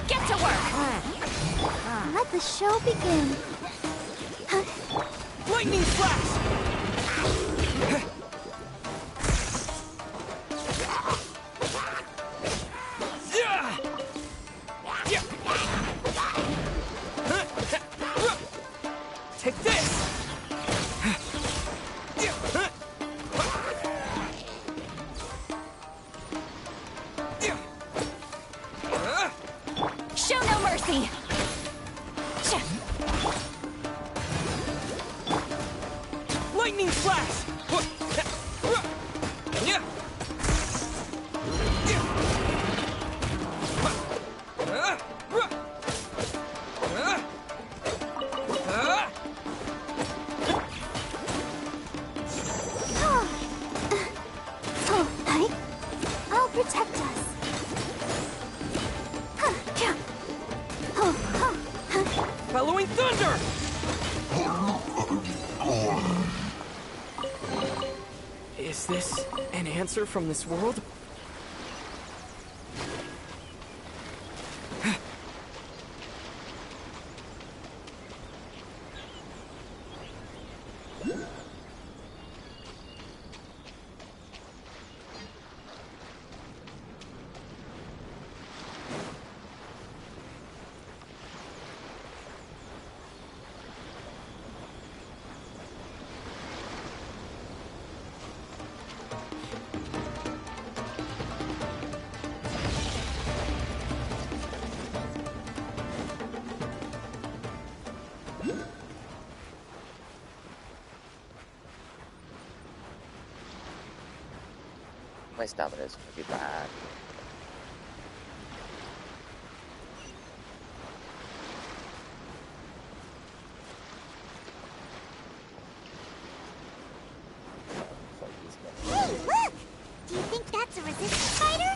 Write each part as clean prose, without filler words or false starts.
Get to work! Let the show begin. Lightning flash! Take this! Show no mercy! Lightning flash! I'll protect us. Bellowing thunder! Is this an answer from this world? My stamina is gonna be bad. Hey, look! Do you think that's a resistance fighter?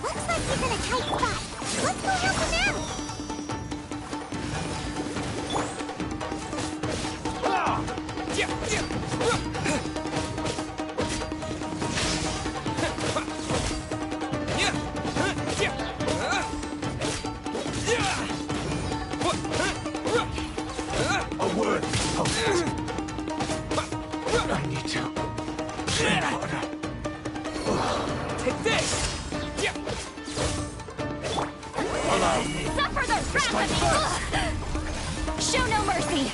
Looks like he's in a tight spot. Let's go help him out! A word. I need to train harder. Take this! Allow me. Suffer the wrath of me! Show no mercy!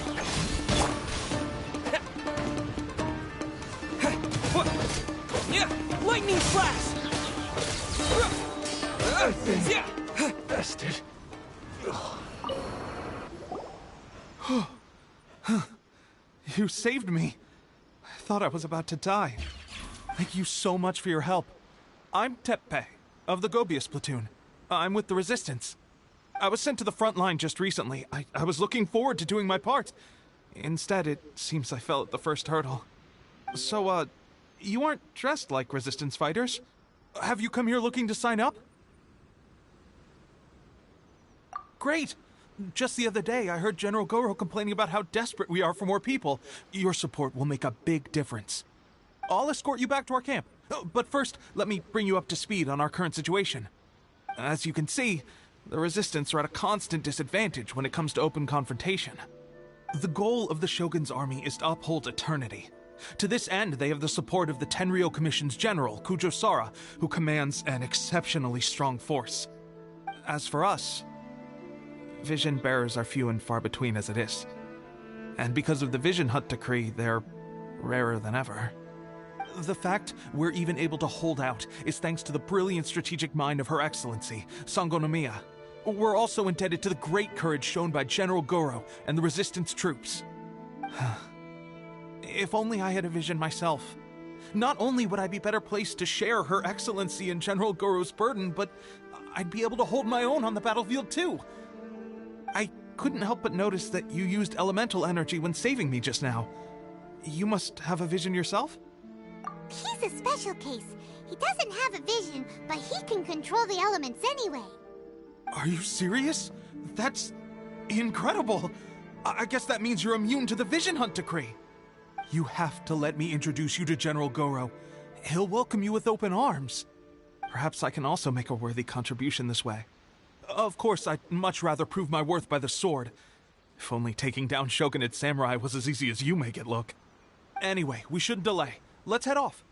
Lightning flash! I've been bested. You saved me. I thought I was about to die. Thank you so much for your help. I'm Teppe, of the Gobius platoon. I'm with the Resistance. I was sent to the front line just recently. I was looking forward to doing my part. Instead, it seems I fell at the first hurdle. So, you aren't dressed like Resistance fighters? Have you come here looking to sign up? Great! Just the other day, I heard General Goro complaining about how desperate we are for more people. Your support will make a big difference. I'll escort you back to our camp. But first, let me bring you up to speed on our current situation. As you can see, the Resistance are at a constant disadvantage when it comes to open confrontation. The goal of the Shogun's army is to uphold eternity. To this end, they have the support of the Tenryou Commission's general, Kujo Sara, who commands an exceptionally strong force. As for us, vision bearers are few and far between as it is. And because of the Vision Hut decree, they're rarer than ever. The fact we're even able to hold out is thanks to the brilliant strategic mind of Her Excellency, Sango no Miya. We're also indebted to the great courage shown by General Goro and the Resistance troops. If only I had a vision myself. Not only would I be better placed to share Her Excellency and General Goro's burden, but I'd be able to hold my own on the battlefield too. I couldn't help but notice that you used elemental energy when saving me just now. You must have a vision yourself? He's a special case. He doesn't have a vision, but he can control the elements anyway. Are you serious? That's incredible. I guess that means you're immune to the Vision Hunt decree. You have to let me introduce you to General Goro. He'll welcome you with open arms. Perhaps I can also make a worthy contribution this way. Of course, I'd much rather prove my worth by the sword. If only taking down Shogunate Samurai was as easy as you make it look. Anyway, we shouldn't delay. Let's head off.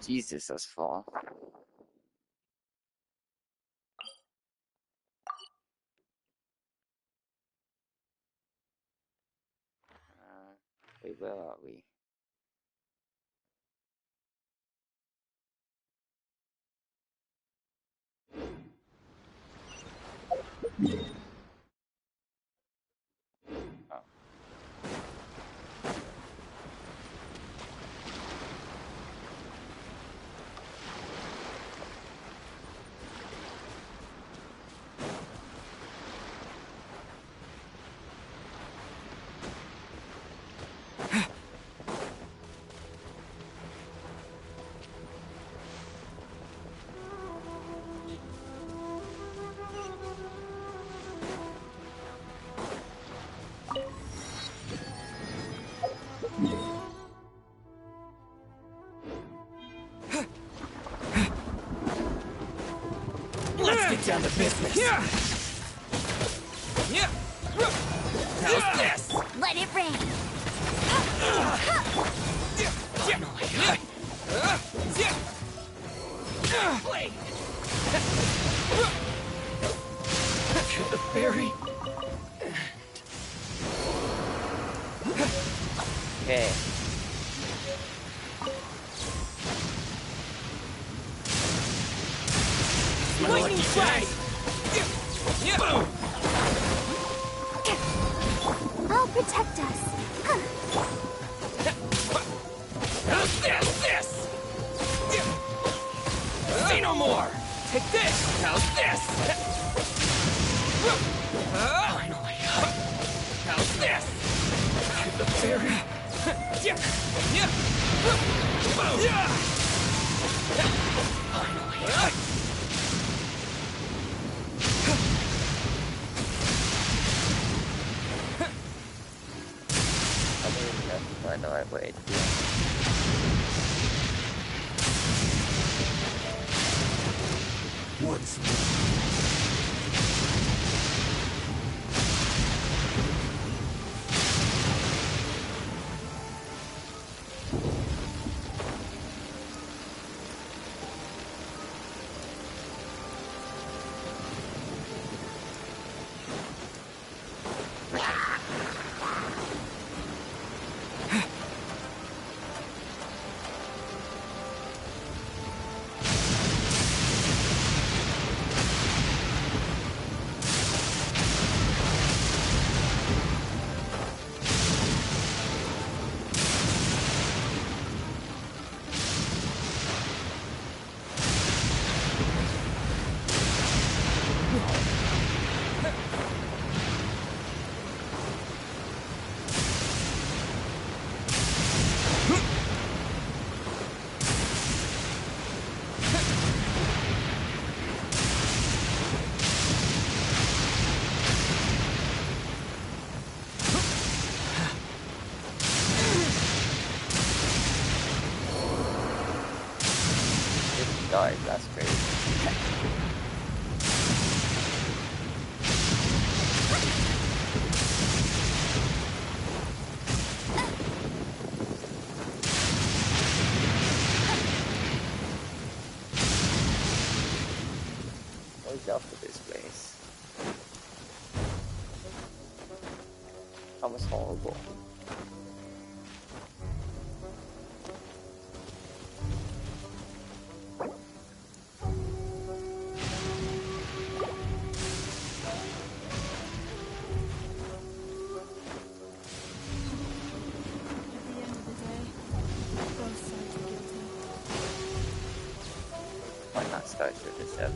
Jesus, that's far. Wait, where are we? Oh. Let's get down to business. How's this? Let it rain. Wait. To the very Okay. lightning strike. Boom. I'll protect us. How's this? Say no more. Take this. How's this? Finally. How's this? To the very. Finally. I mean, that's not the right way to do it. Once more. Died, that's crazy. What is up with this place? Almost horrible. these guys are deceptive.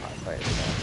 I'll fight it out.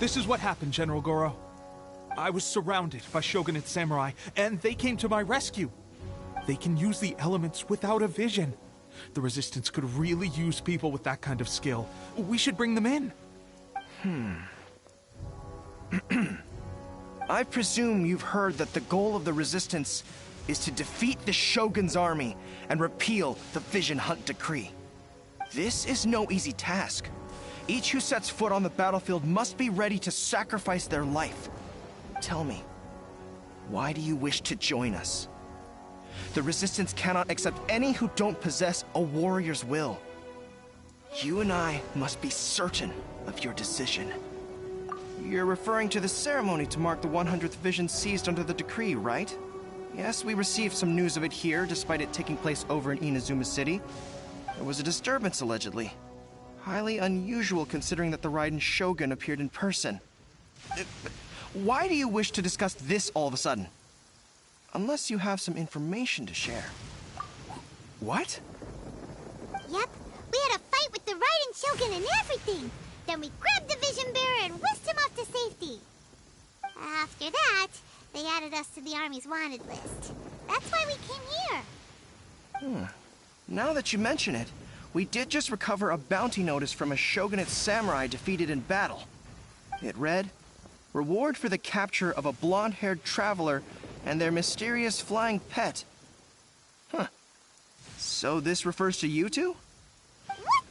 This is what happened, General Goro. I was surrounded by Shogunate samurai, and they came to my rescue. They can use the elements without a vision. The Resistance could really use people with that kind of skill. We should bring them in. I presume you've heard that the goal of the Resistance is to defeat the Shogun's army and repeal the Vision Hunt Decree. This is no easy task. Each who sets foot on the battlefield must be ready to sacrifice their life. Tell me, why do you wish to join us? The Resistance cannot accept any who don't possess a warrior's will. You and I must be certain of your decision. You're referring to the ceremony to mark the 100th Vision seized under the decree, right? Yes, we received some news of it here, despite it taking place over in Inazuma City. There was a disturbance, allegedly. Highly unusual considering that the Raiden Shogun appeared in person. Why do you wish to discuss this all of a sudden? Unless you have some information to share. What? Yep, we had a fight with the Raiden Shogun and everything. Then we grabbed the Vision Bearer and whisked him off to safety. After that, they added us to the Army's wanted list. That's why we came here. Now that you mention it, we did just recover a bounty notice from a Shogunate samurai defeated in battle. It read, "Reward for the capture of a blonde-haired traveler and their mysterious flying pet." So this refers to you two? What?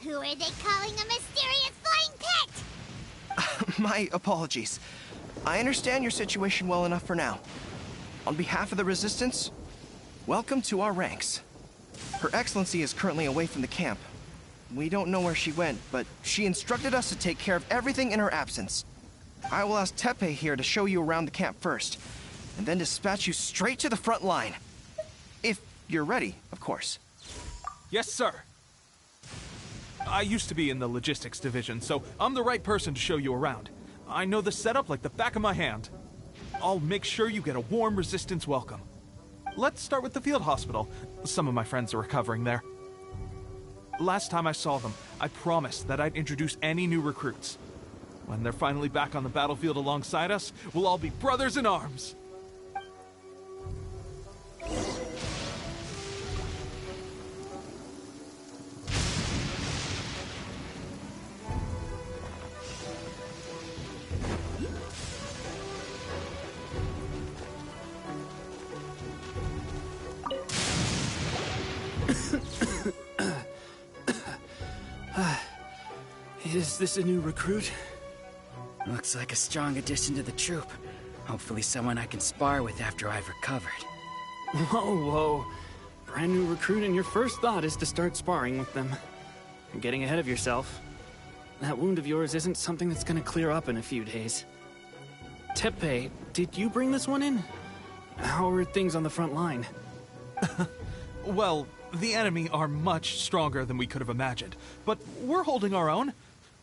Who are they calling a mysterious flying pet? My apologies. I understand your situation well enough for now. On behalf of the Resistance, welcome to our ranks. Her Excellency is currently away from the camp. We don't know where she went, but she instructed us to take care of everything in her absence. I will ask Teppei here to show you around the camp first, and then dispatch you straight to the front line. If you're ready, of course. Yes, sir. I used to be in the logistics division, so I'm the right person to show you around. I know the setup like the back of my hand. I'll make sure you get a warm Resistance welcome. Let's start with the field hospital. Some of my friends are recovering there. Last time I saw them, I promised that I'd introduce any new recruits. When they're finally back on the battlefield alongside us, we'll all be brothers in arms. Is this a new recruit? Looks like a strong addition to the troop. Hopefully someone I can spar with after I've recovered. Whoa, whoa. brand new recruit and your first thought is to start sparring with them. You're getting ahead of yourself. That wound of yours isn't something that's gonna clear up in a few days. Teppei, did you bring this one in? How are things on the front line? Well, the enemy are much stronger than we could have imagined, but we're holding our own.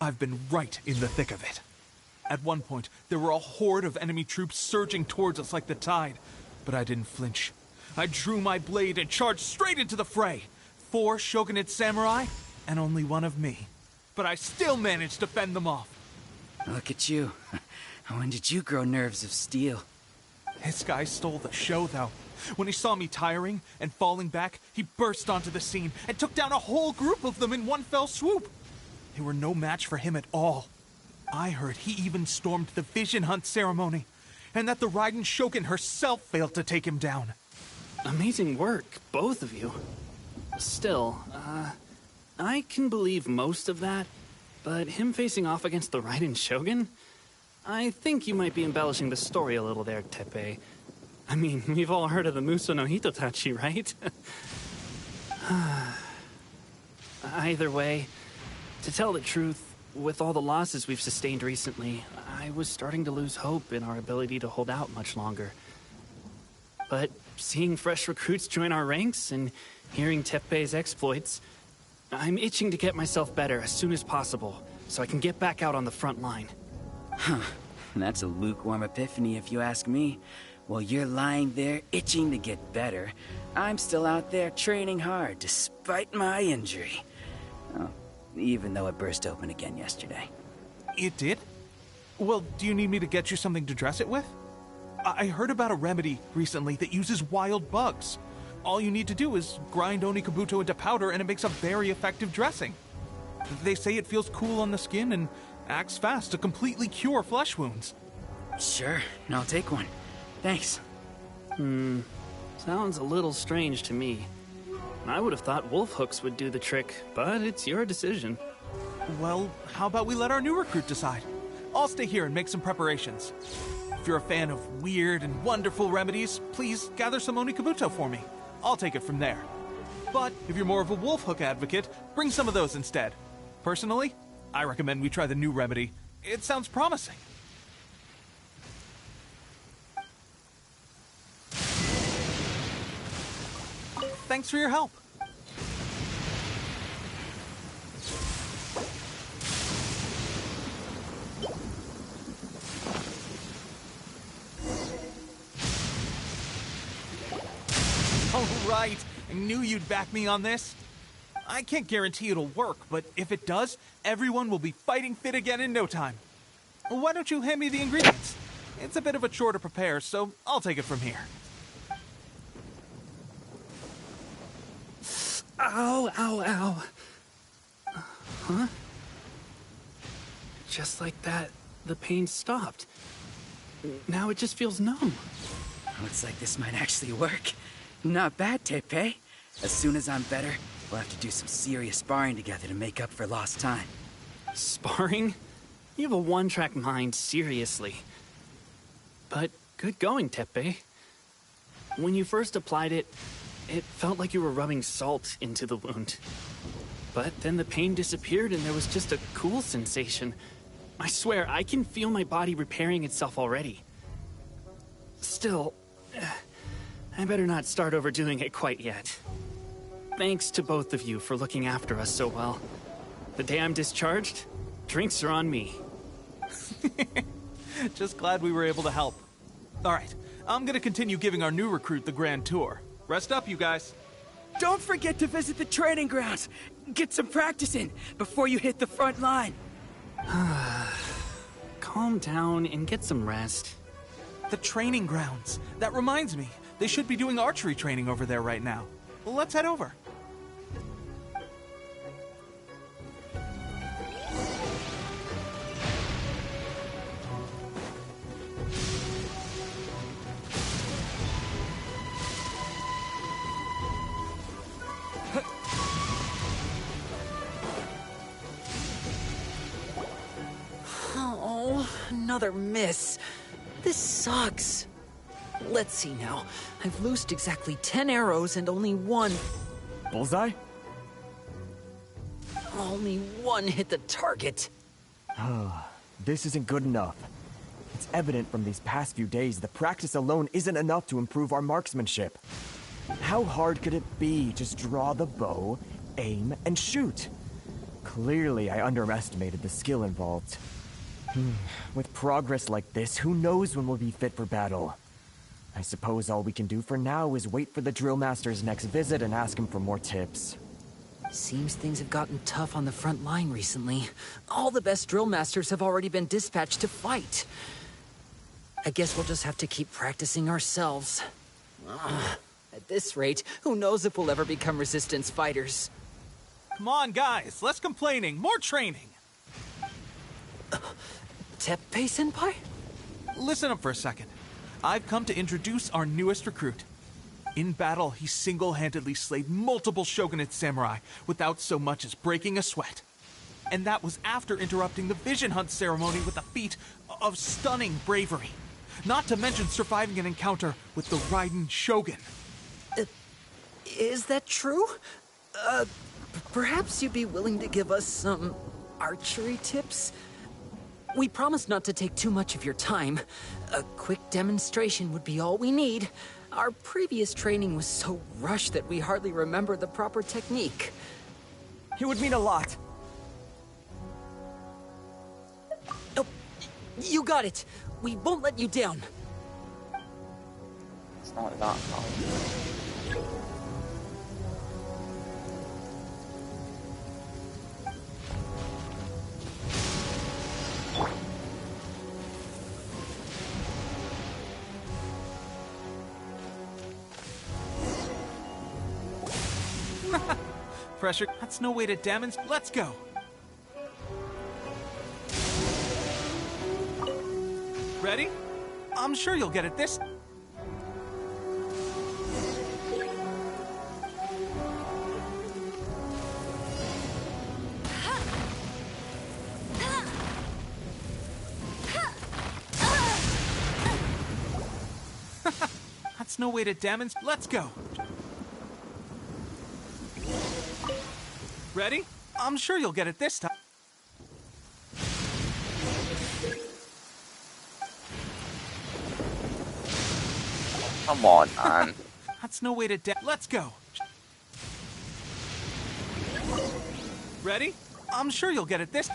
I've been right in the thick of it. At one point, there were a horde of enemy troops surging towards us like the tide, but I didn't flinch. I drew my blade and charged straight into the fray. 4 shogunate samurai, and only one of me. But I still managed to fend them off. Look at you. When did you grow nerves of steel? This guy stole the show, though. When he saw me tiring and falling back, he burst onto the scene and took down a whole group of them in one fell swoop. They were no match for him at all. I heard he even stormed the vision hunt ceremony, and that the Raiden Shogun herself failed to take him down. Amazing work, both of you. Still, I can believe most of that, but him facing off against the Raiden Shogun? I think you might be embellishing the story a little there, Teppei. I mean, we've all heard of the Muso no Hitotachi, right? Either way, to tell the truth, with all the losses we've sustained recently, I was starting to lose hope in our ability to hold out much longer. But seeing fresh recruits join our ranks and hearing Teppei's exploits, I'm itching to get myself better as soon as possible, so I can get back out on the front line. Huh. That's a lukewarm epiphany if you ask me. While you're lying there itching to get better, I'm still out there training hard despite my injury. Oh, even though it burst open again yesterday. It did? Well, do you need me to get you something to dress it with? I heard about a remedy recently that uses wild bugs. All you need to do is grind Onikabuto into powder and it makes a very effective dressing. They say it feels cool on the skin and acts fast to completely cure flesh wounds. Sure, I'll take one. Thanks. Sounds a little strange to me. I would have thought wolf hooks would do the trick, but it's your decision. Well, how about we let our new recruit decide? I'll stay here and make some preparations. If you're a fan of weird and wonderful remedies, please gather some Onikabuto for me. I'll take it from there. But if you're more of a wolf hook advocate, bring some of those instead. Personally, I recommend we try the new remedy. It sounds promising. Thanks for your help. All right, I knew you'd back me on this. I can't guarantee it'll work, but if it does, everyone will be fighting fit again in no time. Why don't you hand me the ingredients? It's a bit of a chore to prepare, so I'll take it from here. Ow, ow, ow. Huh? Just like that, the pain stopped. Now it just feels numb. Looks like this might actually work. Not bad, Teppei. As soon as I'm better, we'll have to do some serious sparring together to make up for lost time. Sparring? You have a one-track mind, seriously. But good going, Teppei. When you first applied it, it felt like you were rubbing salt into the wound. But then the pain disappeared and there was just a cool sensation. I swear, I can feel my body repairing itself already. Still, I better not start overdoing it quite yet. Thanks to both of you for looking after us so well. The day I'm discharged, drinks are on me. Just glad we were able to help. All right, I'm gonna continue giving our new recruit the grand tour. Rest up, you guys. Don't forget to visit the training grounds. Get some practice in before you hit the front line. Calm down and get some rest. The training grounds. That reminds me, they should be doing archery training over there right now. Well, let's head over. Oh, another miss. This sucks. Let's see now. I've loosed exactly 10 arrows and only one... Bullseye? Only one hit the target. This isn't good enough. It's evident from these past few days that practice alone isn't enough to improve our marksmanship. How hard could it be? Just draw the bow, aim, and shoot. Clearly, I underestimated the skill involved. With progress like this, who knows when we'll be fit for battle? I suppose all we can do for now is wait for the drill master's next visit and ask him for more tips. Seems things have gotten tough on the front line recently. All the best drill masters have already been dispatched to fight. I guess we'll just have to keep practicing ourselves. At this rate, who knows if we'll ever become resistance fighters. Come on, guys, less complaining, more training. Teppei-senpai? Listen up for a second. I've come to introduce our newest recruit. In battle, he single-handedly slayed multiple shogunate samurai without so much as breaking a sweat. And that was after interrupting the vision hunt ceremony with a feat of stunning bravery. Not to mention surviving an encounter with the Raiden Shogun. Is that true? Perhaps you'd be willing to give us some archery tips? We promise not to take too much of your time. A quick demonstration would be all we need. Our previous training was so rushed that we hardly remember the proper technique. It would mean a lot. Oh, you got it. We won't let you down. It's not that hard. Pressure, that's no way to demonstrate. Let's go. Ready? I'm sure you'll get it this. That's no way to demonstrate. Let's go. Ready? I'm sure you'll get it this time. Come on, man. That's no way to let's go. Ready? I'm sure you'll get it this.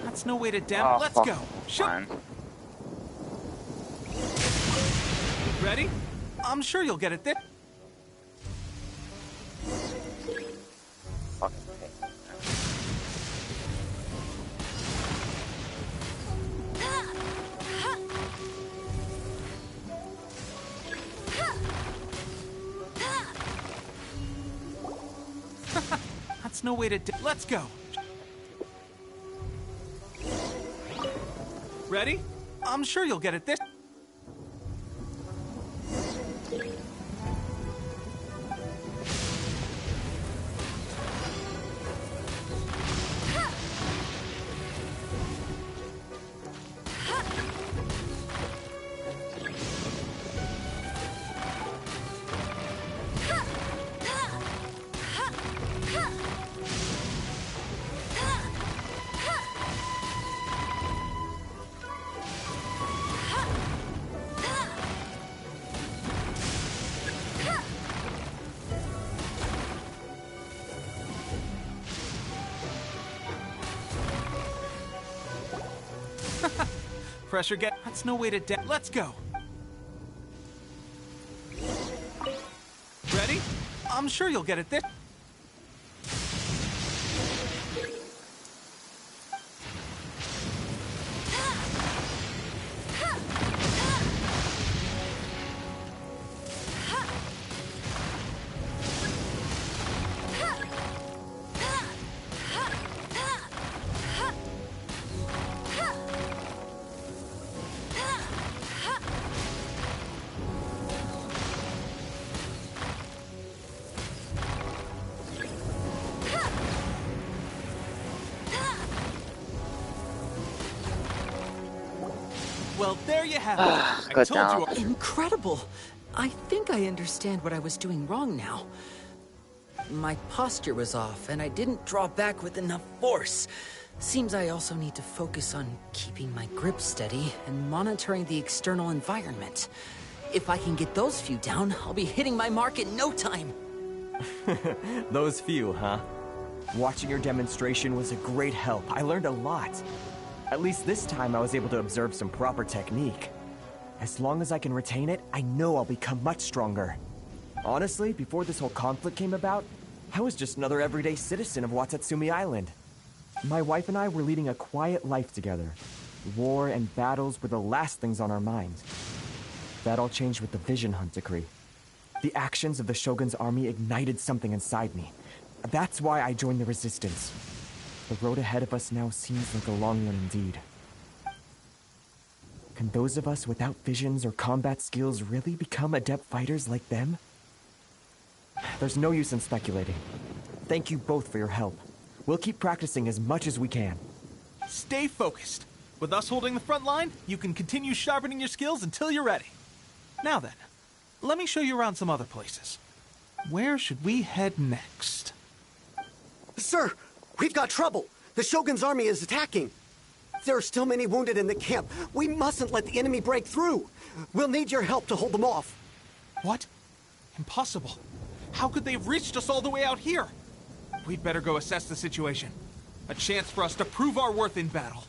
That's no way to let's go. Man. Ready? I'm sure you'll get it this. Fuck. That's no way to let's go. Ready? I'm sure you'll get it this. Pressure get. That's no way to let's go. Ready? I'm sure you'll get it this. Well, there you have it. I Good told now. you. Incredible! I think I understand what I was doing wrong now. My posture was off, and I didn't draw back with enough force. Seems I also need to focus on keeping my grip steady and monitoring the external environment. If I can get those few down, I'll be hitting my mark in no time. Those few, huh? Watching your demonstration was a great help. I learned a lot. At least this time I was able to observe some proper technique. As long as I can retain it, I know I'll become much stronger. Honestly, before this whole conflict came about, I was just another everyday citizen of Watatsumi Island. My wife and I were leading a quiet life together. War and battles were the last things on our minds. That all changed with the Vision Hunt decree. The actions of the Shogun's army ignited something inside me. That's why I joined the resistance. The road ahead of us now seems like a long one indeed. Can those of us without visions or combat skills really become adept fighters like them? There's no use in speculating. Thank you both for your help. We'll keep practicing as much as we can. Stay focused. With us holding the front line, you can continue sharpening your skills until you're ready. Now then, let me show you around some other places. Where should we head next? Sir, we've got trouble. The Shogun's army is attacking. There are still many wounded in the camp. We mustn't let the enemy break through. We'll need your help to hold them off. What? Impossible. How could they have reached us all the way out here? We'd better go assess the situation. A chance for us to prove our worth in battle.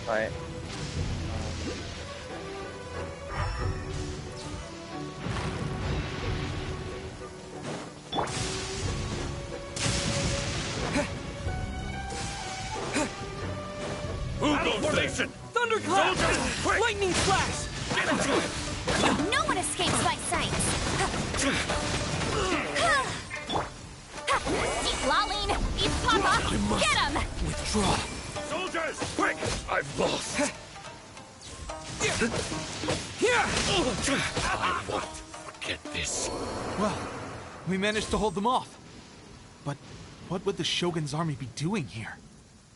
Right. Formation! Thunderclap! Lightning flash! No one escapes my sight! Deep Laline! East Papa! Get him! Withdraw! Soldiers! Quick! I've lost! I won't forget this. Well, we managed to hold them off. But what would the Shogun's army be doing here?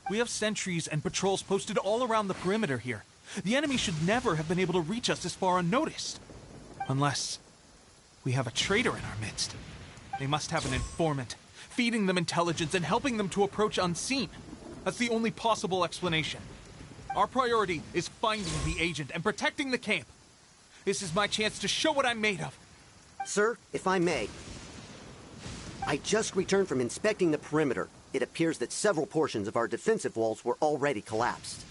We have sentries and patrols posted all around the perimeter here. The enemy should never have been able to reach us this far unnoticed. Unless we have a traitor in our midst. They must have an informant, feeding them intelligence and helping them to approach unseen. That's the only possible explanation. Our priority is finding the agent and protecting the camp. This is my chance to show what I'm made of. Sir, if I may, I just returned from inspecting the perimeter. It appears that several portions of our defensive walls were already collapsed.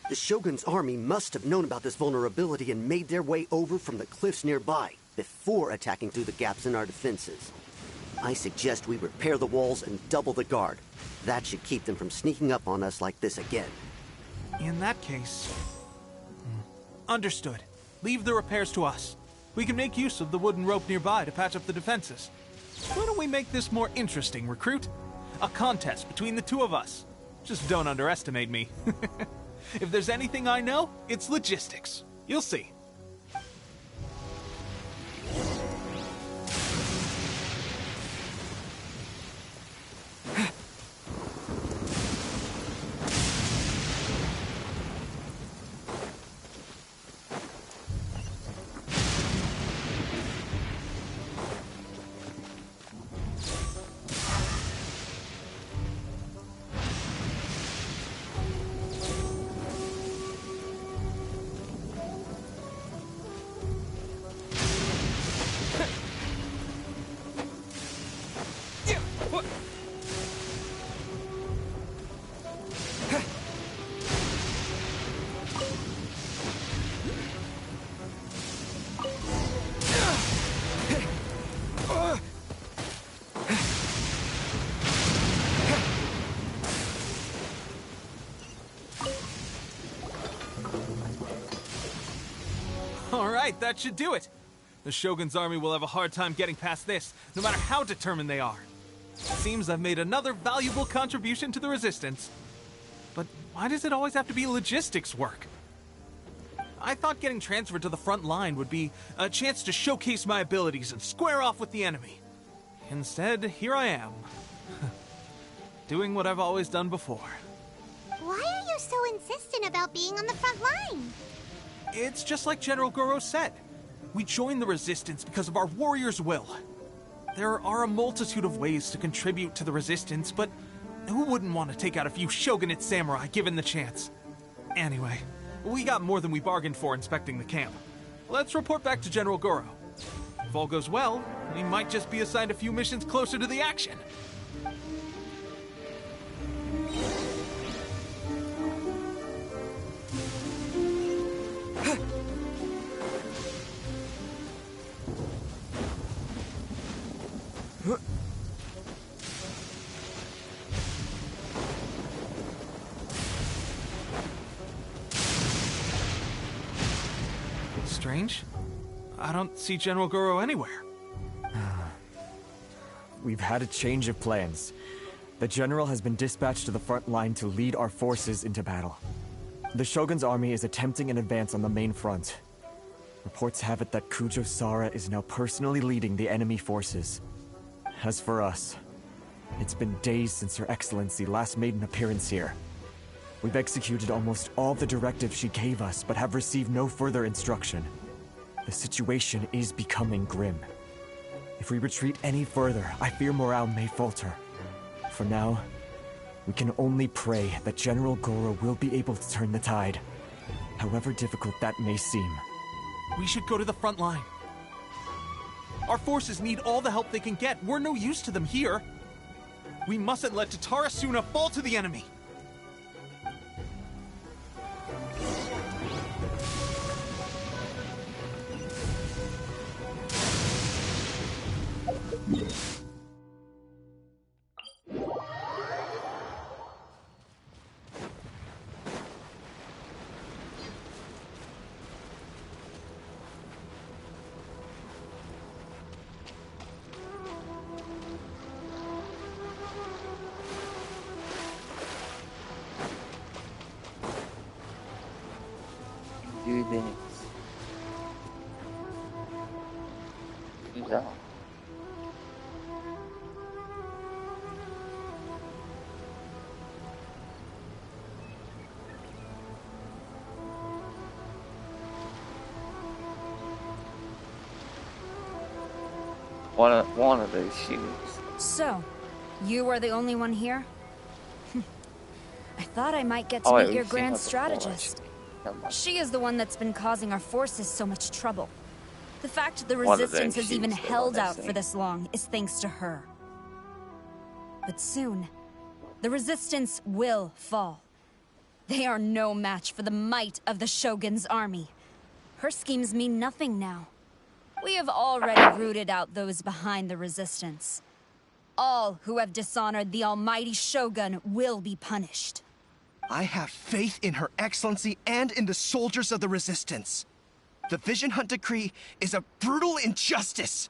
The Shogun's army must have known about this vulnerability and made their way over from the cliffs nearby before attacking through the gaps in our defenses. I suggest we repair the walls and double the guard. That should keep them from sneaking up on us like this again. In that case... Understood. Leave the repairs to us. We can make use of the wooden rope nearby to patch up the defenses. Why don't we make this more interesting, recruit? A contest between the two of us. Just don't underestimate me. If there's anything I know, it's logistics. You'll see. right, that should do it. The Shogun's army will have a hard time getting past this, no matter how determined they are. Seems I've made another valuable contribution to the Resistance. But why does it always have to be logistics work? I thought getting transferred to the front line would be a chance to showcase my abilities and square off with the enemy. Instead, here I am. Doing what I've always done before. Why are you so insistent about being on the front line? It's just like General Goro said. We joined the Resistance because of our warriors' will. There are a multitude of ways to contribute to the Resistance, but who wouldn't want to take out a few shogunate samurai given the chance? Anyway, we got more than we bargained for inspecting the camp. Let's report back to General Goro. If all goes well, we might just be assigned a few missions closer to the action. Strange. I don't see General Goro anywhere. We've had a change of plans. The General has been dispatched to the front line to lead our forces into battle. The Shogun's army is attempting an advance on the main front. Reports have it that Kujo Sara is now personally leading the enemy forces. As for us, it's been days since Her Excellency last made an appearance here. We've executed almost all the directives she gave us, but have received no further instruction. The situation is becoming grim. If we retreat any further, I fear morale may falter. For now, we can only pray that General Goro will be able to turn the tide, however difficult that may seem. We should go to the front line. Our forces need all the help they can get. We're no use to them here. We mustn't let Tatara Suna fall to the enemy. Do this. Do that. One of those shoes. So, you are the only one here? I thought I might get to wait, meet your we've seen her grand before, strategist. She is the one that's been causing our forces so much trouble. The fact the One of Resistance them has even shoots the held one I've out for seen. this long is thanks to her. But soon, the Resistance will fall. They are no match for the might of the Shogun's army. Her schemes mean nothing now. We have already rooted out those behind the Resistance. All who have dishonored the almighty Shogun will be punished. I have faith in Her Excellency and in the soldiers of the Resistance. The Vision Hunt Decree is a brutal injustice.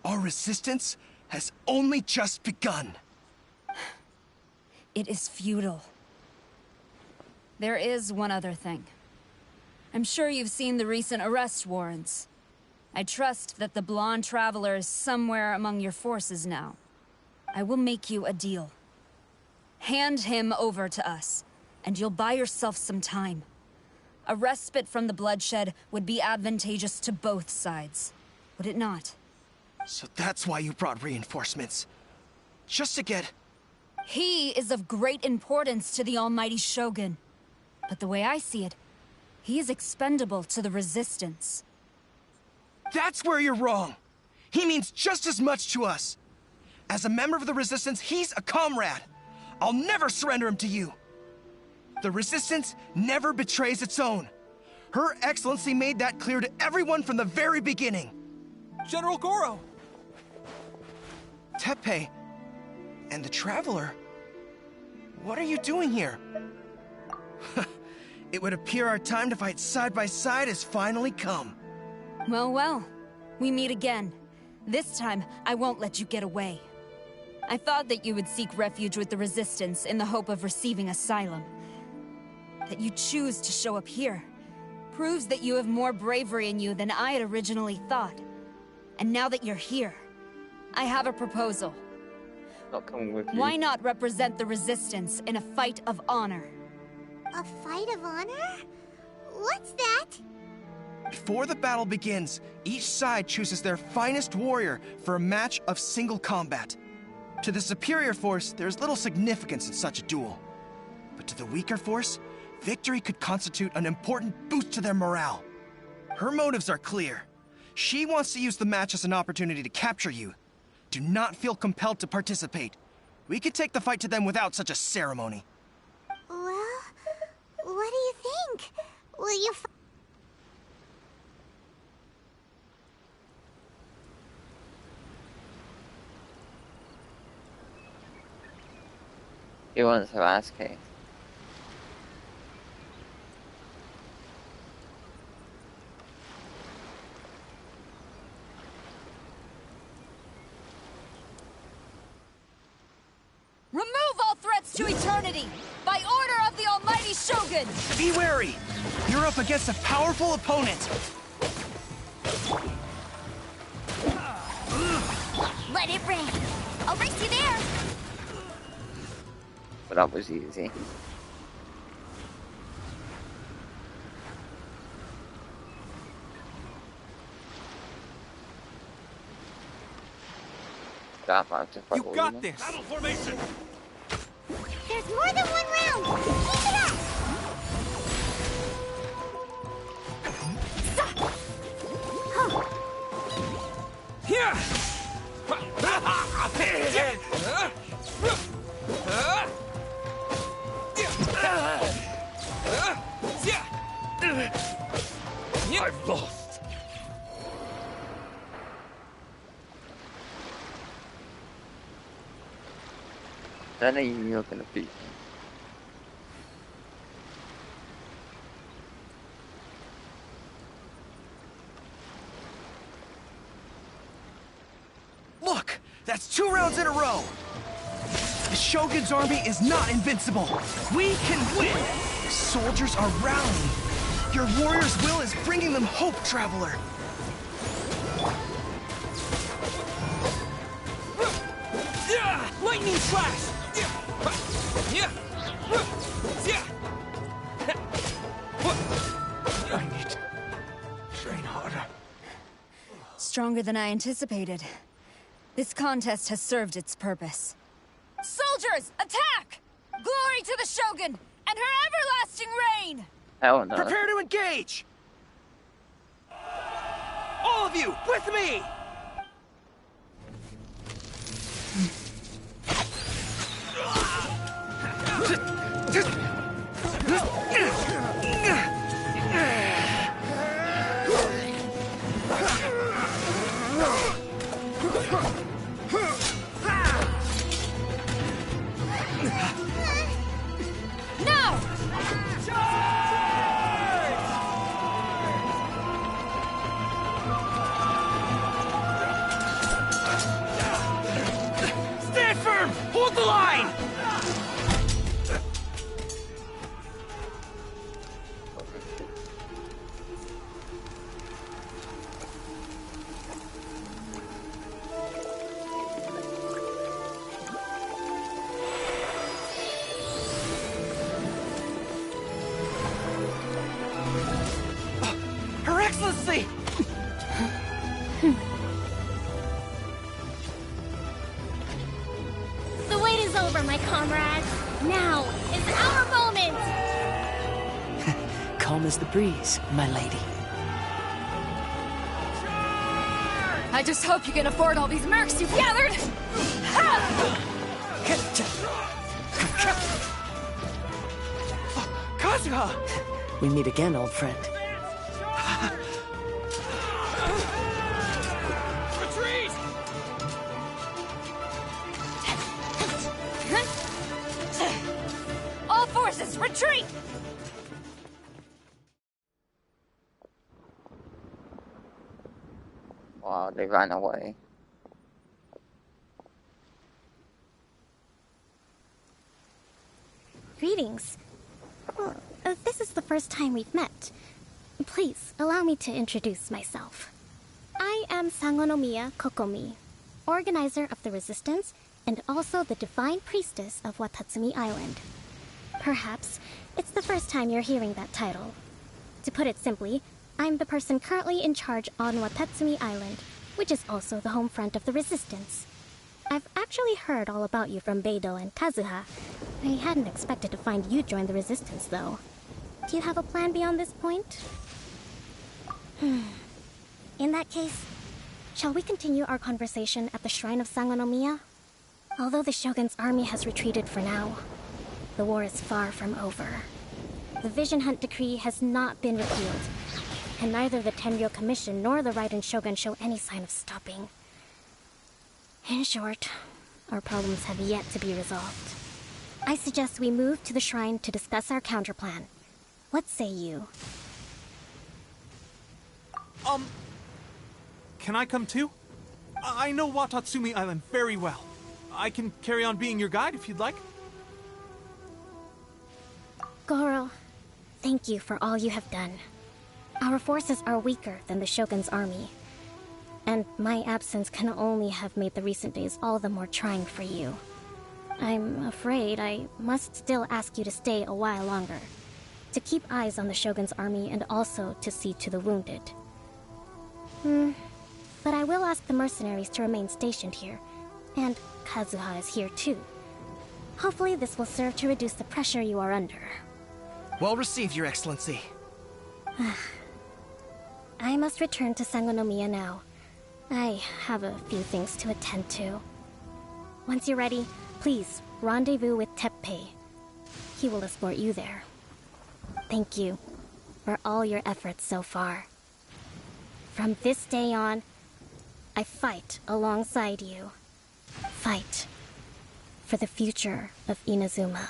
Our resistance has only just begun. It is futile. There is one other thing. I'm sure you've seen the recent arrest warrants. I trust that the blonde traveler is somewhere among your forces now. I will make you a deal. Hand him over to us, and you'll buy yourself some time. A respite from the bloodshed would be advantageous to both sides, would it not? So that's why you brought reinforcements. Just to get... He is of great importance to the almighty Shogun. But the way I see it, he is expendable to the Resistance. That's where you're wrong. He means just as much to us. As a member of the Resistance, he's a comrade. I'll never surrender him to you. The Resistance never betrays its own. Her Excellency made that clear to everyone from the very beginning. General Goro! Teppei and the Traveler. What are you doing here? It would appear our time to fight side by side has finally come. Well, well. We meet again. This time, I won't let you get away. I thought that you would seek refuge with the Resistance in the hope of receiving asylum. That you choose to show up here proves that you have more bravery in you than I had originally thought. And now that you're here, I have a proposal. Not coming with you. Why not represent the Resistance in a fight of honor? A fight of honor? What's that? Before the battle begins, each side chooses their finest warrior for a match of single combat. To the superior force, there is little significance in such a duel. But to the weaker force, victory could constitute an important boost to their morale. Her motives are clear. She wants to use the match as an opportunity to capture you. Do not feel compelled to participate. We could take the fight to them without such a ceremony. Well, what do you think? Will you He wants her ass kicked. Remove all threats to eternity! By order of the Almighty Shogun! Be wary! You're up against a powerful opponent! let it rain? I'll race you there! But that was easy. That might have to You got this! Battle formation! There's more than one round! Keep it up! I've lost. Then you're gonna beat him. Look! That's 2 rounds in a row! The Shogun's army is not invincible! We can win! Soldiers are rallying! Your warrior's will is bringing them hope, Traveler! Lightning slash! I need to train harder. Stronger than I anticipated. This contest has served its purpose. Soldiers, attack! Glory to the Shogun and her everlasting reign! Hell no. Prepare to engage! All of you, with me! Now! Stand firm! Hold the line! Her Excellency! The wait is over, my comrades. Now is our moment! Calm as the breeze, my lady. I just hope you can afford all these mercs you've gathered! Kazuha! We meet again, old friend. Retreat! All forces, retreat! Wow, they ran away. Greetings. Well, this is the first time we've met. Please, allow me to introduce myself. I am Sangonomiya Kokomi, organizer of the Resistance and also the Divine Priestess of Watatsumi Island. Perhaps it's the first time you're hearing that title. To put it simply, I'm the person currently in charge on Watatsumi Island, which is also the home front of the Resistance. I've actually heard all about you from Beidou and Kazuha. I hadn't expected to find you join the Resistance, though. Do you have a plan beyond this point? In that case, shall we continue our conversation at the Shrine of Sangonomiya? Although the Shogun's army has retreated for now, the war is far from over. The Vision Hunt Decree has not been repealed, and neither the Tenryo Commission nor the Raiden Shogun show any sign of stopping. In short, our problems have yet to be resolved. I suggest we move to the shrine to discuss our counterplan. What say you? Can I come too? I know Watatsumi Island very well. I can carry on being your guide if you'd like. Goro, thank you for all you have done. Our forces are weaker than the Shogun's army, and my absence can only have made the recent days all the more trying for you. I'm afraid I must still ask you to stay a while longer, to keep eyes on the Shogun's army and also to see to the wounded. But I will ask the mercenaries to remain stationed here, and Kazuha is here too. Hopefully this will serve to reduce the pressure you are under. Well received, Your Excellency. I must return to Sangonomiya now. I have a few things to attend to. Once you're ready, please rendezvous with Teppei. He will escort you there. Thank you for all your efforts so far. From this day on, I fight alongside you. Fight for the future of Inazuma.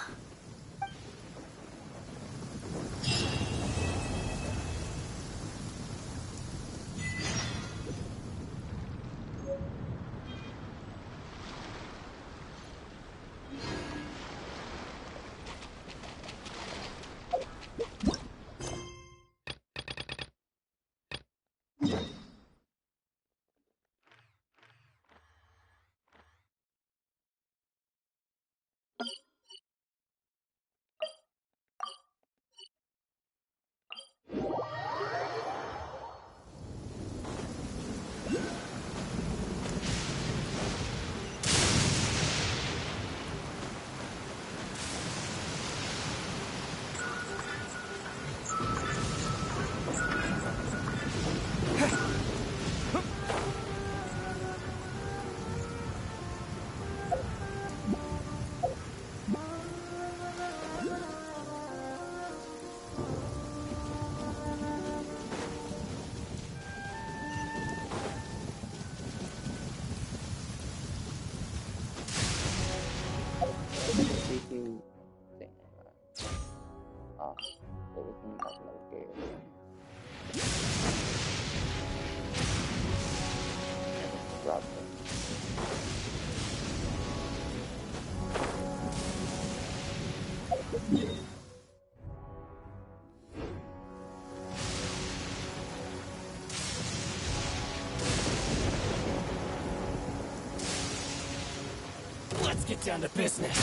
Let's get down to business.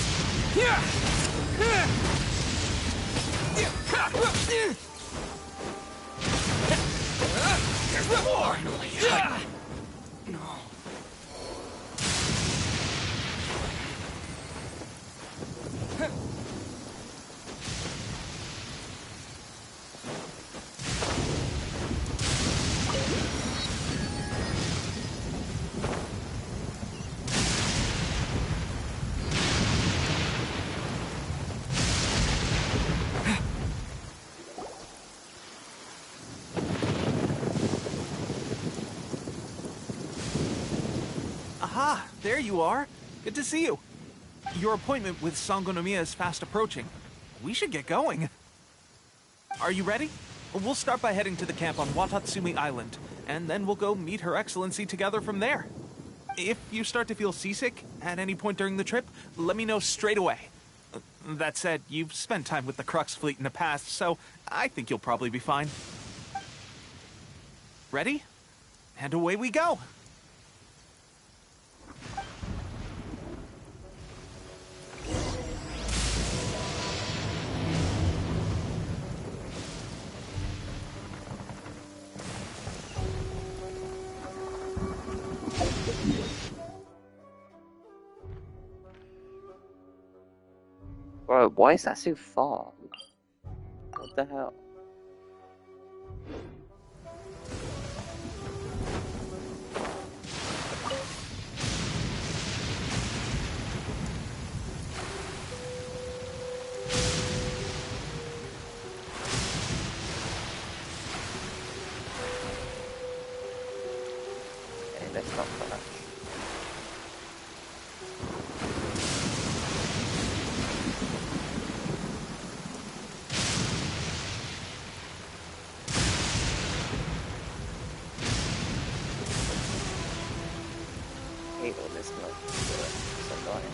Finally. No. Aha, there you are. Good to see you. Your appointment with Sangonomiya is fast approaching. We should get going. Are you ready? We'll start by heading to the camp on Watatsumi Island, and then we'll go meet Her Excellency together from there. If you start to feel seasick at any point during the trip, let me know straight away. That said, you've spent time with the Crux fleet in the past, so I think you'll probably be fine. Ready? And away we go! Bro, why is that so far? What the hell? Okay, let's not crash. All this much. It's annoying.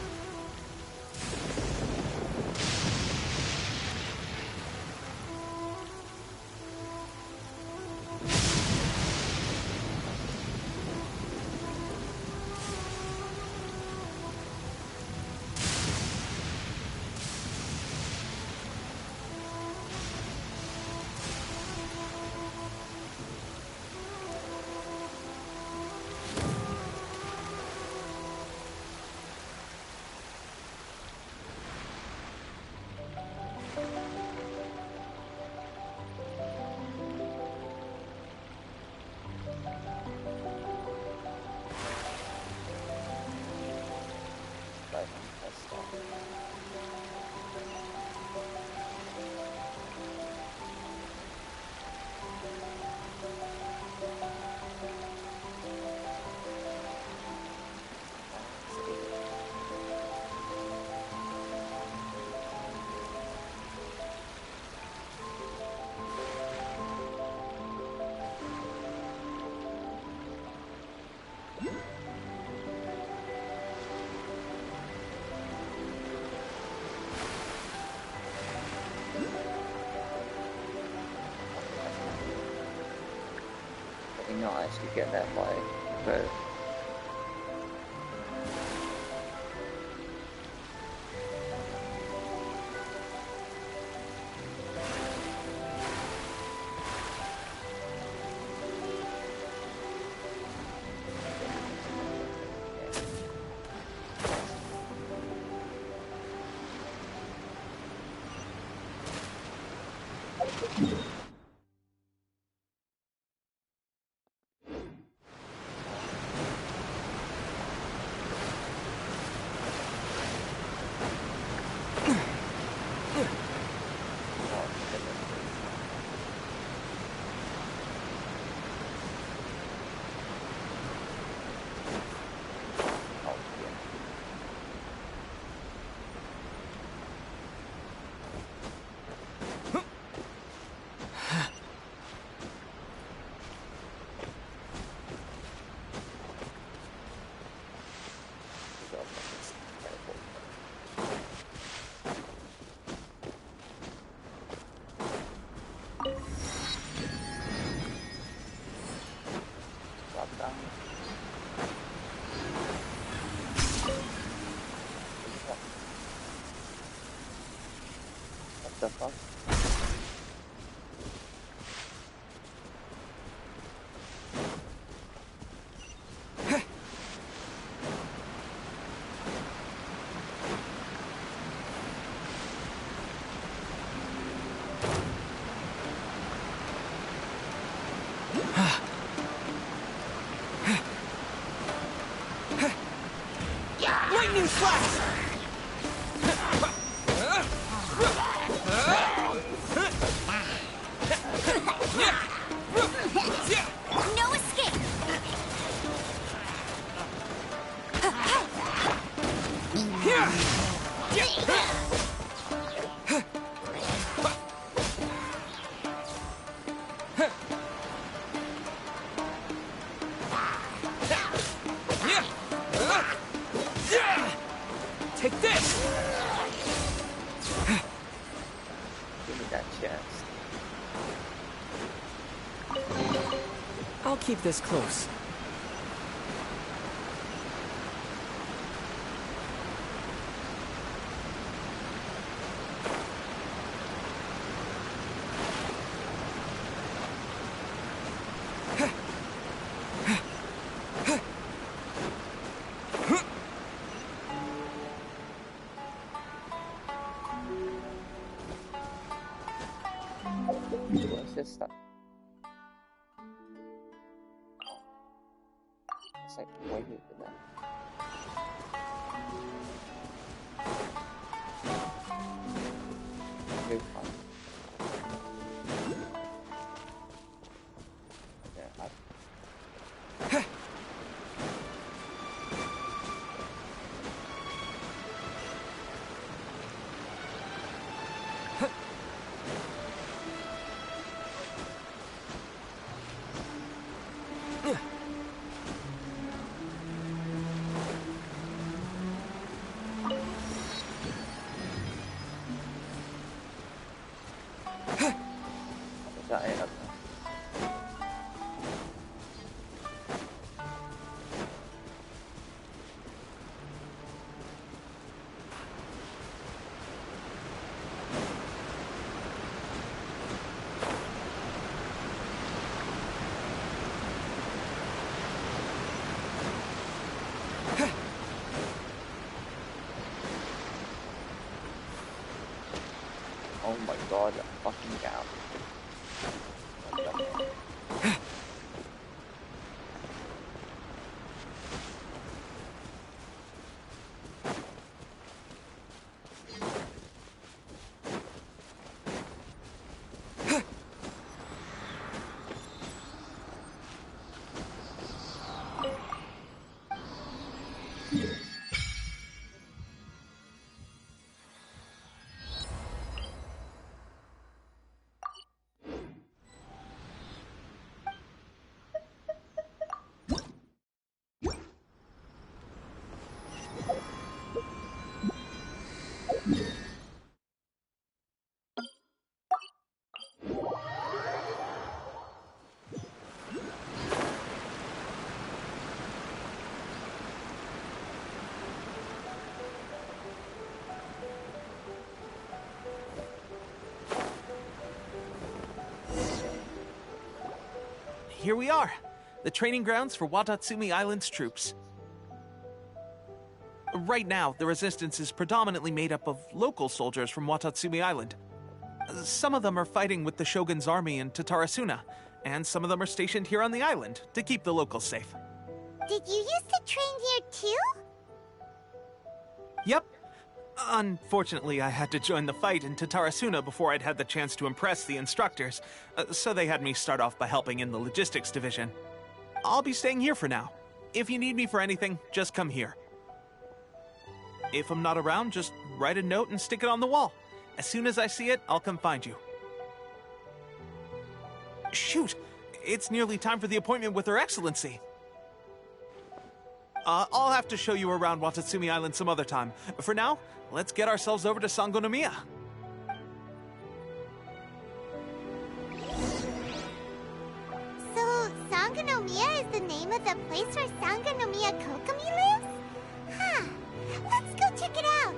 Not actually get that way, but the fuck? Lightning slash! No escape! Give me that chest. I'll keep this close. What's this stuff? It's like way than that. Very fun. Oh my god, a fucking cow. Here we are, the training grounds for Watatsumi Island's troops. Right now, the resistance is predominantly made up of local soldiers from Watatsumi Island. Some of them are fighting with the Shogun's army in Tatarasuna, and some of them are stationed here on the island to keep the locals safe. Did you used to train here too? Yep. Unfortunately, I had to join the fight in Tatarasuna before I'd had the chance to impress the instructors, so they had me start off by helping in the logistics division. I'll be staying here for now. If you need me for anything, just come here. If I'm not around, just write a note and stick it on the wall. As soon as I see it, I'll come find you. Shoot! It's nearly time for the appointment with Her Excellency. I'll have to show you around Watatsumi Island some other time. For now, let's get ourselves over to Sangonomiya. So, Sangonomiya is the name of the place where Sangonomiya Kokomi lives? Huh. Let's go check it out.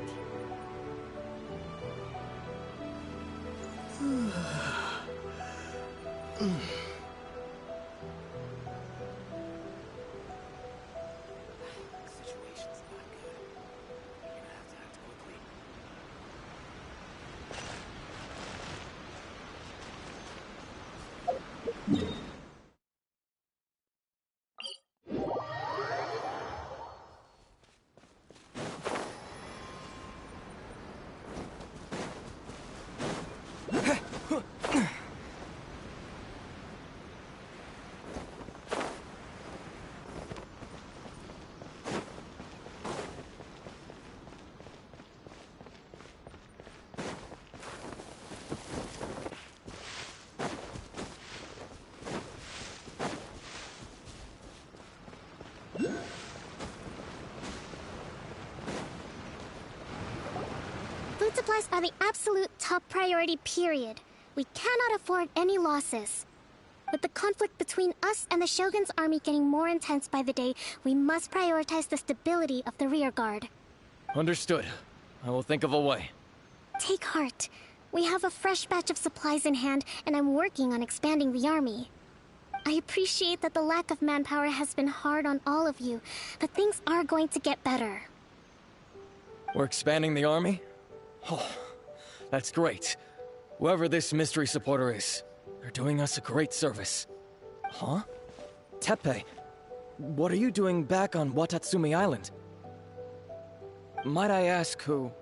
Food supplies are the absolute top priority, period. We cannot afford any losses. With the conflict between us and the Shogun's army getting more intense by the day, we must prioritize the stability of the rear guard. Understood. I will think of a way. Take heart. We have a fresh batch of supplies in hand, and I'm working on expanding the army. I appreciate that the lack of manpower has been hard on all of you, but things are going to get better. We're expanding the army? Oh, that's great. Whoever this mystery supporter is, they're doing us a great service. Huh? Teppei, what are you doing back on Watatsumi Island? Might I ask who?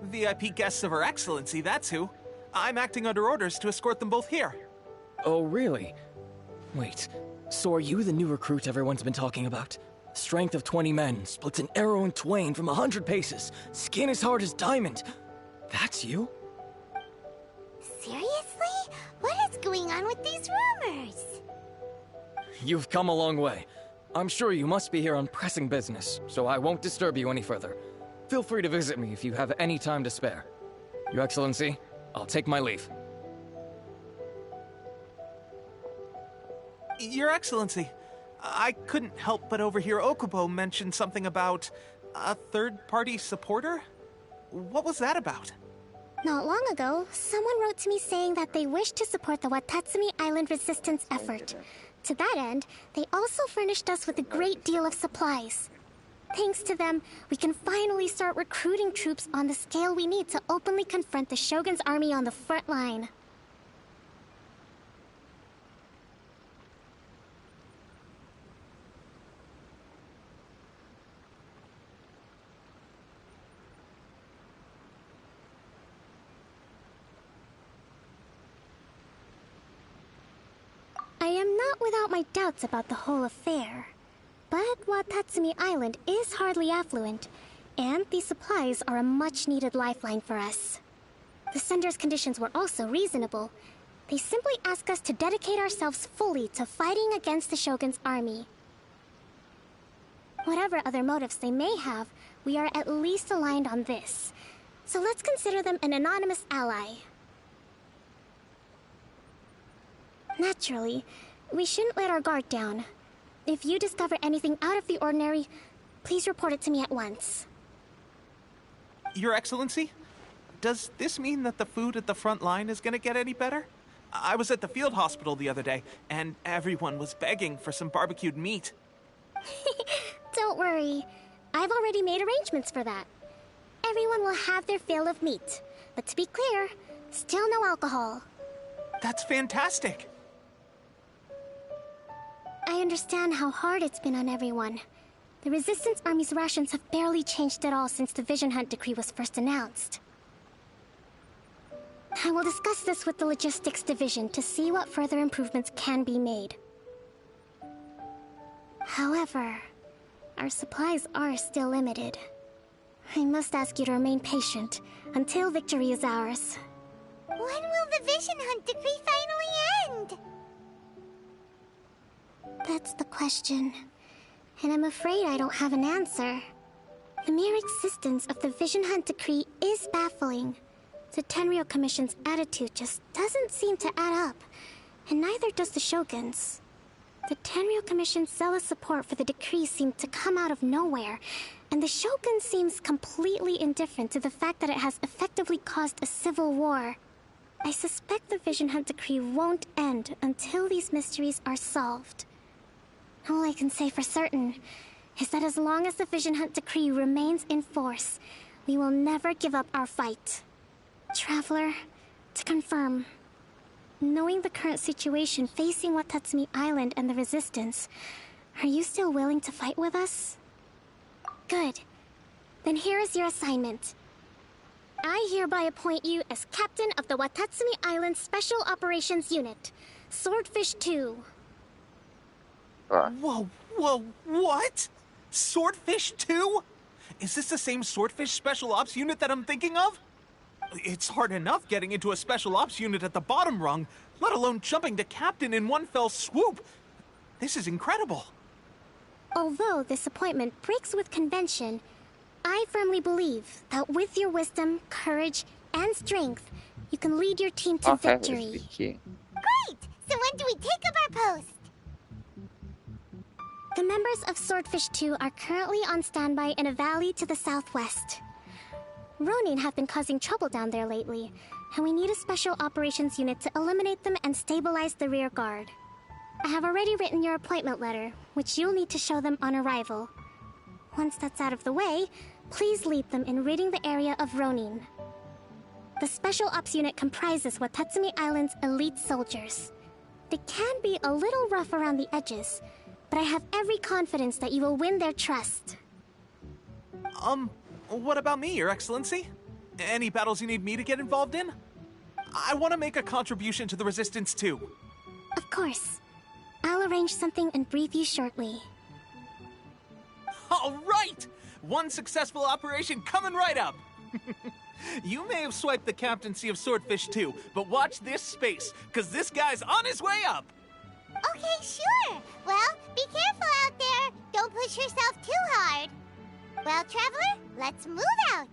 VIP guests of Her Excellency, that's who. I'm acting under orders to escort them both here. Oh, really? Wait, so are you the new recruit everyone's been talking about? Strength of 20 men, splits an arrow in twain from 100 paces, skin as hard as diamond. That's you? Seriously? What is going on with these rumors? You've come a long way. I'm sure you must be here on pressing business, so I won't disturb you any further. Feel free to visit me if you have any time to spare. Your Excellency, I'll take my leave. Your Excellency, I couldn't help but overhear Okubo mention something about a third-party supporter? What was that about? Not long ago, someone wrote to me saying that they wish to support the Watatsumi Island resistance effort. To that end, they also furnished us with a great deal of supplies. Thanks to them, we can finally start recruiting troops on the scale we need to openly confront the Shogun's army on the front line. I am not without my doubts about the whole affair. But Watatsumi Island is hardly affluent, and these supplies are a much-needed lifeline for us. The sender's conditions were also reasonable. They simply ask us to dedicate ourselves fully to fighting against the Shogun's army. Whatever other motives they may have, we are at least aligned on this. So let's consider them an anonymous ally. Naturally, we shouldn't let our guard down. If you discover anything out of the ordinary, please report it to me at once. Your Excellency, does this mean that the food at the front line is gonna get any better? I was at the field hospital the other day, and everyone was begging for some barbecued meat. Don't worry. I've already made arrangements for that. Everyone will have their fill of meat. But to be clear, still no alcohol. That's fantastic! I understand how hard it's been on everyone. The Resistance Army's rations have barely changed at all since the Vision Hunt decree was first announced. I will discuss this with the Logistics Division to see what further improvements can be made. However, our supplies are still limited. I must ask you to remain patient until victory is ours. When will the Vision Hunt decree finally end? That's the question. And I'm afraid I don't have an answer. The mere existence of the Vision Hunt decree is baffling. The Tenryou Commission's attitude just doesn't seem to add up, and neither does the Shogun's. The Tenryou Commission's zealous support for the decree seemed to come out of nowhere, and the Shogun seems completely indifferent to the fact that it has effectively caused a civil war. I suspect the Vision Hunt decree won't end until these mysteries are solved. All I can say for certain is that as long as the Vision Hunt decree remains in force, we will never give up our fight. Traveler, to confirm, knowing the current situation facing Watatsumi Island and the Resistance, are you still willing to fight with us? Good. Then here is your assignment. I hereby appoint you as Captain of the Watatsumi Island Special Operations Unit, Swordfish 2. Whoa, what? Swordfish 2? Is this the same Swordfish Special Ops unit that I'm thinking of? It's hard enough getting into a Special Ops unit at the bottom rung, let alone jumping to Captain in one fell swoop. This is incredible. Although this appointment breaks with convention, I firmly believe that with your wisdom, courage, and strength, you can lead your team to victory. Great! So when do we take up our post? The members of Swordfish 2 are currently on standby in a valley to the southwest. Ronin have been causing trouble down there lately, and we need a special operations unit to eliminate them and stabilize the rear guard. I have already written your appointment letter, which you'll need to show them on arrival. Once that's out of the way, please lead them in ridding the area of Ronin. The Special Ops unit comprises Watatsumi Island's elite soldiers. They can be a little rough around the edges, but I have every confidence that you will win their trust. What about me, Your Excellency? Any battles you need me to get involved in? I want to make a contribution to the Resistance too. Of course. I'll arrange something and brief you shortly. All right! One successful operation coming right up! You may have swiped the captaincy of Swordfish 2, but watch this space, because this guy's on his way up! Okay, sure. Well, be careful out there. Don't push yourself too hard. Well, Traveler, let's move out.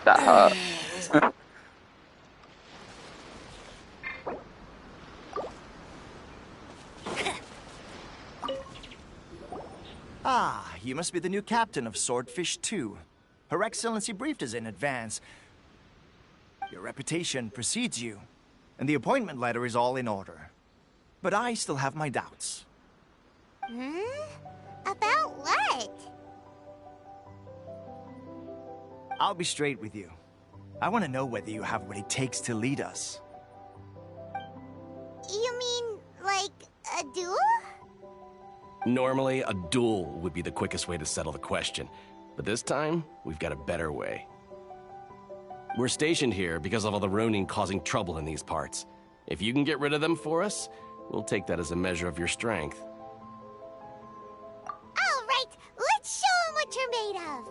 That hurt. Ah, you must be the new captain of Swordfish 2. Her Excellency briefed us in advance. Your reputation precedes you, and the appointment letter is all in order. But I still have my doubts. About what? I'll be straight with you. I want to know whether you have what it takes to lead us. You mean, like, a duel? Normally, a duel would be the quickest way to settle the question. But this time, we've got a better way. We're stationed here because of all the Ronin causing trouble in these parts. If you can get rid of them for us, we'll take that as a measure of your strength. All right, let's show 'em what you're made of.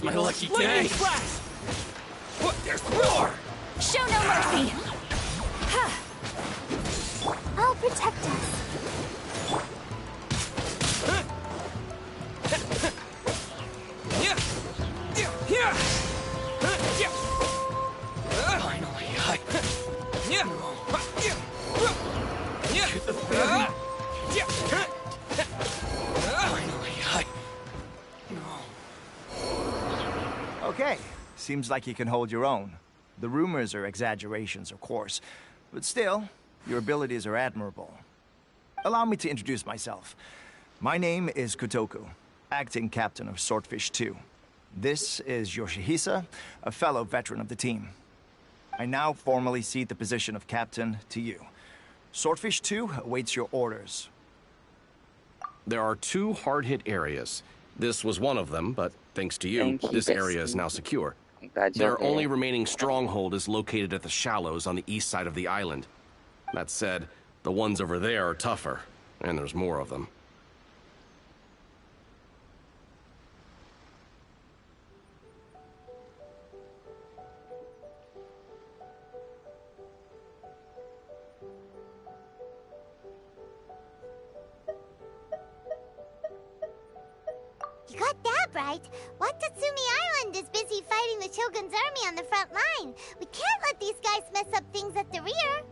My lucky day! What? There's more! Show no mercy! I'll protect us. Finally, Okay, seems like you can hold your own. The rumors are exaggerations, of course, but still, your abilities are admirable. Allow me to introduce myself. My name is Kotoku, acting captain of Swordfish 2. This is Yoshihisa, a fellow veteran of the team. I now formally cede the position of captain to you. Swordfish 2 awaits your orders. There are two hard-hit areas. This was one of them, but Thanks to you, Thank you, this area is Bestie. now secure. Glad you're Their here. only remaining stronghold is located at the shallows on the east side of the island. That said, the ones over there are tougher, and there's more of them. You got that right. Watatsumi Island is busy fighting the Shogun's army on the front line. We can't let these guys mess up things at the rear.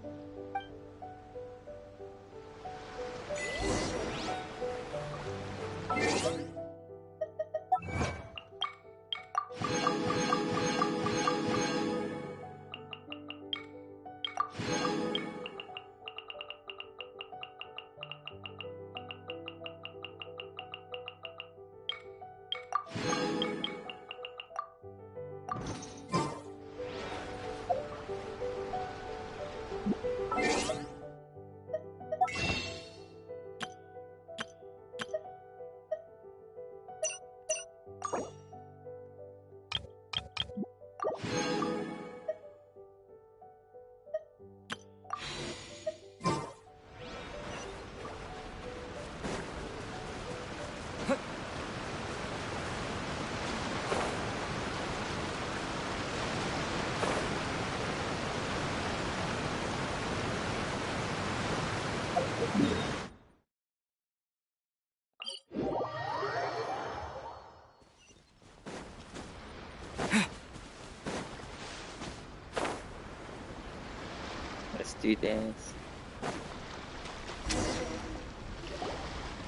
Let's do this.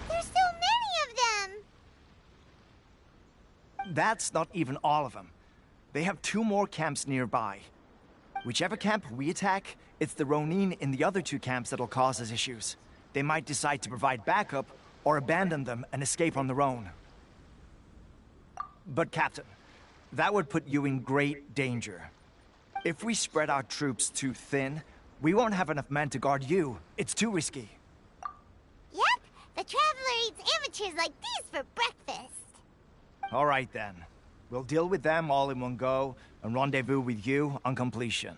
There's so many of them! That's not even all of them. They have 2 more camps nearby. Whichever camp we attack, it's the Ronin in the other 2 camps that'll cause us issues. They might decide to provide backup or abandon them and escape on their own. But Captain, that would put you in great danger. If we spread our troops too thin, we won't have enough men to guard you. It's too risky. Yep, the Traveler eats amateurs like these for breakfast. All right then. We'll deal with them all in one go and rendezvous with you on completion.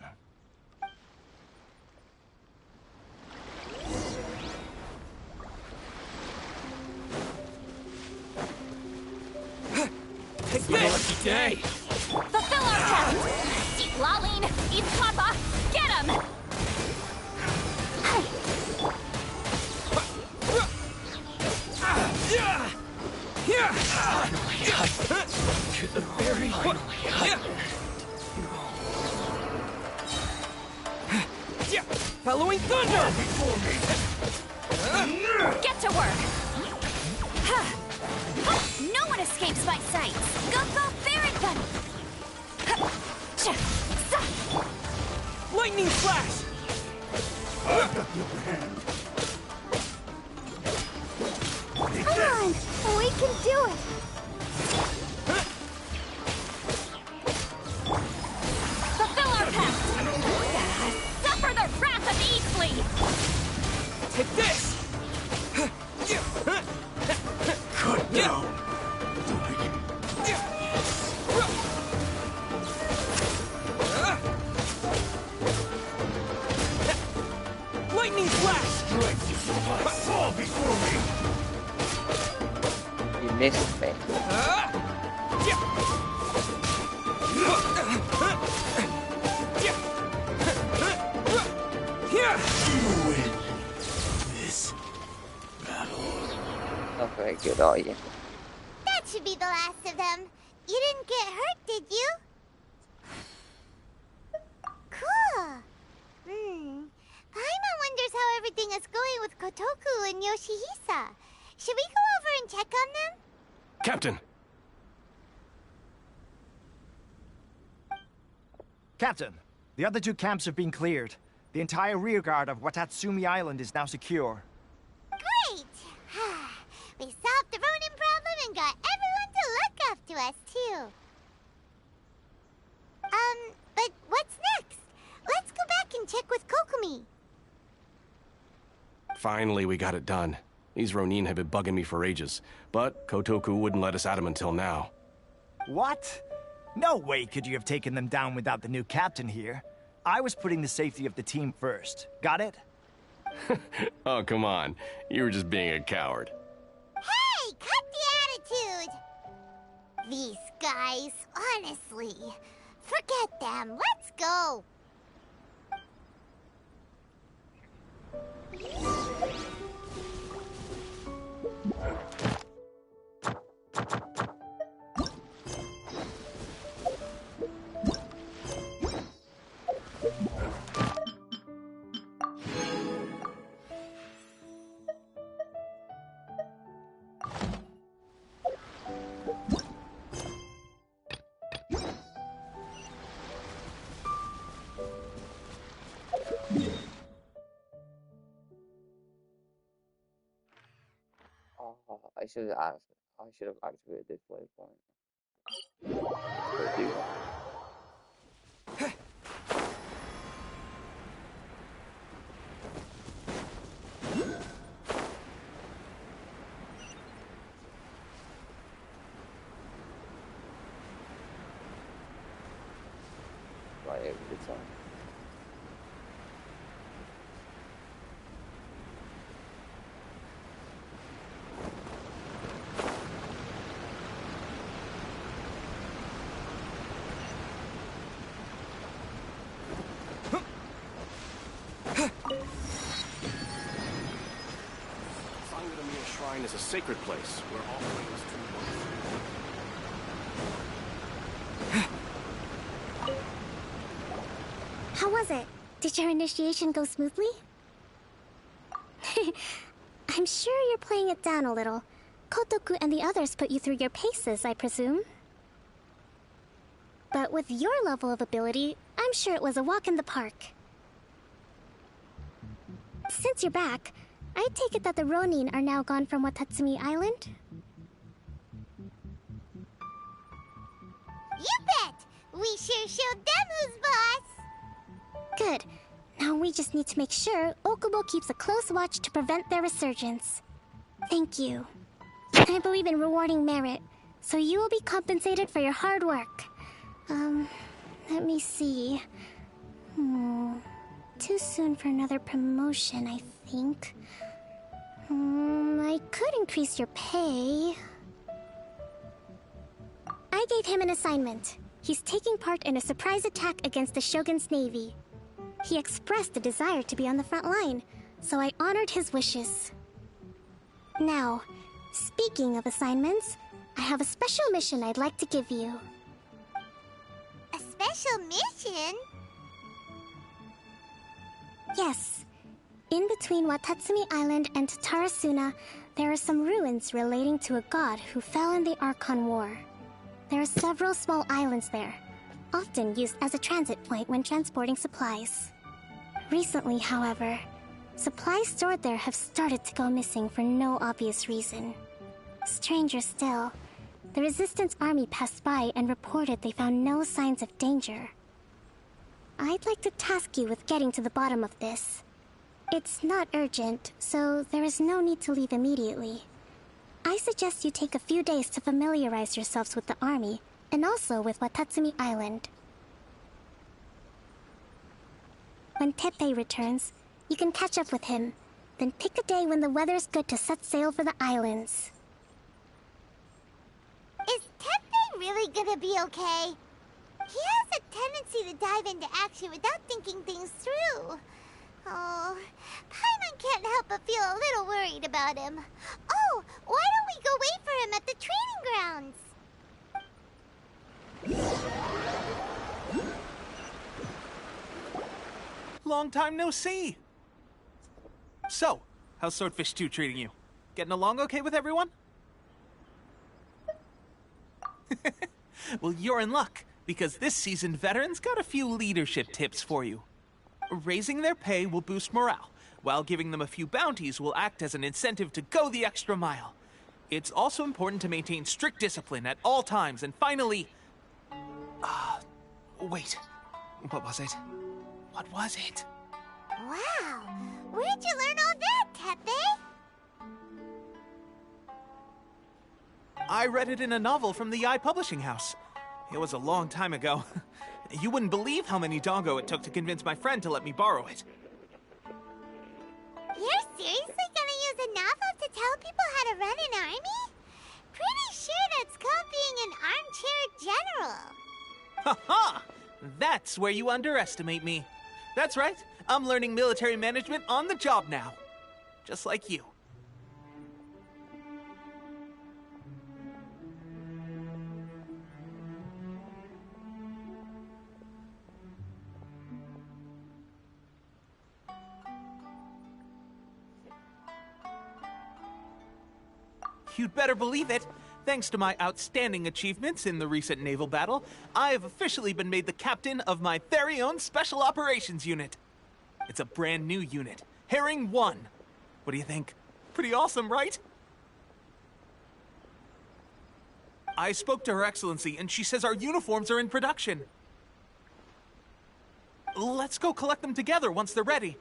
It's my lucky day! Fulfill our task! Eat Laline! Eat Papa! Get him! To the very Following thunder! Get to work! No one escapes my sight! Go Farragon! Lightning flash! Come on, we can do it! Fulfill our pact! Suffer the wrath of Eastleigh! Take this! Cut down! Lightning flash! Fall before me! You missed me. You win this battle. Not very good, are you? That should be the last of them. You didn't get hurt, did you? Cool. Paimon wonders how everything is going with Kotoku and Yoshihisa. Should we go over and check on them? Captain! Captain, the other 2 camps have been cleared. The entire rearguard of Watatsumi Island is now secure. Great! We solved the Ronin problem and got everyone to look after us, too. But what's next? Let's go back and check with Kokumi. Finally, we got it done. These Ronin have been bugging me for ages, but Kotoku wouldn't let us at him until now. What? No way could you have taken them down without the new captain here. I was putting the safety of the team first. Got it? Oh, come on. You were just being a coward. Hey, cut the attitude! These guys, honestly. Forget them. Let's go. Oh, I should have asked. I should have activated this waypoint. Let's do that. Right, every time. Sangadamia Shrine is a sacred place where offerings to How was it? Did your initiation go smoothly? I'm sure you're playing it down a little. Kotoku and the others put you through your paces, I presume. But with your level of ability, I'm sure it was a walk in the park. Since you're back, I take it that the Ronin are now gone from Watatsumi Island? You bet! We sure showed them who's boss! Good. Now we just need to make sure Okubo keeps a close watch to prevent their resurgence. Thank you. I believe in rewarding merit, so you will be compensated for your hard work. Let me see. Too soon for another promotion, I think. I could increase your pay. I gave him an assignment. He's taking part in a surprise attack against the Shogun's navy. He expressed a desire to be on the front line, so I honored his wishes. Now, speaking of assignments, I have a special mission I'd like to give you. A special mission? Yes. In between Watatsumi Island and Tatarasuna, there are some ruins relating to a god who fell in the Archon War. There are several small islands there, often used as a transit point when transporting supplies. Recently, however, supplies stored there have started to go missing for no obvious reason. Stranger still, the Resistance army passed by and reported they found no signs of danger. I'd like to task you with getting to the bottom of this. It's not urgent, so there is no need to leave immediately. I suggest you take a few days to familiarize yourselves with the army, and also with Watatsumi Island. When Teppei returns, you can catch up with him, then pick a day when the weather's good to set sail for the islands. Is Teppei really gonna be okay? He has a tendency to dive into action without thinking things through. Oh, Paimon can't help but feel a little worried about him. Oh, why don't we go wait for him at the training grounds? Long time no see. So, how's Swordfish 2 treating you? Getting along okay with everyone? Well, you're in luck, because this season veterans got a few leadership tips for you. Raising their pay will boost morale, while giving them a few bounties will act as an incentive to go the extra mile. It's also important to maintain strict discipline at all times, and finally... wait. What was it? What was it? Wow, where'd you learn all that, Teppei? I read it in a novel from the Eye Publishing House. It was a long time ago. You wouldn't believe how many dongo it took to convince my friend to let me borrow it. You're seriously gonna use a novel to tell people how to run an army? Pretty sure that's called being an armchair general. Ha ha! That's where you underestimate me. That's right. I'm learning military management on the job now. Just like you. You'd better believe it. Thanks to my outstanding achievements in the recent naval battle, I have officially been made the captain of my very own Special Operations Unit. It's a brand new unit, Herring 1. What do you think? Pretty awesome, right? I spoke to Her Excellency, and she says our uniforms are in production. Let's go collect them together once they're ready.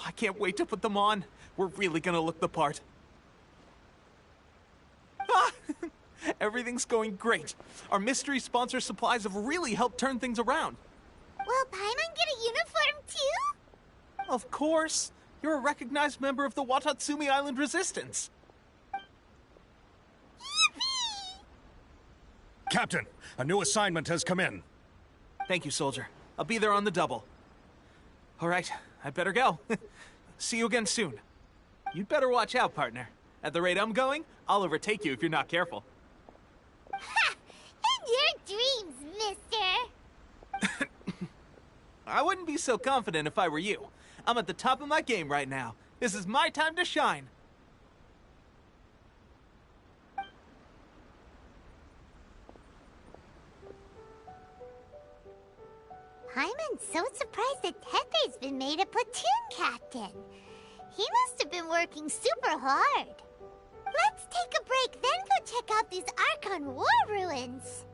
I can't wait to put them on. We're really gonna look the part. Everything's going great. Our mystery sponsor supplies have really helped turn things around. Will Paimon get a uniform too? Of course. You're a recognized member of the Watatsumi Island Resistance. Yippee! Captain, a new assignment has come in. Thank you, soldier. I'll be there on the double. All right, I better go. See you again soon. You'd better watch out, partner. At the rate I'm going, I'll overtake you if you're not careful. Ha! In your dreams, mister! I wouldn't be so confident if I were you. I'm at the top of my game right now. This is my time to shine. Paimon's so surprised that Tepe's been made a platoon captain. He must have been working super hard. Let's take a break, then go check out these Archon War ruins.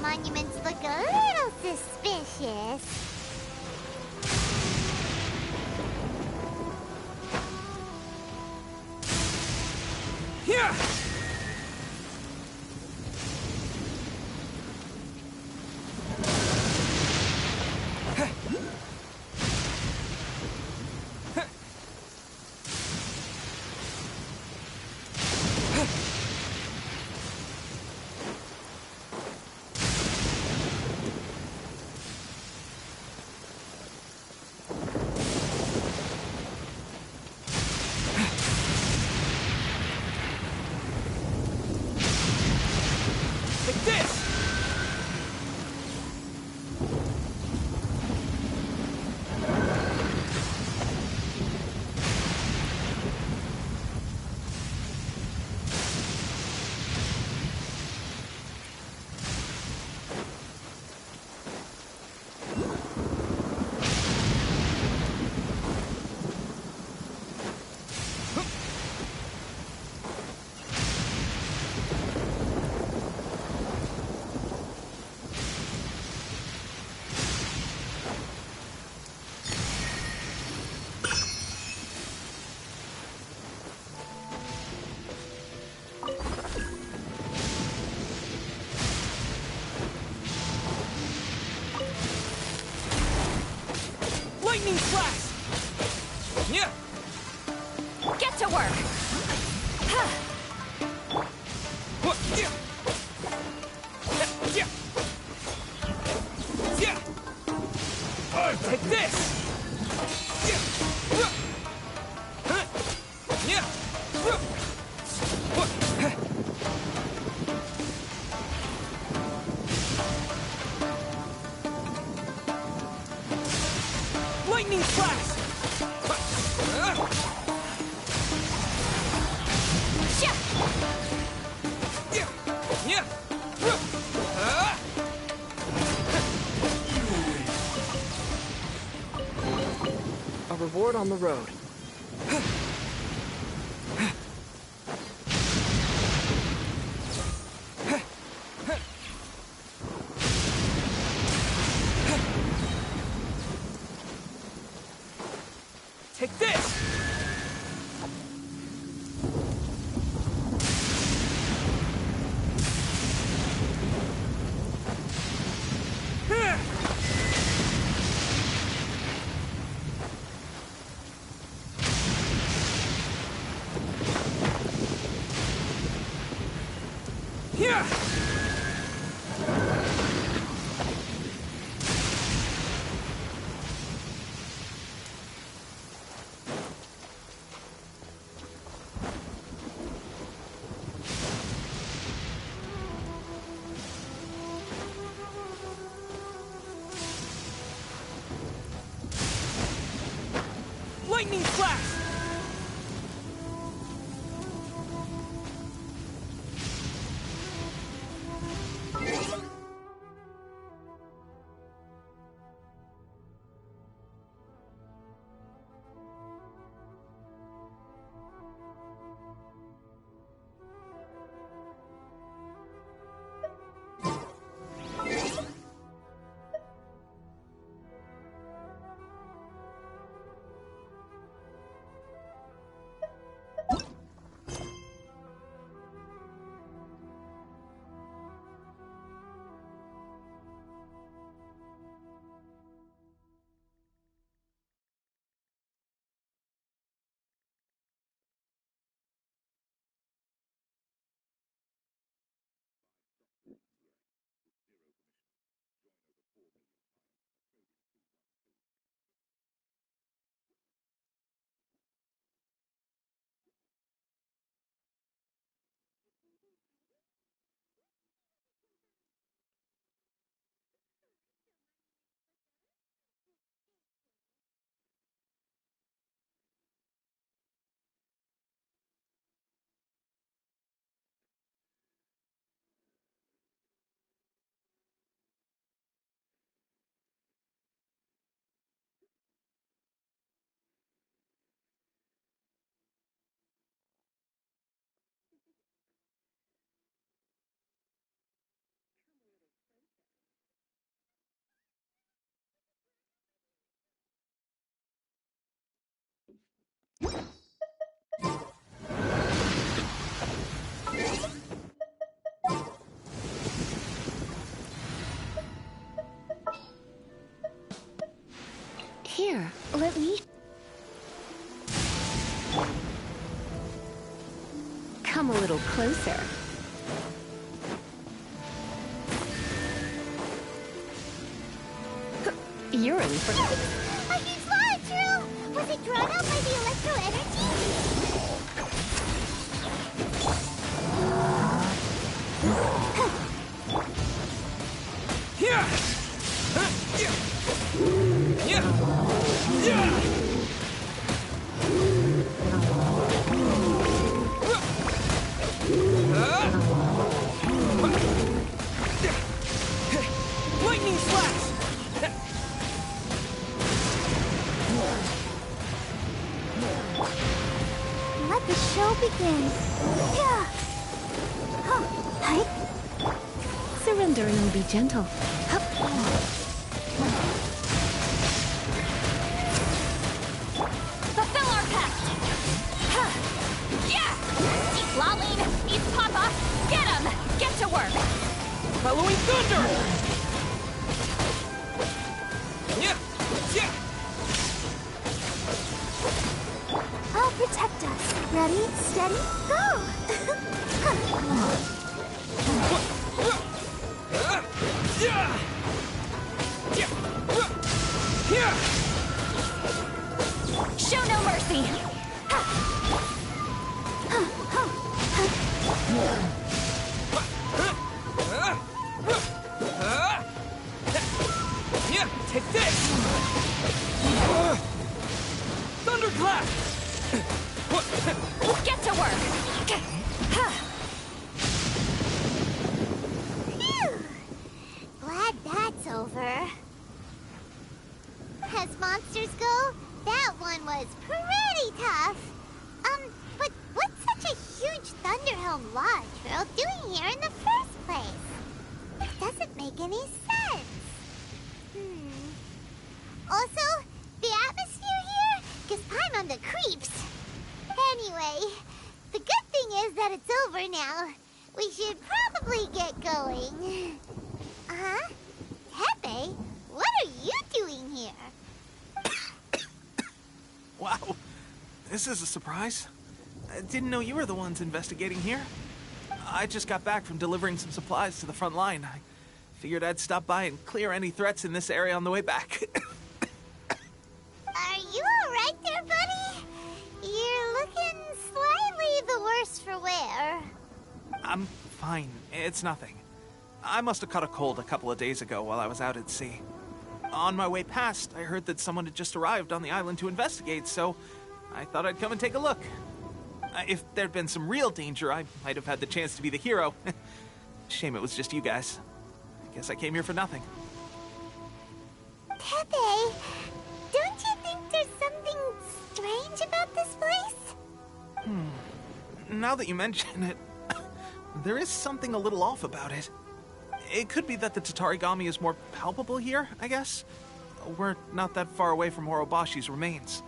Monuments look a little suspicious. Yeah! Lightning flash! Yeah! Get to work! Take this! Lightning flash! A reward on the road. Take this! Yeah! Lightning flash! Here, let me... Come a little closer. You're in for... A huge fire, Drew! Was it drawn out by the electro energy? Yeah! Lightning flash! Let the show begin. Yeah. Hi. Surrender and be gentle. Hup. Fulfill our pact! Yeah! Eat Laline! Eat Papa! Get him! Get to work! Following thunder! Yeah! Yeah! Ready? Go! Show no mercy! Take this! Thunderclap! Get to work! Phew! Glad that's over. As monsters go, that one was pretty tough. But what's such a huge Thunderhelm Lodge Earl doing here in the first place? It doesn't make any sense. Also, the atmosphere here gives Paimon on the creeps. Anyway, the good thing is that it's over now. We should probably get going. Huh? Pepe, what are you doing here? Wow, this is a surprise. I didn't know you were the ones investigating here. I just got back from delivering some supplies to the front line. I figured I'd stop by and clear any threats in this area on the way back. Are you alright there, buddy? You're looking slightly the worse for wear. I'm fine. It's nothing. I must have caught a cold a couple of days ago while I was out at sea. On my way past, I heard that someone had just arrived on the island to investigate, so I thought I'd come and take a look. If there'd been some real danger, I might have had the chance to be the hero. Shame it was just you guys. I guess I came here for nothing. Pepe, don't you think there's something strange about this place? Now that you mention it, there is something a little off about it. It could be that the Tatarigami is more palpable here, I guess. We're not that far away from Orobashi's remains.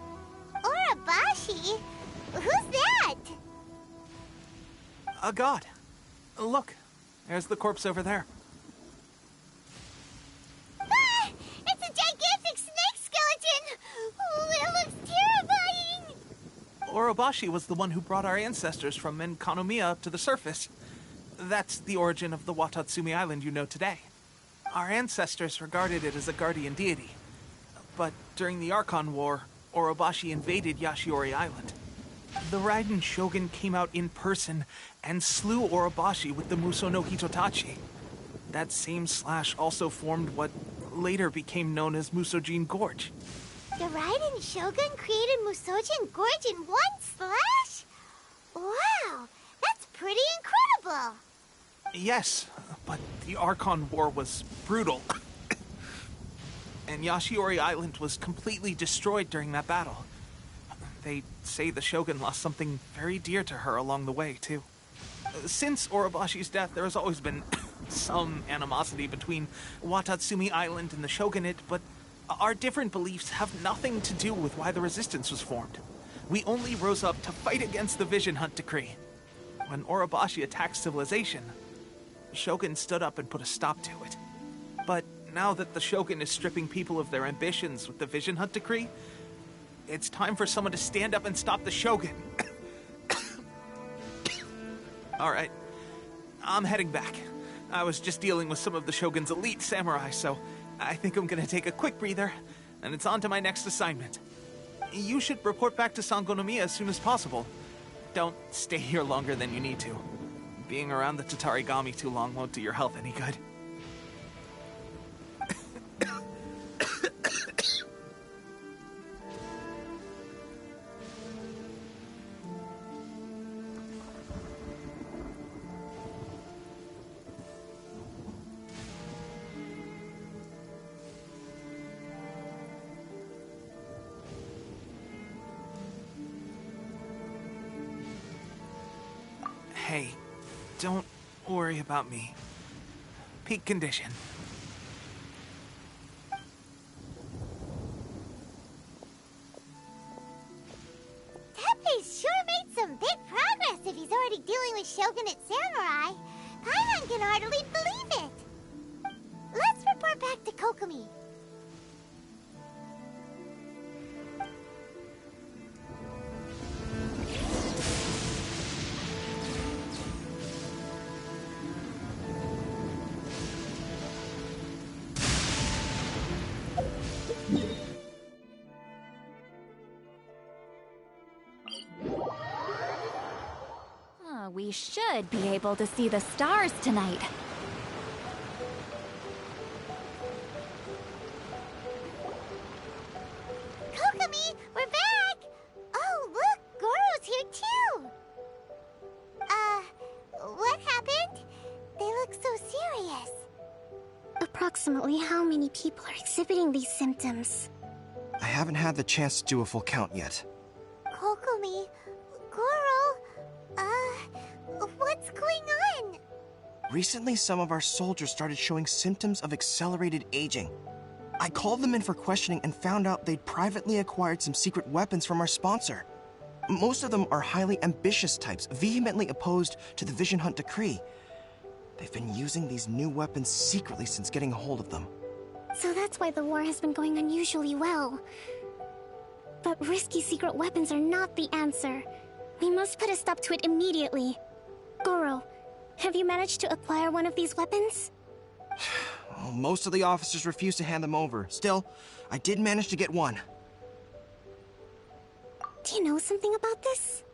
Orobashi? Who's that? A god. Look, there's the corpse over there. Ah! It's a gigantic snake skeleton! Oh, it looks terrifying! Orobashi was the one who brought our ancestors from Enkanomiya up to the surface. That's the origin of the Watatsumi Island you know today. Our ancestors regarded it as a guardian deity. But during the Archon War, Orobashi invaded Yashiori Island. The Raiden Shogun came out in person and slew Orobashi with the Muso no Hitotachi. That same slash also formed what later became known as Musojin Gorge. The Raiden Shogun created Musojin Gorge in one slash? Wow, that's pretty incredible! Yes, but the Archon War was brutal. And Yashiori Island was completely destroyed during that battle. They say the Shogun lost something very dear to her along the way, too. Since Orobashi's death, there has always been some animosity between Watatsumi Island and the Shogunate, but our different beliefs have nothing to do with why the resistance was formed. We only rose up to fight against the Vision Hunt Decree. When Orobashi attacked civilization, the Shogun stood up and put a stop to it. But now that the Shogun is stripping people of their ambitions with the Vision Hunt Decree, it's time for someone to stand up and stop the Shogun. All right, I'm heading back. I was just dealing with some of the Shogun's elite samurai, so I think I'm gonna take a quick breather, and it's on to my next assignment. You should report back to Sangonomiya as soon as possible. Don't stay here longer than you need to. Being around the Tatarigami too long won't do your health any good. Hey, don't worry about me. Peak condition. Tepe's sure made some big progress if he's already dealing with Shogunate samurai. Paimon can hardly believe it. Let's report back to Kokomi. We should be able to see the stars tonight. Kokomi, we're back! Oh, look, Goro's here too! What happened? They look so serious. Approximately how many people are exhibiting these symptoms? I haven't had the chance to do a full count yet. Kokomi, Goro, what's going on? Recently, some of our soldiers started showing symptoms of accelerated aging. I called them in for questioning and found out they'd privately acquired some secret weapons from our sponsor. Most of them are highly ambitious types, vehemently opposed to the Vision Hunt decree. They've been using these new weapons secretly since getting a hold of them. So that's why the war has been going unusually well. But risky secret weapons are not the answer. We must put a stop to it immediately. Goro, have you managed to acquire one of these weapons? Well, most of the officers refuse to hand them over. Still, I did manage to get one. Do you know something about this?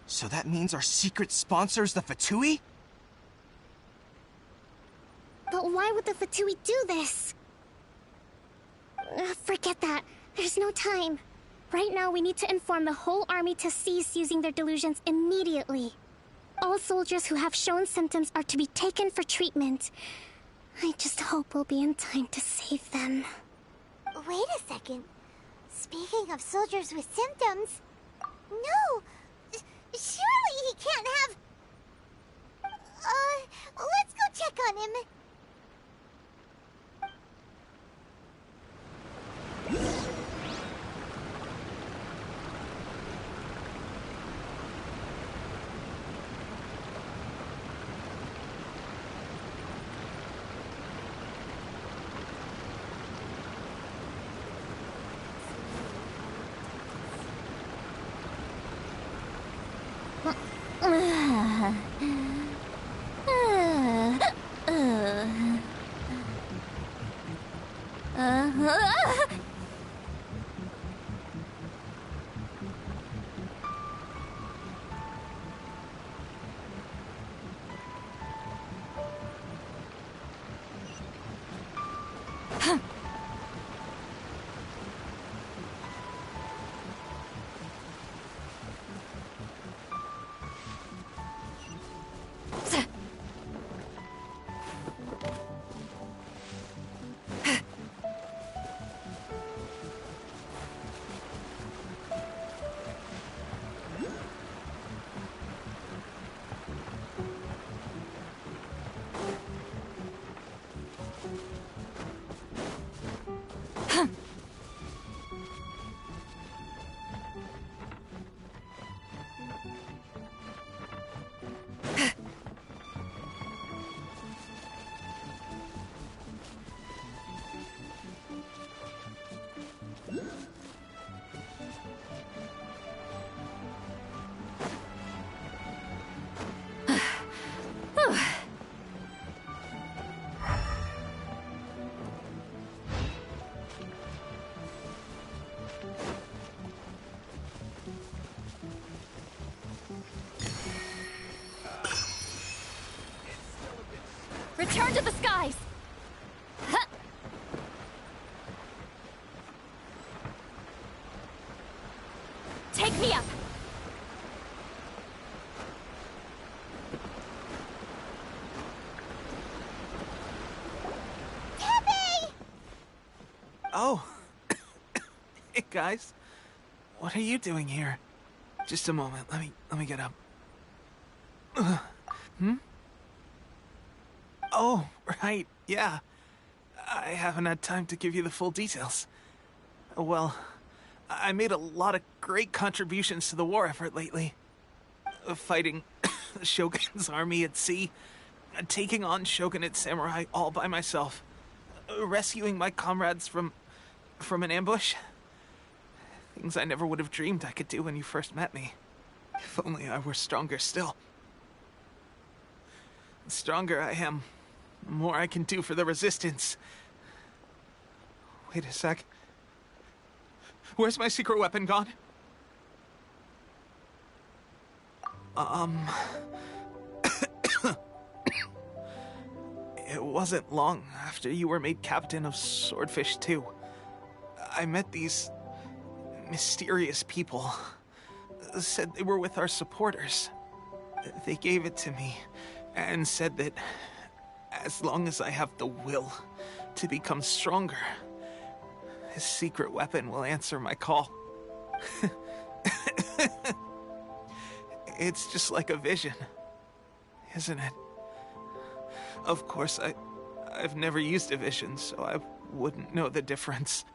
So that means our secret sponsor is the Fatui? But why would the Fatui do this? Forget that. There's no time. Right now, we need to inform the whole army to cease using their delusions immediately. All soldiers who have shown symptoms are to be taken for treatment. I just hope we'll be in time to save them. Wait a second. Speaking of soldiers with symptoms... No! Surely he can't have... let's go check on him. Return to the skies! Huh. Take me up! Oh. Hey, guys. What are you doing here? Just a moment. Let me get up. Oh, right. Yeah. I haven't had time to give you the full details. Well, I made a lot of great contributions to the war effort lately. Fighting the Shogun's army at sea, taking on Shogunate samurai all by myself, rescuing my comrades from an ambush. Things I never would have dreamed I could do when you first met me. If only I were stronger still. The stronger I am, the more I can do for the Resistance. Wait a sec. Where's my secret weapon gone? It wasn't long after you were made captain of Swordfish 2. I met these mysterious people. Said they were with our supporters. They gave it to me and said that as long as I have the will to become stronger, his secret weapon will answer my call. It's just like a vision, isn't it? Of course, I've never used a vision, so I wouldn't know the difference.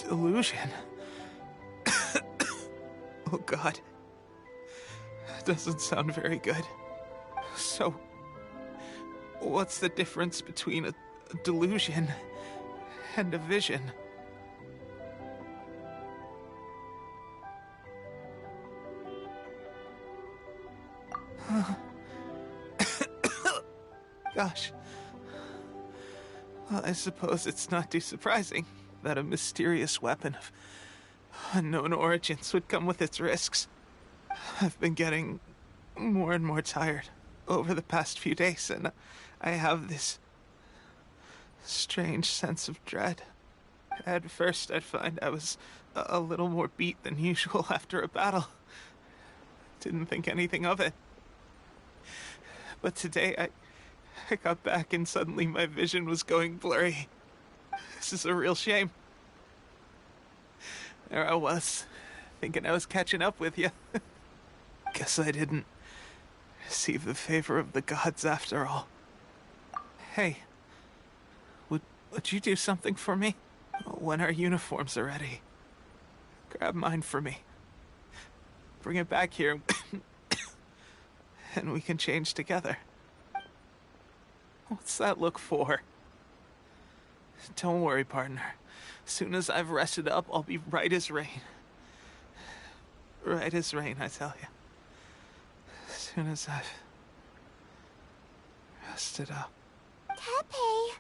Delusion? Oh God. That doesn't sound very good. So, what's the difference between a delusion and a vision? Gosh. Well, I suppose it's not too surprising that a mysterious weapon of unknown origins would come with its risks. I've been getting more and more tired over the past few days, and I have this strange sense of dread. At first, I'd find I was a little more beat than usual after a battle. Didn't think anything of it. But today, I got back and suddenly my vision was going blurry. This is a real shame. There I was, thinking I was catching up with you. Guess I didn't receive the favor of the gods after all. Hey, would you do something for me? When our uniforms are ready, grab mine for me. Bring it back here, and we can change together. What's that look for? Don't worry, partner. As soon as I've rested up, I'll be right as rain. Right as rain, I tell you. As soon as I've rested up. Tepe!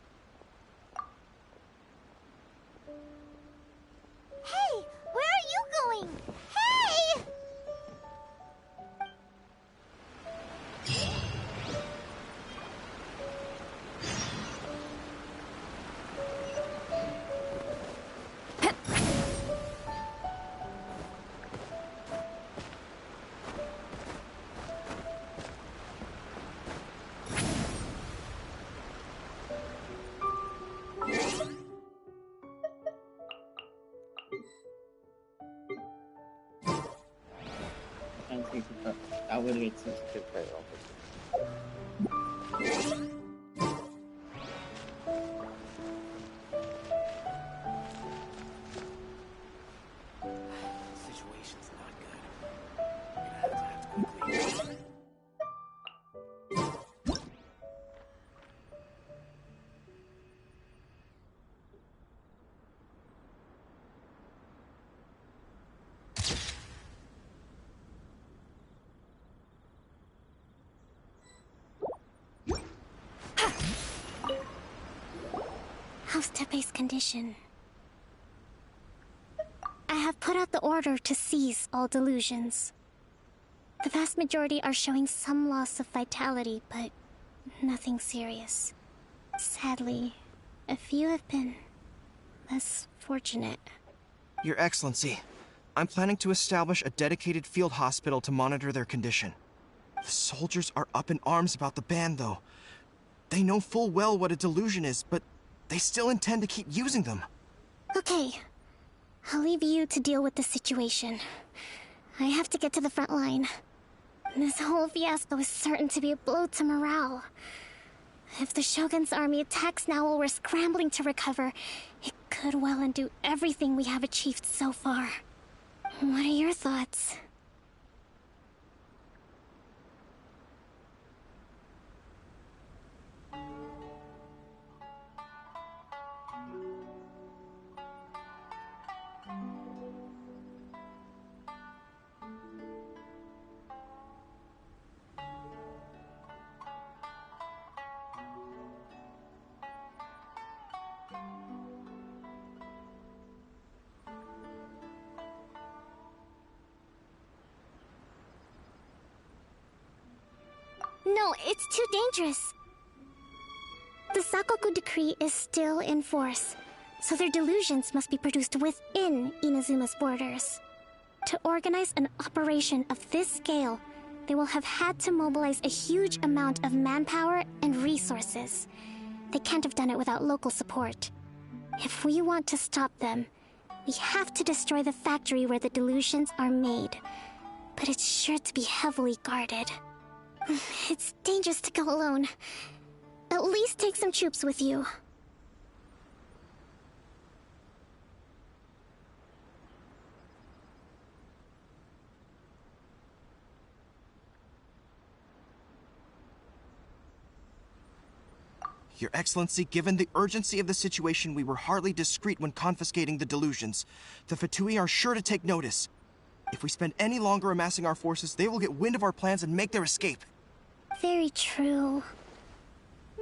Hey! Where are you going? Hey! I would get sensitive right off. Situation's not good. We're gonna have to act quickly. How's Tepe's condition? I have put out the order to seize all delusions. The vast majority are showing some loss of vitality, but nothing serious. Sadly, a few have been less fortunate. Your Excellency, I'm planning to establish a dedicated field hospital to monitor their condition. The soldiers are up in arms about the ban, though. They know full well what a delusion is, but they still intend to keep using them. Okay. I'll leave you to deal with the situation. I have to get to the front line. This whole fiasco is certain to be a blow to morale. If the Shogun's army attacks now while we're scrambling to recover, it could well undo everything we have achieved so far. What are your thoughts? No, it's too dangerous. The Sakoku decree is still in force, so their delusions must be produced within Inazuma's borders. To organize an operation of this scale, they will have had to mobilize a huge amount of manpower and resources. They can't have done it without local support. If we want to stop them, we have to destroy the factory where the delusions are made. But it's sure to be heavily guarded. It's dangerous to go alone. At least take some troops with you. Your Excellency, given the urgency of the situation, we were hardly discreet when confiscating the delusions. The Fatui are sure to take notice. If we spend any longer amassing our forces, they will get wind of our plans and make their escape. Very true.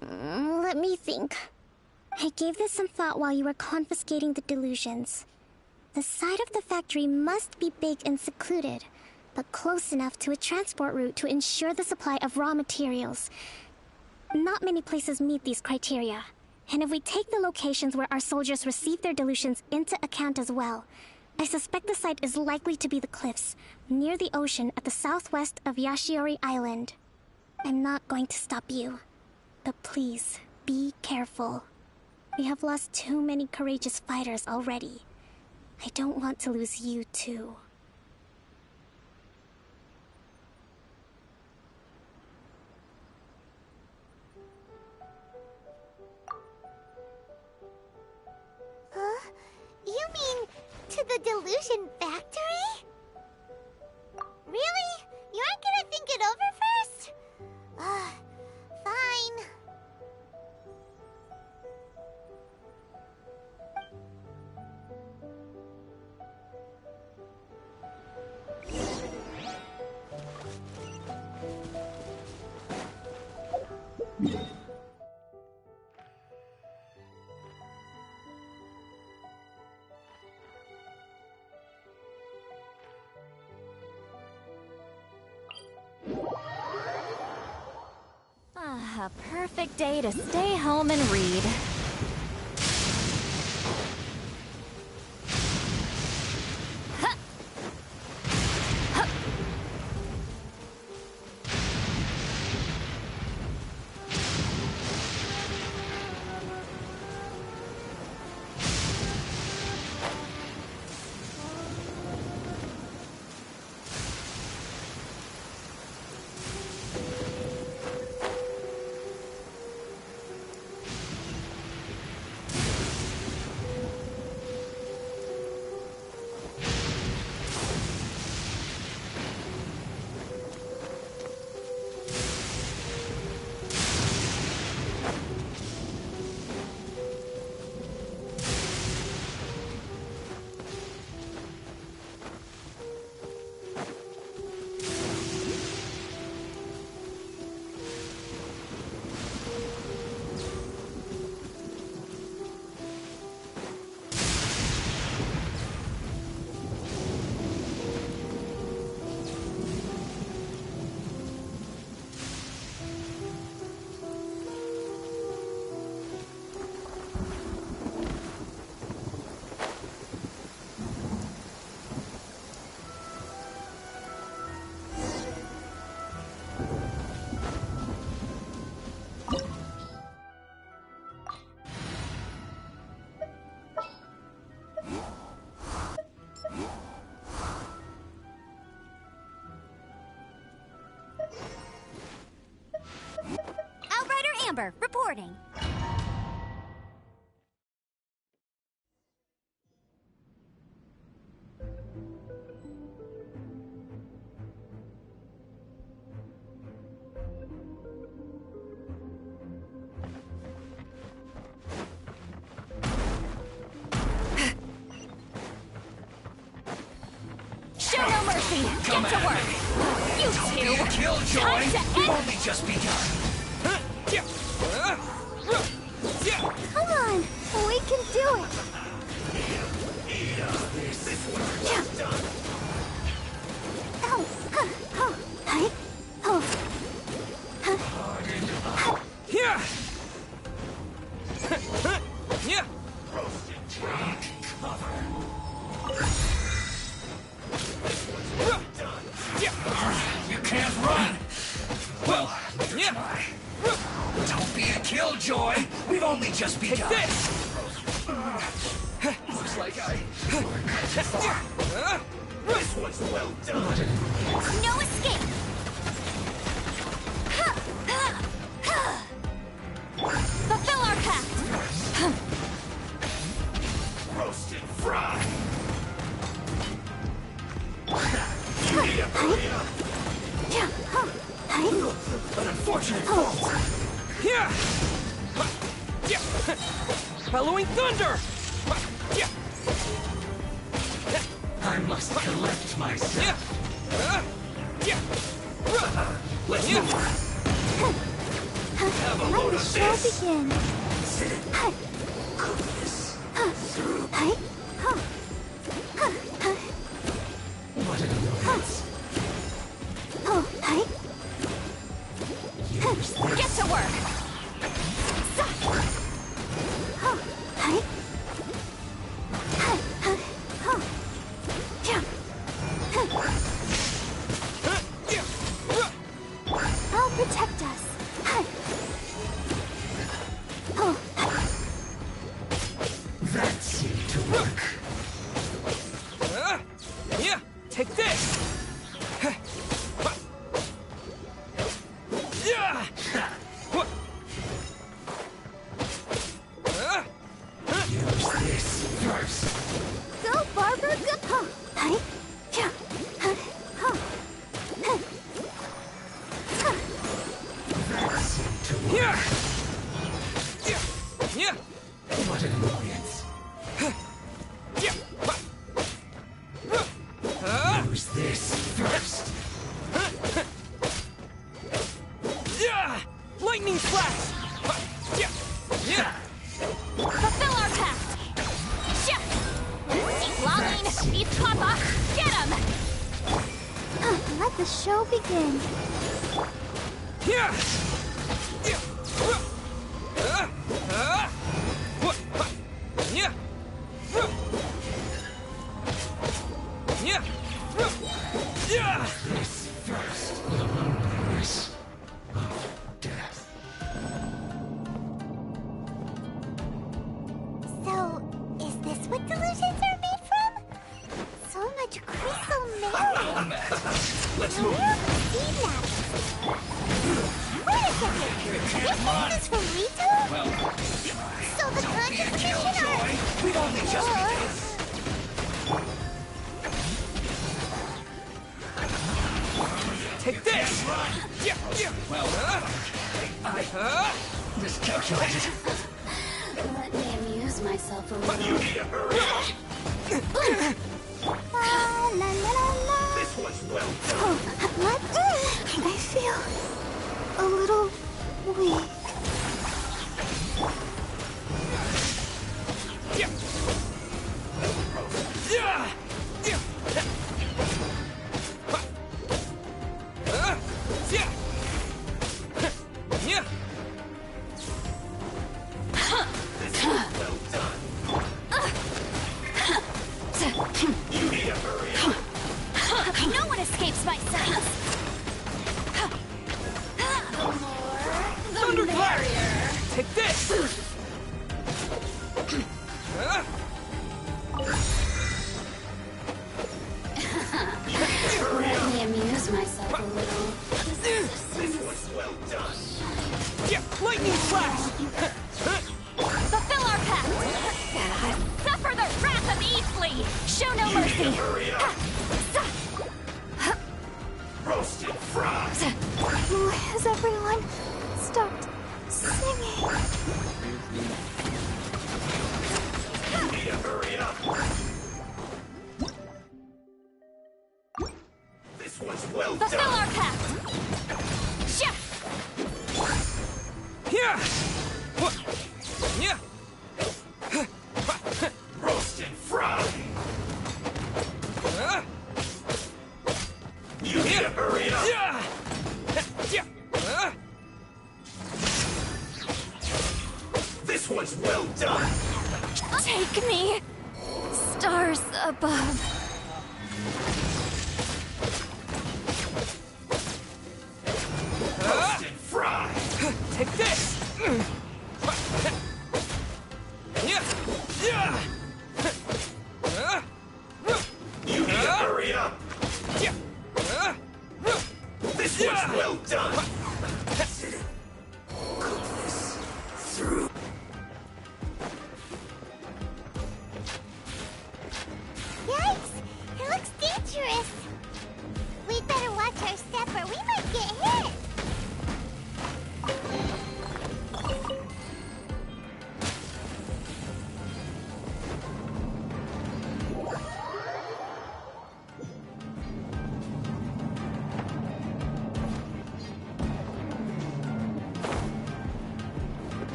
Let me think. I gave this some thought while you were confiscating the delusions. The side of the factory must be big and secluded, but close enough to a transport route to ensure the supply of raw materials. Not many places meet these criteria, and if we take the locations where our soldiers receive their delusions into account as well, I suspect the site is likely to be the cliffs, near the ocean at the southwest of Yashiori Island. I'm not going to stop you, but please, be careful. We have lost too many courageous fighters already. I don't want to lose you too. Huh? You mean to the delusion factory? Really? You aren't gonna think it over first? Fine. A perfect day to stay home and read. Amber, reporting. Show no mercy! Get to work! You two! Killjoy! Time to We've end! only just begun! Come on! We can do it! Oh! Oh! Oh! just begun. Take this! Looks like this was well done. No escape! Fulfill our pact! Roasted fry. You need to hurry up. An unfortunate fault. Yeah! Bellowing thunder! I must collect myself. Let's move. Have a Let load the of show this. begin. Cook this through. What an annoyance. Get to work! I'll protect us. That seemed to work. Yeah! Take this! Yeah! Use this first. Go, Barbara, go! That seemed to work. Yeah! Yeah! What an annoyance. Use this first. Yeah! Lightning flash! Yeah! Yeah! Fulfill our pact! Keep longing! Beef Papa! Get him! Let the show begin. Yeah! Yeah! Yeah! Yeah! Yeah! This first. This of death. So, is this what delusions are made from? So much crystal metal. Let's Now, move. where are the seed matters? Wait a second. This one is from Rito? So the conscious mission are... We've only just begun. Take this! Yeah! Yeah! Miscalculated. Let me amuse myself a little. You need to hurry up. La la la la la. This was well done. What? I feel a little weak. Yeah! Yeah! Yeah! Yeah! Yeah! This was well done. You need to hurry up. No one escapes my sight! Thunderclap! Take this! Let me amuse myself a little. This was well done. Yeah! Lightning flash! Fulfill our pact! Suffer the wrath of Eastleigh! Show no mercy! Hurry up. Roasted fries. Has everyone stopped singing? You need to hurry up. This was well Fulfill done. our pact! Yeah! What? Yeah! Roasted fry. You need to hurry up. Yeah! Yeah! This was well done. Take me! Stars above. Roasted fry. Take this!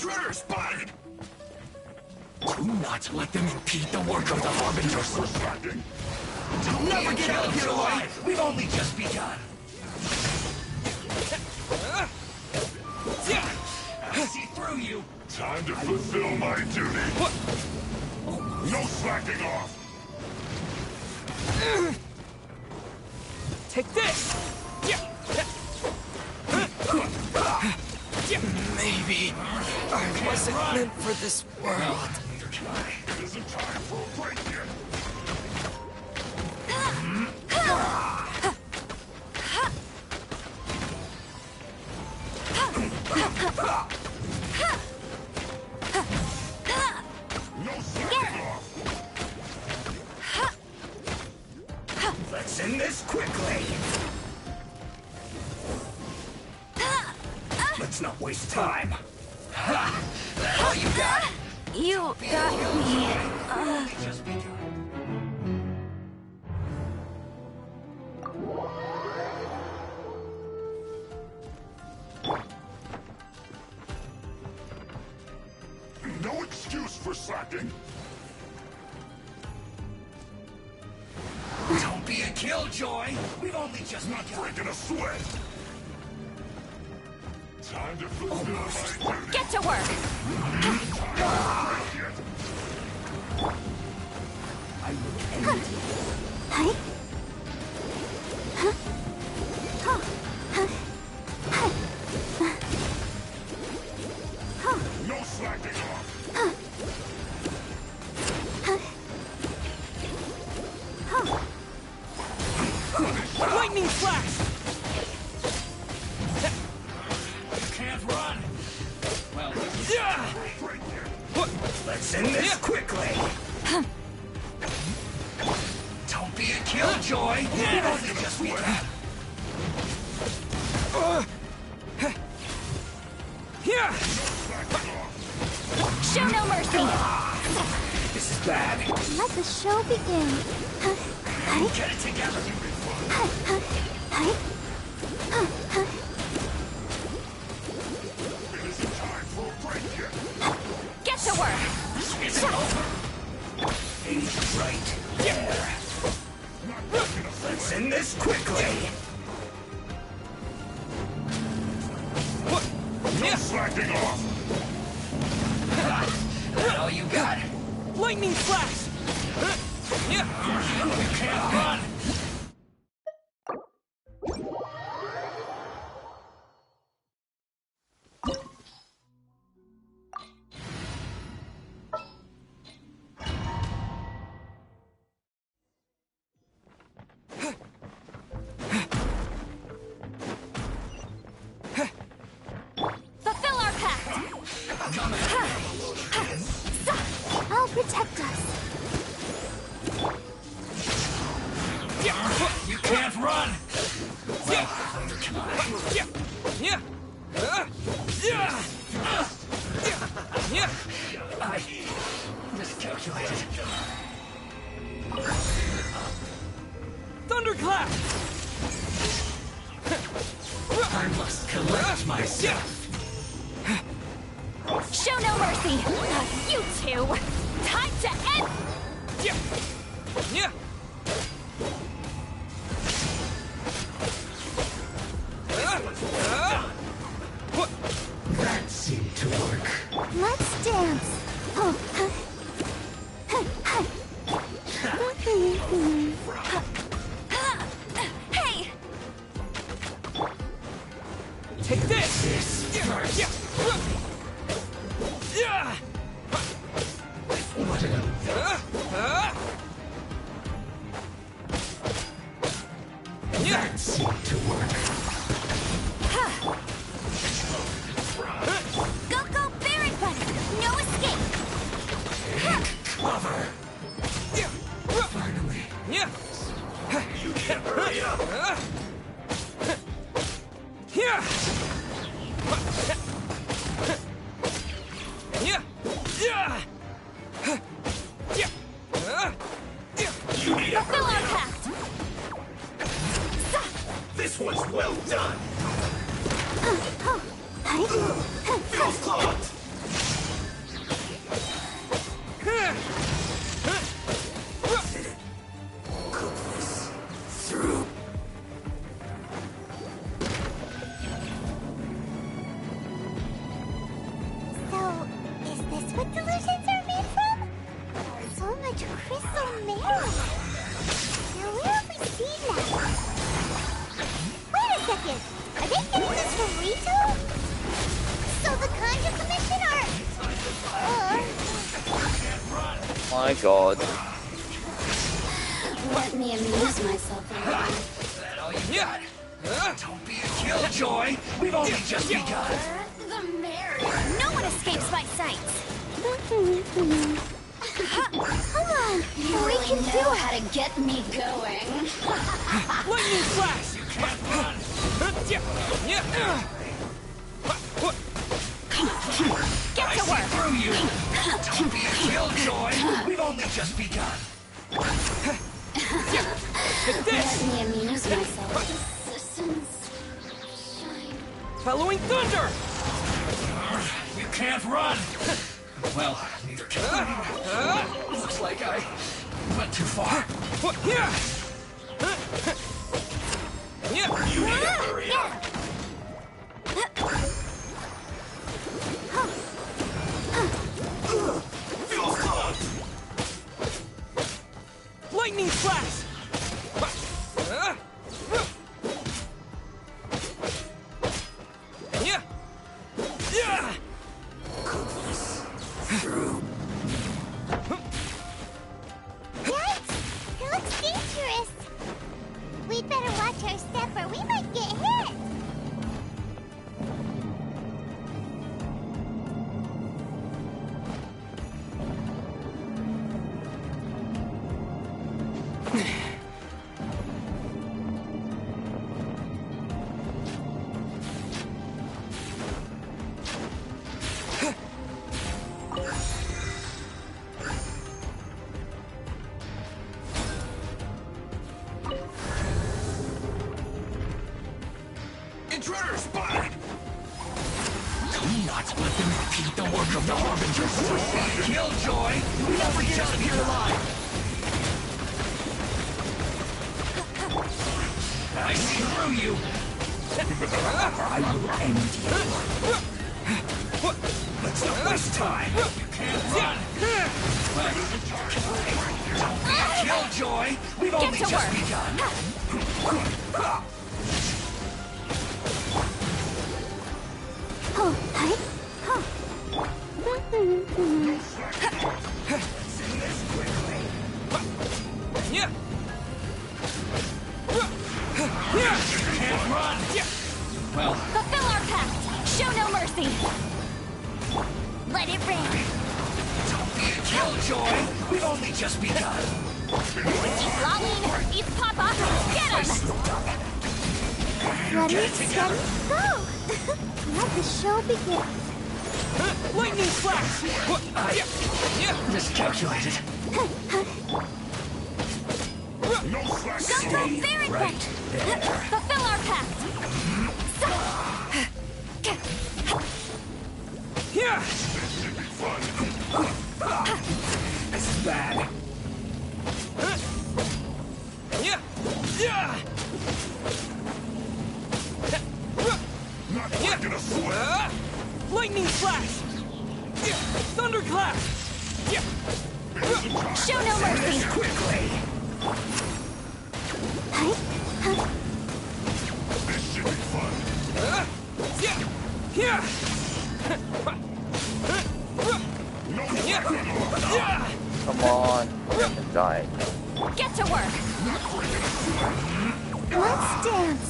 Intruder spotted! Do not let them impede the work of the Harbingers. They'll never get out of here alive! We've only just begun! I see through you! Time to fulfill my duty! No slacking off! Take this! Maybe I wasn't meant for this world. It isn't time for a break yet! No slacking off! Let's end this quickly! Let's not waste time! All you got? You got me. Just begun. No excuse for slacking! Don't be a killjoy! We've only just begun. Breaking a sweat! Time to fulfill my duty! Get to work. I will end you. Hi? Huh? Huh? Huh? Huh? No slacking off! Huh? Huh? Huh? Lightning flash! Can't run! Well, let's end this quickly! Don't be a killjoy! We've only just begun. Show no mercy. This is bad. Let the show begin. Hi? Get it together! Hi? Hi? Huh? Huh? It isn't time for a break yet! Get to work. It's over! He's right there! Let's end this quickly! No slacking off! That all you got? Lightning flash! You can't run! Fulfill our pact. I'll protect us. You can't run! I miscalculated. Thunderclap! I must collect myself. Show no mercy. You two. Time to end. That seemed to work. Let's dance. Oh. Hey. Take this! That seemed to work. Go, Baron Butter. No escape. Cover. Finally. You can't hurry up! You need a Fulfill our hurry up! pact. This one's well done! Hi? Feels clogged! is so narrow. Now where have we seen that? Wait a second. Are they getting this from Rito? So the Conjure Commission My God. Let me amuse myself a little. Yeah. Don't be a killjoy. We've only just begun. The merry. No one escapes my sights. Come on, You we really can do know it. how to get me going. Lightning flash! You can't run! Get to I work. see through you! Don't be a killjoy! We've only just begun. Let me amuse myself. Assistance. Shine. Following thunder! You can't run! Well, neither can I. Looks like I went too far. You need to hurry up! Feels good! Lightning flash! Yikes! It looks dangerous. We'd better watch our step or we might get hit. Intruder spotted! Do not let them repeat the work of the Harbingers. Killjoy! We never just be alive! I see through you! I will end you. Let's not waste time! You can't run! Don't be a killjoy! We've only to just work. begun! Oh, hi. Oh. Can't run! Well, Fulfill our pact. Show no mercy. Let it rain. don't be a killjoy! We've only just begun! Keep lolling. Eats Papa. Get him. Ready, steady, go! Let the show begin. Lightning flash! Miscalculated. No slack. Go very right. Fulfill our pact. This is bad. Not breaking a sweat. Lightning flash! Thunderclap! Show no mercy. Quickly! This should be fun. No slack. Come on. Die. Get to work. Let's dance.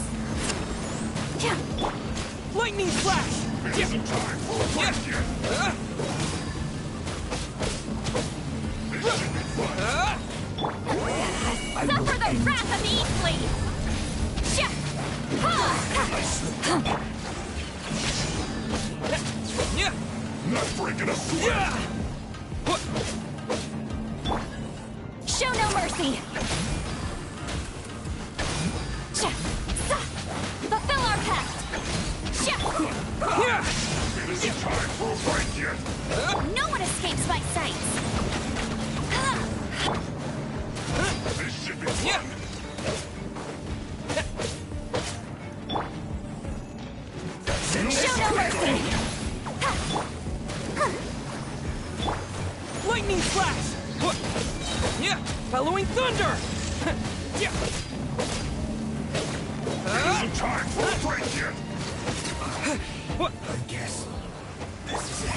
Lightning flash! Isn't time for a fight yet. This should be fun. Suffer the wrath of Eastly. Not breaking a sweat. Show no mercy. Fulfill our pact. Isn't time for a fight yet. No one escapes my sights. This should be fun. Show no mercy. Lightning flash! Bellowing thunder! Yeah. Isn't time for a break yet. What? I guess this is it.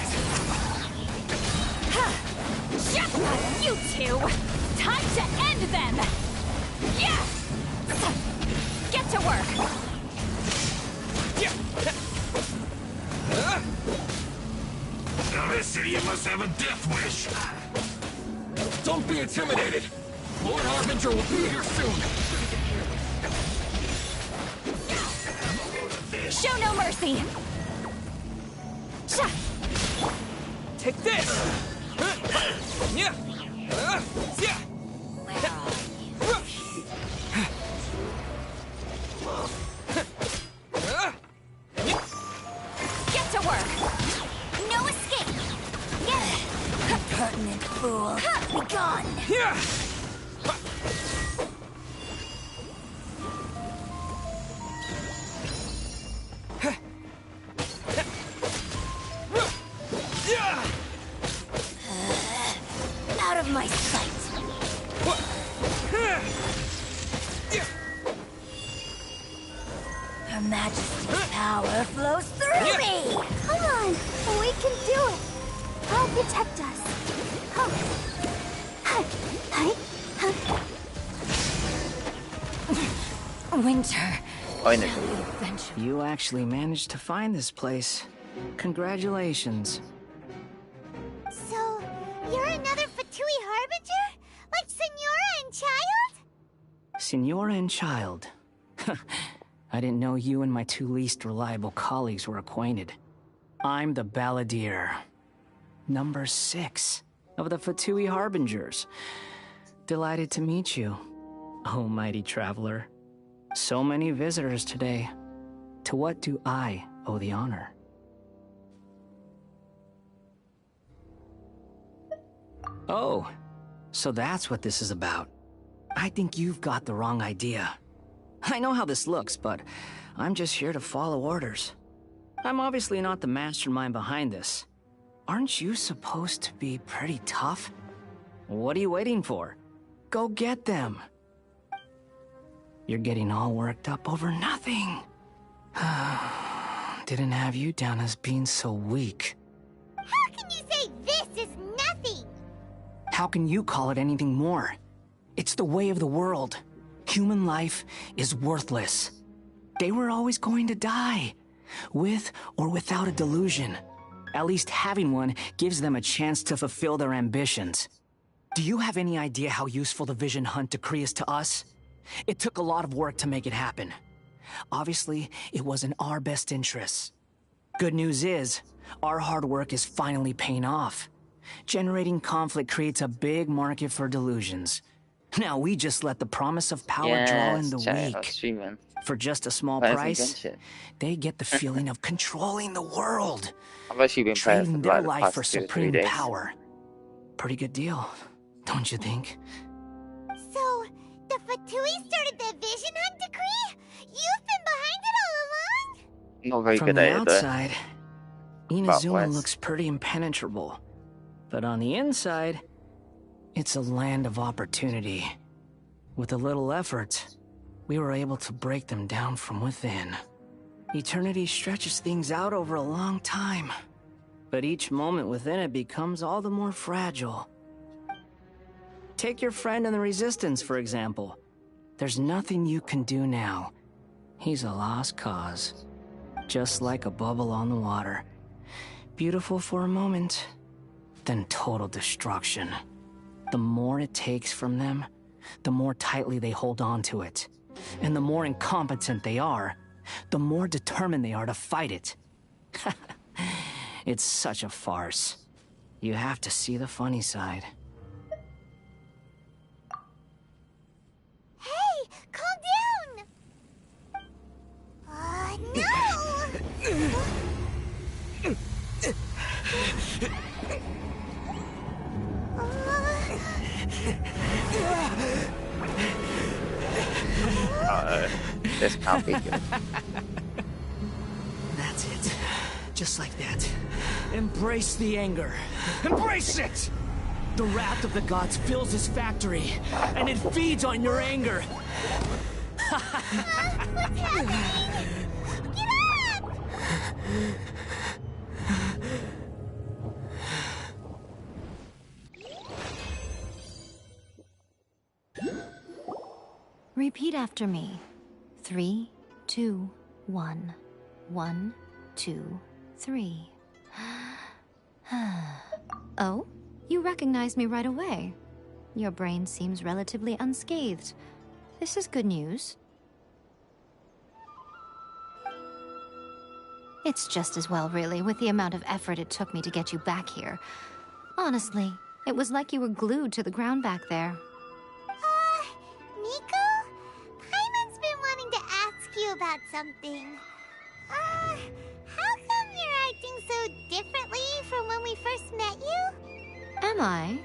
Just like you two! Time to end them! Yeah! Get to work! Now this idiot must have a death wish. Don't be intimidated. Lord Harbinger will be here soon. Show no mercy! Take this! Yeah! Yeah! Get to work! No escape! Get it! Pertinent fool! Be gone! Yeah! Out of my sight! Her Majesty's power flows through me! Come on, we can do it. I'll protect us. Winter. You actually managed to find this place. Congratulations. So, you're another Fatui Harbinger? Like Senora and Child? Senora and Child. I didn't know you and my two least reliable colleagues were acquainted. I'm the Balladeer. Number 6 of the Fatui Harbingers. Delighted to meet you, oh mighty traveler. So many visitors today. To what do I owe the honor? Oh, so that's what this is about. I think you've got the wrong idea. I know how this looks, but I'm just here to follow orders. I'm obviously not the mastermind behind this. Aren't you supposed to be pretty tough? What are you waiting for? Go get them. You're getting all worked up over nothing. Didn't have you down as being so weak. How can you say this is nothing? How can you call it anything more? It's the way of the world. Human life is worthless. They were always going to die, with or without a delusion. At least having one gives them a chance to fulfill their ambitions. Do you have any idea how useful the Vision Hunt decree is to us? It took a lot of work to make it happen. Obviously, it was in our best interests. Good news is, our hard work is finally paying off. Generating conflict creates a big market for delusions. Now we just let the promise of power draw in the weak. For just a small price, they get the feeling of controlling the world. Trading their life for supreme power. Pretty good deal, don't you think? So, the Fatui started the Vision Hunt decree? You've been behind it all along? Not very From good the at it, though. outside, Inazuma looks pretty impenetrable. But on the inside, it's a land of opportunity. With a little effort, we were able to break them down from within. Eternity stretches things out over a long time, but each moment within it becomes all the more fragile. Take your friend in the Resistance, for example. There's nothing you can do now. He's a lost cause. Just like a bubble on the water. Beautiful for a moment, then total destruction. The more it takes from them, the more tightly they hold on to it. And the more incompetent they are, the more determined they are to fight it. It's such a farce. You have to see the funny side. Hey, calm down! No! This can't be good. That's it. Just like that. Embrace the anger. Embrace it! The wrath of the gods fills his factory, and it feeds on your anger. What's happening? Get up! Repeat after me. 3, 2, 1. 1, 2, 3. Oh? You recognized me right away. Your brain seems relatively unscathed. This is good news. It's just as well, really, with the amount of effort it took me to get you back here. Honestly, it was like you were glued to the ground back there. Nico? Paimon's been wanting to ask you about something. How come you're acting so differently from when we first met you? Am I?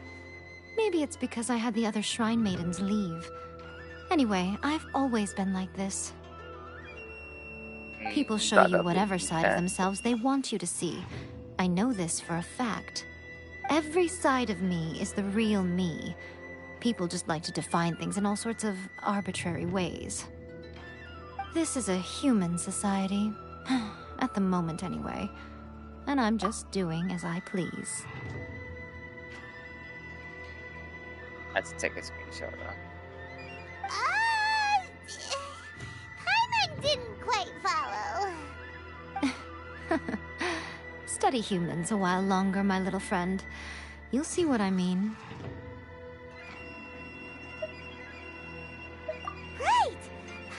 Maybe it's because I had the other Shrine Maidens leave. Anyway, I've always been like this. People show you whatever side of themselves they want you to see. I know this for a fact. Every side of me is the real me. People just like to define things in all sorts of arbitrary ways. This is a human society. At the moment, anyway. And I'm just doing as I please. Let's take a screenshot of that. Paimon didn't quite follow. Study humans a while longer, my little friend. You'll see what I mean. Right!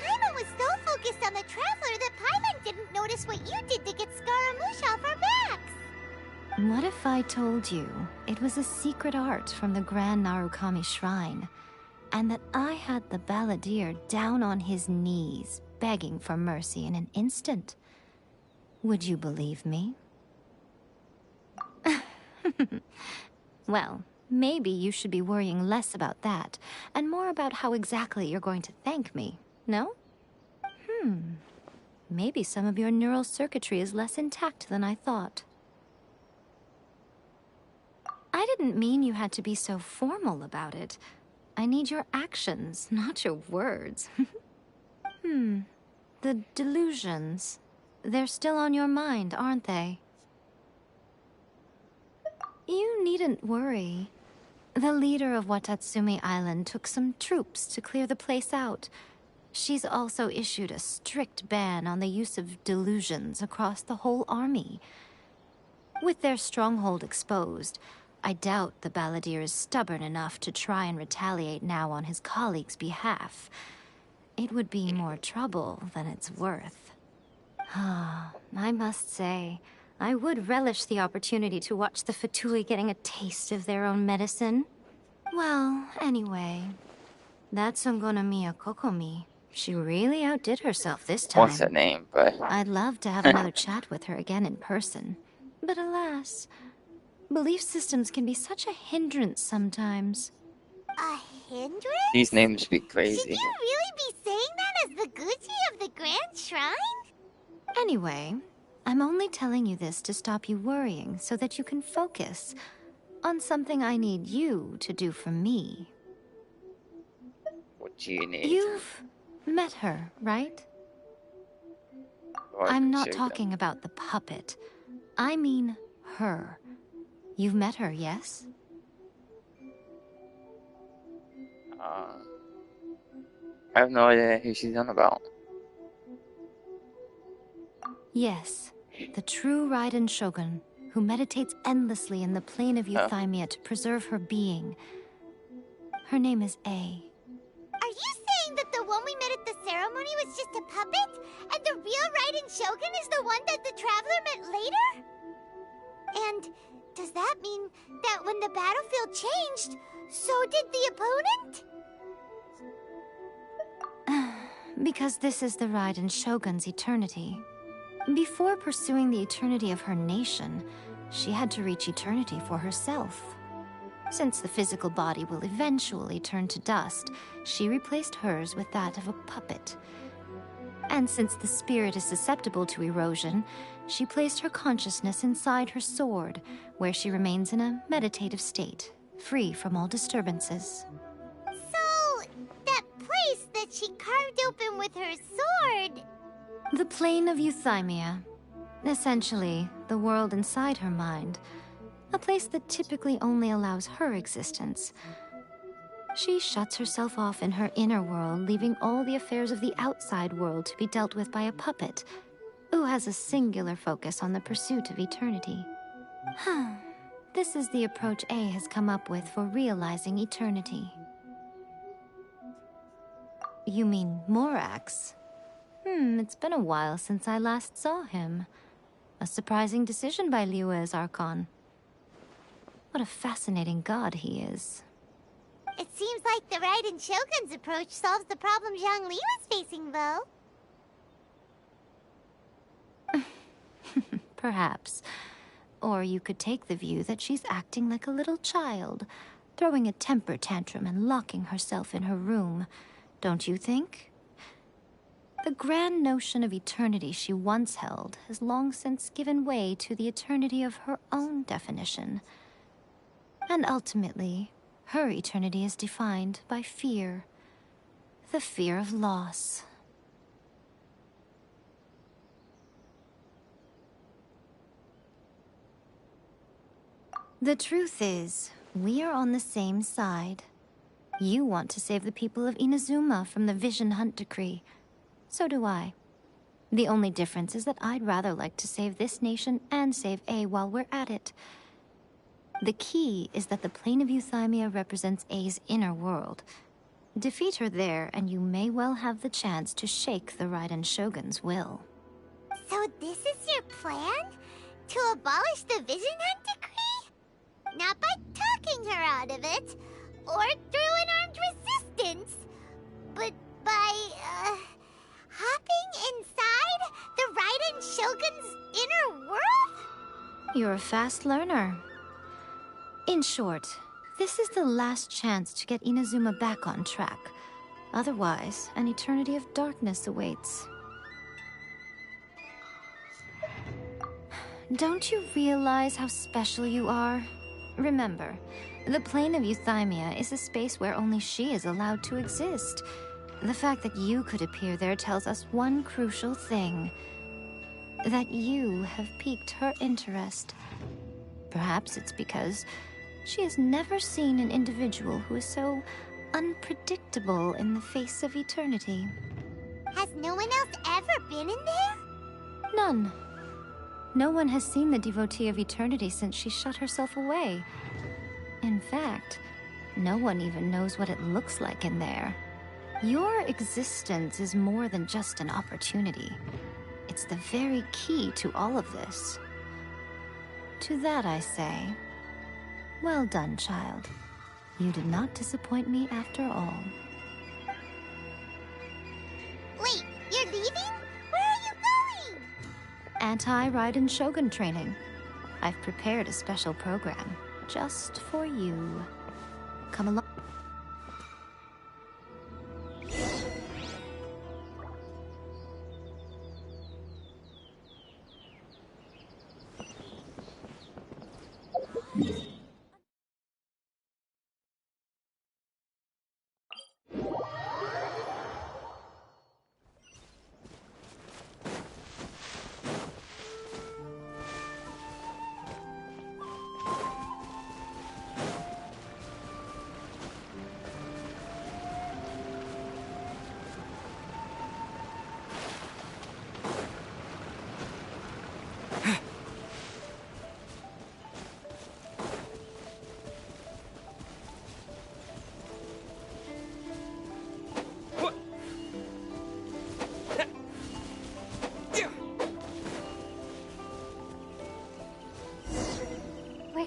Paimon was so focused on the Traveler that Paimon didn't notice what you did to get Scaramouche off our backs. What if I told you it was a secret art from the Grand Narukami Shrine, and that I had the balladeer down on his knees, begging for mercy in an instant? Would you believe me? Well, maybe you should be worrying less about that, and more about how exactly you're going to thank me, no? Maybe some of your neural circuitry is less intact than I thought. I didn't mean you had to be so formal about it. I need your actions, not your words. The delusions. They're still on your mind, aren't they? You needn't worry. The leader of Watatsumi Island took some troops to clear the place out. She's also issued a strict ban on the use of delusions across the whole army. With their stronghold exposed, I doubt the balladeer is stubborn enough to try and retaliate now on his colleague's behalf. It would be more trouble than it's worth. I must say, I would relish the opportunity to watch the Fatui getting a taste of their own medicine. Well, anyway, that's Ungonomiya Kokomi. She really outdid herself this time. What's her name, but... I'd love to have another chat with her again in person. But alas, belief systems can be such a hindrance sometimes. A hindrance? These names be crazy. Should you really be saying that as the Gucci of the Grand Shrine? Anyway, I'm only telling you this to stop you worrying so that you can focus on something I need you to do for me. What do you need? You've met her, right? I'm not talking about the puppet. I mean her. You've met her, yes? I have no idea who she's on about. Yes, the true Raiden Shogun, who meditates endlessly in the plane of Euthymia to preserve her being. Her name is A. Are you saying that the one we met at the ceremony was just a puppet? And the real Raiden Shogun is the one that the Traveler met later? And does that mean that when the battlefield changed, so did the opponent? Because this is the Raiden Shogun's eternity. Before pursuing the eternity of her nation, she had to reach eternity for herself. Since the physical body will eventually turn to dust, she replaced hers with that of a puppet. And since the spirit is susceptible to erosion, she placed her consciousness inside her sword, where she remains in a meditative state, free from all disturbances. So, that place that she carved open with her sword... The plane of Euthymia. Essentially, the world inside her mind. A place that typically only allows her existence. She shuts herself off in her inner world, leaving all the affairs of the outside world to be dealt with by a puppet, who has a singular focus on the pursuit of eternity. This is the approach A has come up with for realizing eternity. You mean Morax? It's been a while since I last saw him. A surprising decision by Liyue's Archon. What a fascinating god he is. It seems like the Raiden Shogun's approach solves the problem Zhang Li was facing, though. Perhaps. Or you could take the view that she's acting like a little child, throwing a temper tantrum and locking herself in her room. Don't you think? The grand notion of eternity she once held has long since given way to the eternity of her own definition. And ultimately, her eternity is defined by fear. The fear of loss. The truth is, we are on the same side. You want to save the people of Inazuma from the Vision Hunt decree. So do I. The only difference is that I'd rather like to save this nation and save A while we're at it. The key is that the plane of Euthymia represents A's inner world. Defeat her there, and you may well have the chance to shake the Raiden Shogun's will. So this is your plan? To abolish the Vision Hunt decree? Not by talking her out of it, or through an armed resistance, but by, hopping inside the Raiden Shogun's inner world? You're a fast learner. In short, this is the last chance to get Inazuma back on track. Otherwise, an eternity of darkness awaits. Don't you realize how special you are? Remember, the plane of Euthymia is a space where only she is allowed to exist. The fact that you could appear there tells us one crucial thing. That you have piqued her interest. Perhaps it's because she has never seen an individual who is so unpredictable in the face of eternity. Has no one else ever been in there? None. No one has seen the devotee of eternity since she shut herself away. In fact, no one even knows what it looks like in there. Your existence is more than just an opportunity. It's the very key to all of this. To that I say, well done, child. You did not disappoint me after all. Wait, you're leaving? Where are you going? Anti-Raiden Shogun training. I've prepared a special program just for you. Come along.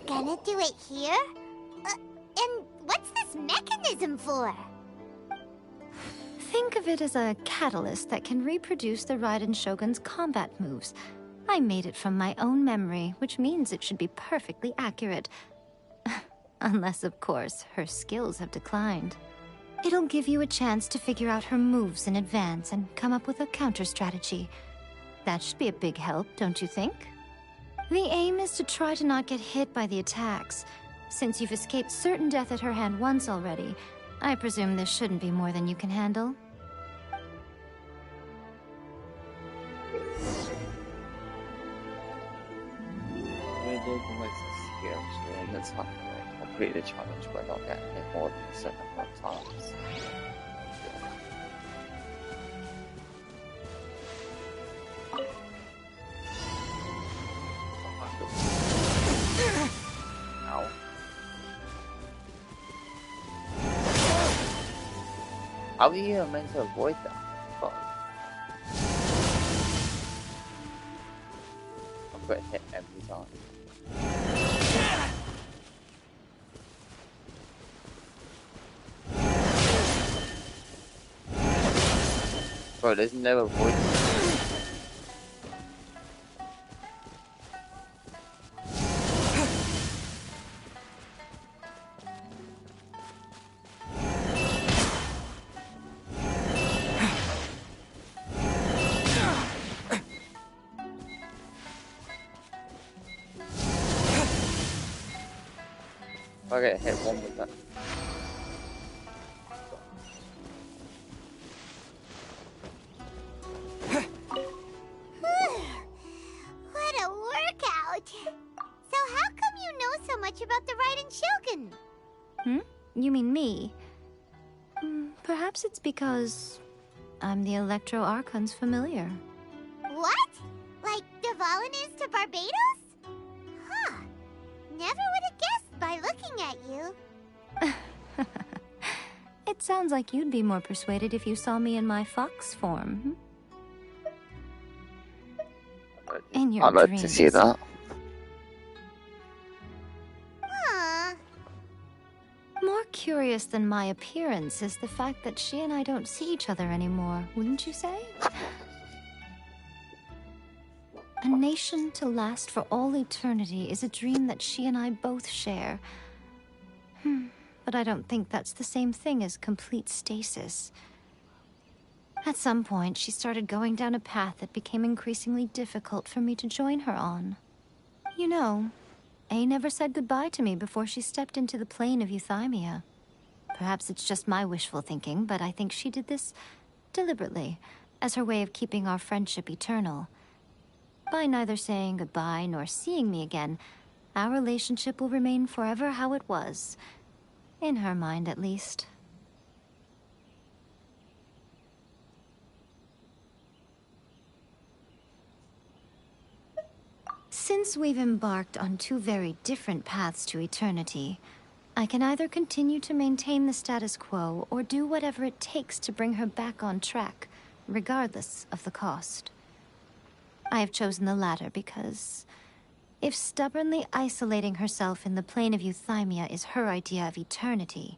Gonna do it here? And what's this mechanism for? Think of it as a catalyst that can reproduce the Raiden Shogun's combat moves. I made it from my own memory, which means it should be perfectly accurate. Unless, of course, her skills have declined. It'll give you a chance to figure out her moves in advance and come up with a counter strategy. That should be a big help, don't you think? The aim is to try to not get hit by the attacks, Since you've escaped certain death at her hand once already, I presume this shouldn't be more than you can handle. Let's complete the challenge by not getting hit more than a certain number of times. Ow. How are you meant to avoid that? But I've got hit every time. Bro, there's no avoidance. I get hit one with that. What a workout! So how come you know so much about the Raiden Shogun? You mean me? Perhaps it's because I'm the Electro Archon's familiar. What? Like Dvalin is to Barbados? Huh. Never would have guessed by looking at you. It sounds like you'd be more persuaded if you saw me in my fox form. In your I'd like dreams. to see that. More curious than my appearance is the fact that she and I don't see each other anymore, wouldn't you say? A nation to last for all eternity is a dream that she and I both share. But I don't think that's the same thing as complete stasis. At some point, she started going down a path that became increasingly difficult for me to join her on. You know, A never said goodbye to me before she stepped into the plane of Euthymia. Perhaps it's just my wishful thinking, but I think she did this deliberately, as her way of keeping our friendship eternal. By neither saying goodbye nor seeing me again, our relationship will remain forever how it was. In her mind, at least. Since we've embarked on two very different paths to eternity, I can either continue to maintain the status quo or do whatever it takes to bring her back on track, regardless of the cost. I have chosen the latter because if stubbornly isolating herself in the plane of Euthymia is her idea of eternity,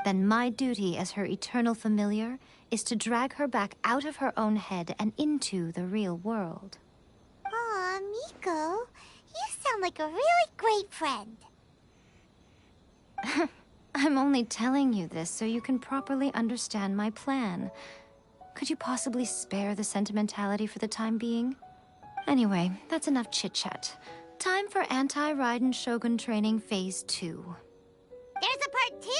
then my duty as her eternal familiar is to drag her back out of her own head and into the real world. Aw, Miko, you sound like a really great friend. I'm only telling you this so you can properly understand my plan. Could you possibly spare the sentimentality for the time being? Anyway, that's enough chit-chat. Time for Anti-Raiden Shogun Training Phase 2. There's a part 2?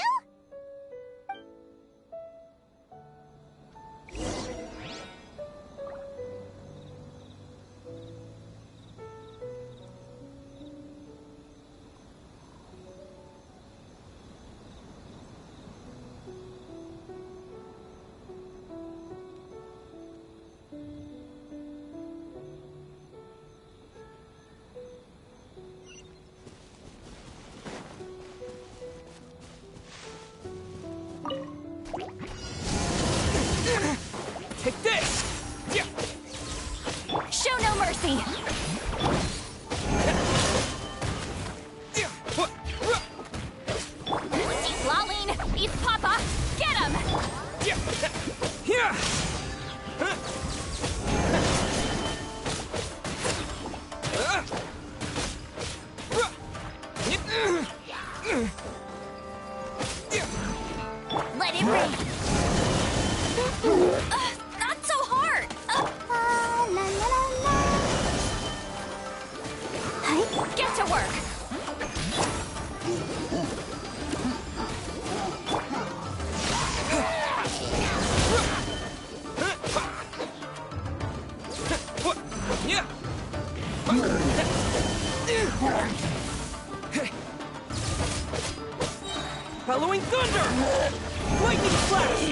Take this! Show no mercy! Deep Laline! East Papa! Get him! Let it rain! Not so hard! Get to work! Following thunder! Lightning flash!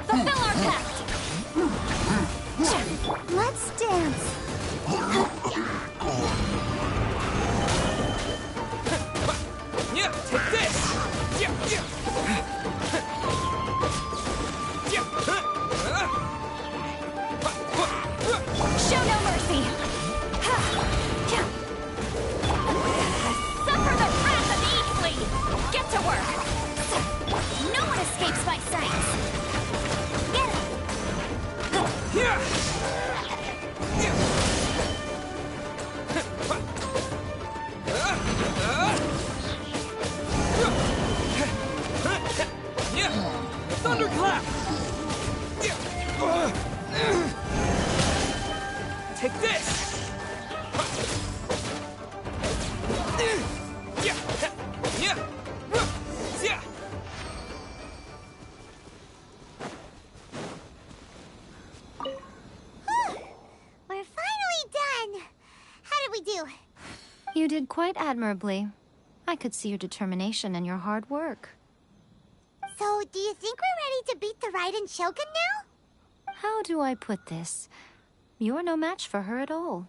Fulfill our pact! Let's dance. Yeah, take this! Show no mercy! Suffer the wrath of the Eastly! Get to work! No one escapes my sight! Get him! Thunderclap! Take this! We're finally done. How did we do? You did quite admirably. I could see your determination and your hard work. So, do you think we're ready to beat the Raiden Shogun now? How do I put this? You're no match for her at all.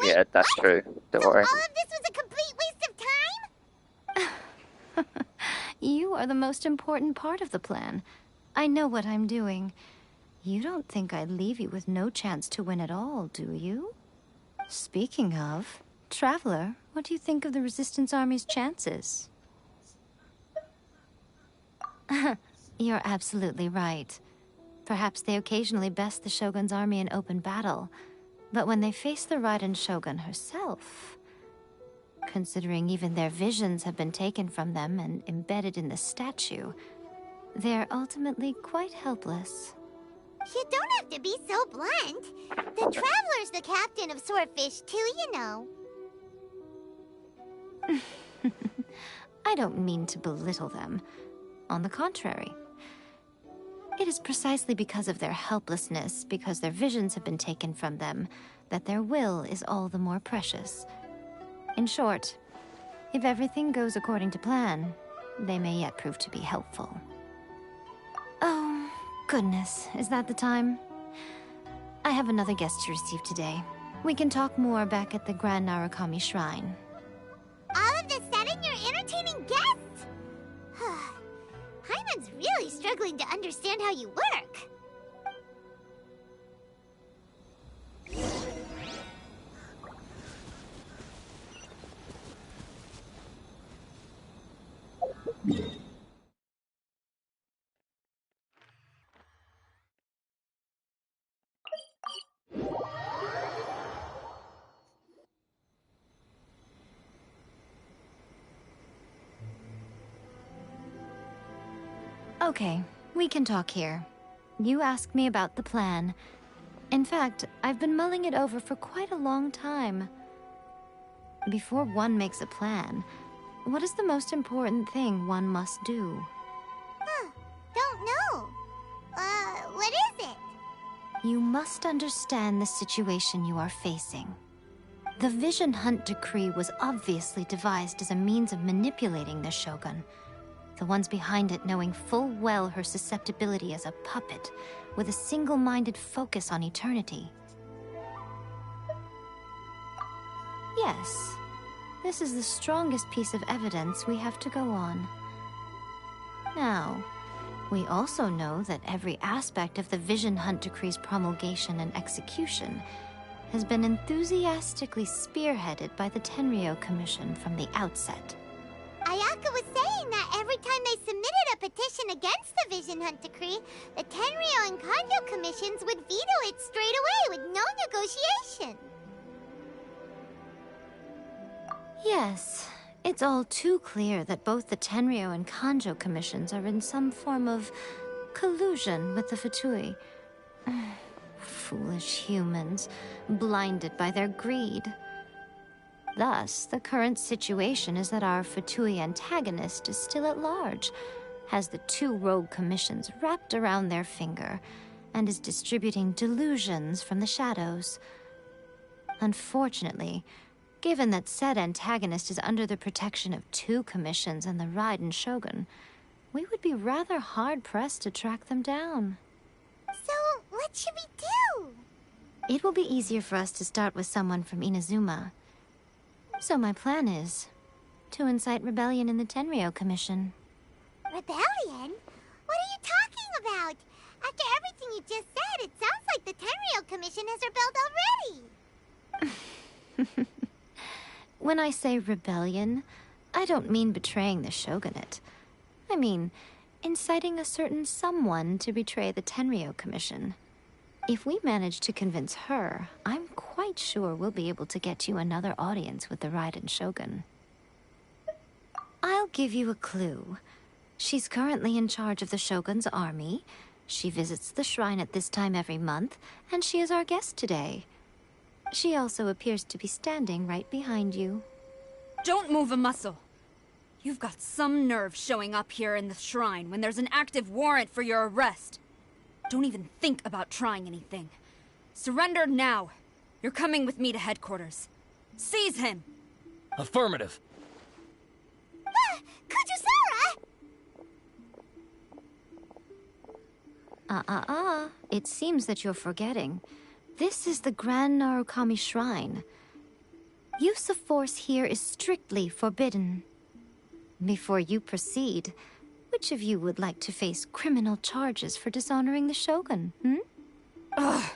Yeah, that's true. Don't worry. All of this was a complete waste of time? You are the most important part of the plan. I know what I'm doing. You don't think I'd leave you with no chance to win at all, do you? Speaking of, Traveler, what do you think of the Resistance Army's chances? You're absolutely right. Perhaps they occasionally best the Shogun's army in open battle, but when they face the Raiden Shogun herself, considering even their visions have been taken from them and embedded in the statue, they're ultimately quite helpless. You don't have to be so blunt. The Traveler's the captain of Swordfish too, you know. I don't mean to belittle them. On the contrary. It is precisely because of their helplessness, because their visions have been taken from them, that their will is all the more precious. In short, if everything goes according to plan, they may yet prove to be helpful. Oh, goodness, is that the time? I have another guest to receive today. We can talk more back at the Grand Narukami Shrine. All of a sudden, you're entertaining guests? Hyman's really struggling to understand how you work. Okay, we can talk here. You asked me about the plan. In fact, I've been mulling it over for quite a long time. Before one makes a plan, what is the most important thing one must do? Don't know. What is it? You must understand the situation you are facing. The Vision Hunt Decree was obviously devised as a means of manipulating the Shogun. The ones behind it knowing full well her susceptibility as a puppet, with a single-minded focus on eternity. Yes, this is the strongest piece of evidence we have to go on. Now, we also know that every aspect of the Vision Hunt Decree's promulgation and execution has been enthusiastically spearheaded by the Tenryo Commission from the outset. Ayaka was saying that every time they submitted a petition against the Vision Hunt Decree, the Tenryo and Kanjo commissions would veto it straight away with no negotiation. Yes, it's all too clear that both the Tenryo and Kanjo commissions are in some form of collusion with the Fatui. Foolish humans, blinded by their greed. Thus, the current situation is that our Fatui antagonist is still at large, has the two rogue commissions wrapped around their finger, and is distributing delusions from the shadows. Unfortunately, given that said antagonist is under the protection of 2 commissions and the Raiden Shogun, we would be rather hard-pressed to track them down. So, what should we do? It will be easier for us to start with someone from Inazuma. So my plan is to incite rebellion in the Tenryou Commission. Rebellion? What are you talking about? After everything you just said, it sounds like the Tenryou Commission has rebelled already. When I say rebellion, I don't mean betraying the shogunate. I mean inciting a certain someone to betray the Tenryou Commission. If we manage to convince her, I'm quite sure we'll be able to get you another audience with the Raiden Shogun. I'll give you a clue. She's currently in charge of the Shogun's army. She visits the shrine at this time every month, and she is our guest today. She also appears to be standing right behind you. Don't move a muscle. You've got some nerve showing up here in the shrine when there's an active warrant for your arrest. Don't even think about trying anything. Surrender now. You're coming with me to headquarters. Seize him! Affirmative. Kujusara! It seems that you're forgetting. This is the Grand Narukami Shrine. Use of force here is strictly forbidden. Before you proceed, which of you would like to face criminal charges for dishonoring the Shogun, Ugh.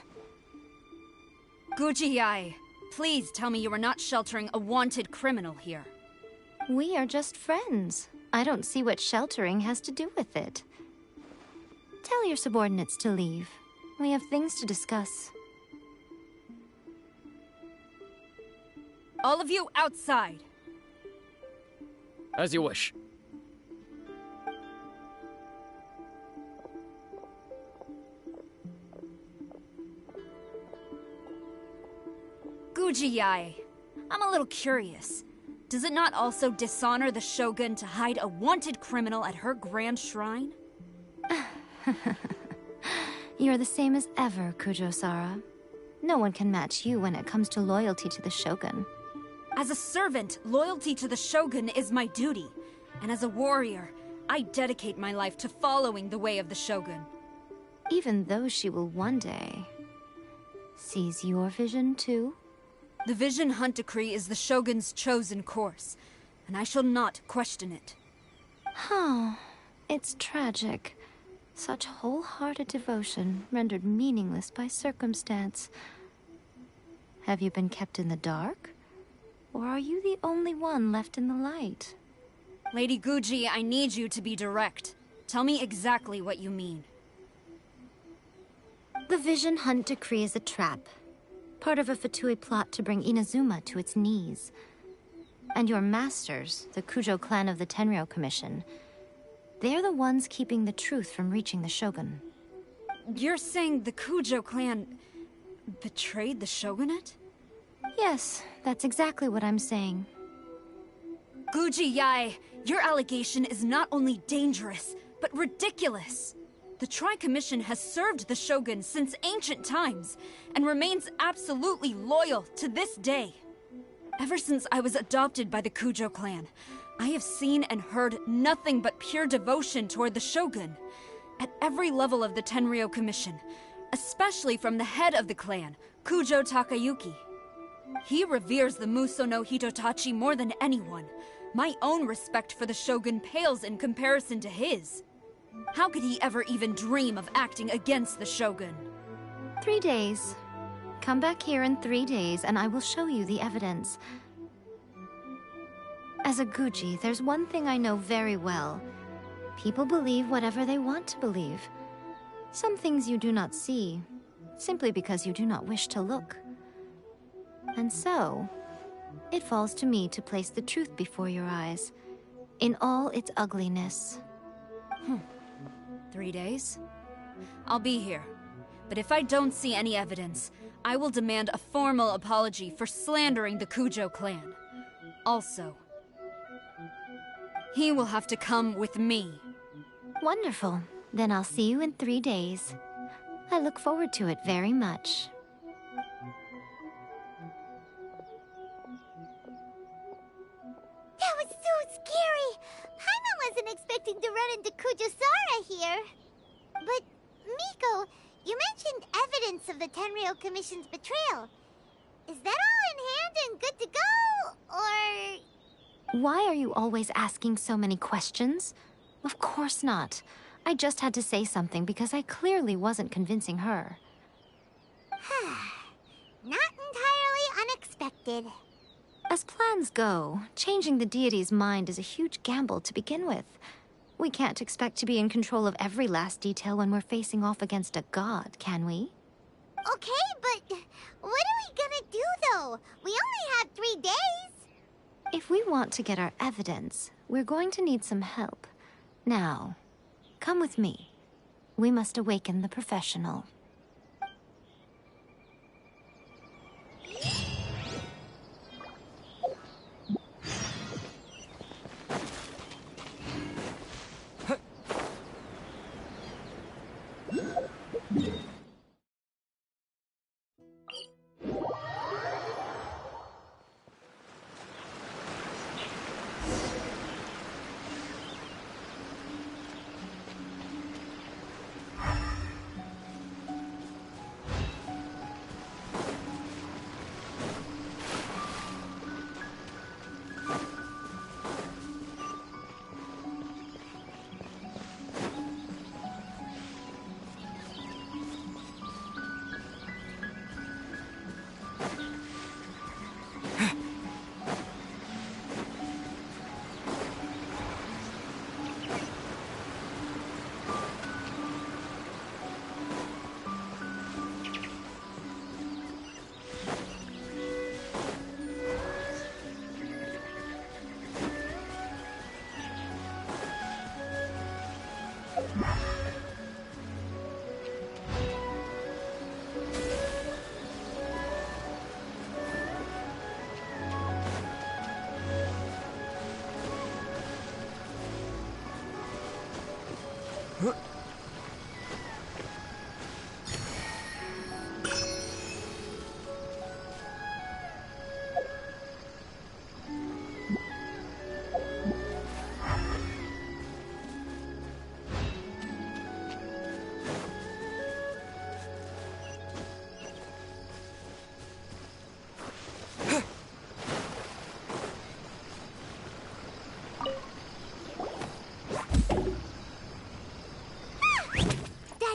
Guji-ai, please tell me you are not sheltering a wanted criminal here. We are just friends. I don't see what sheltering has to do with it. Tell your subordinates to leave. We have things to discuss. All of you outside. As you wish. Guji-ai, I'm a little curious. Does it not also dishonor the Shogun to hide a wanted criminal at her grand shrine? You're the same as ever, Kujo-sara. No one can match you when it comes to loyalty to the Shogun. As a servant, loyalty to the Shogun is my duty. And as a warrior, I dedicate my life to following the way of the Shogun. Even though she will one day seize your vision too? The Vision Hunt Decree is the Shogun's chosen course, and I shall not question it. Oh, it's tragic. Such wholehearted devotion rendered meaningless by circumstance. Have you been kept in the dark? Or are you the only one left in the light? Lady Guji, I need you to be direct. Tell me exactly what you mean. The Vision Hunt Decree is a trap. Part of a Fatui plot to bring Inazuma to its knees. And your masters, the Kujo clan of the Tenryou Commission, they're the ones keeping the truth from reaching the Shogun. You're saying the Kujo clan betrayed the Shogunate? Yes, that's exactly what I'm saying. Guji-ai, your allegation is not only dangerous, but ridiculous. The Tri-Commission has served the Shogun since ancient times, and remains absolutely loyal to this day. Ever since I was adopted by the Kujo clan, I have seen and heard nothing but pure devotion toward the Shogun. At every level of the Tenryou Commission, especially from the head of the clan, Kujo Takayuki. He reveres the Muso no Hitotachi more than anyone. My own respect for the Shogun pales in comparison to his. How could he ever even dream of acting against the Shogun? 3 days. Come back here in 3 days and I will show you the evidence. As a Guji, there's one thing I know very well. People believe whatever they want to believe. Some things you do not see, simply because you do not wish to look. And so, it falls to me to place the truth before your eyes, in all its ugliness. 3 days? I'll be here. But if I don't see any evidence, I will demand a formal apology for slandering the Kujo clan. Also, he will have to come with me. Wonderful. Then I'll see you in 3 days. I look forward to it very much. That was so scary! Paimon wasn't expecting to run into Kujusara here. But, Miko, you mentioned evidence of the Tenryou Commission's betrayal. Is that all in hand and good to go, or...? Why are you always asking so many questions? Of course not. I just had to say something because I clearly wasn't convincing her. Not entirely unexpected. As plans go, changing the deity's mind is a huge gamble to begin with. We can't expect to be in control of every last detail when we're facing off against a god, can we? Okay, but what are we gonna do, though? We only have 3 days. If we want to get our evidence, we're going to need some help. Now, come with me. We must awaken the professional.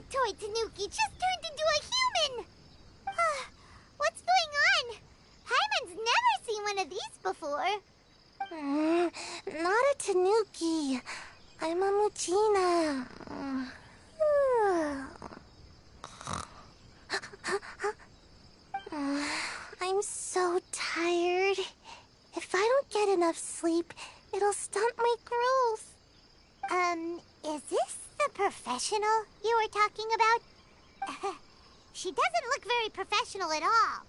Toy Tanuki just turned into a human! What's going on? Paimon's never seen one of these before. Not a Tanuki. I'm a Muchina. I'm so tired. If I don't get enough sleep, it'll stunt my growth. Is this the professional you were talking about? She doesn't look very professional at all.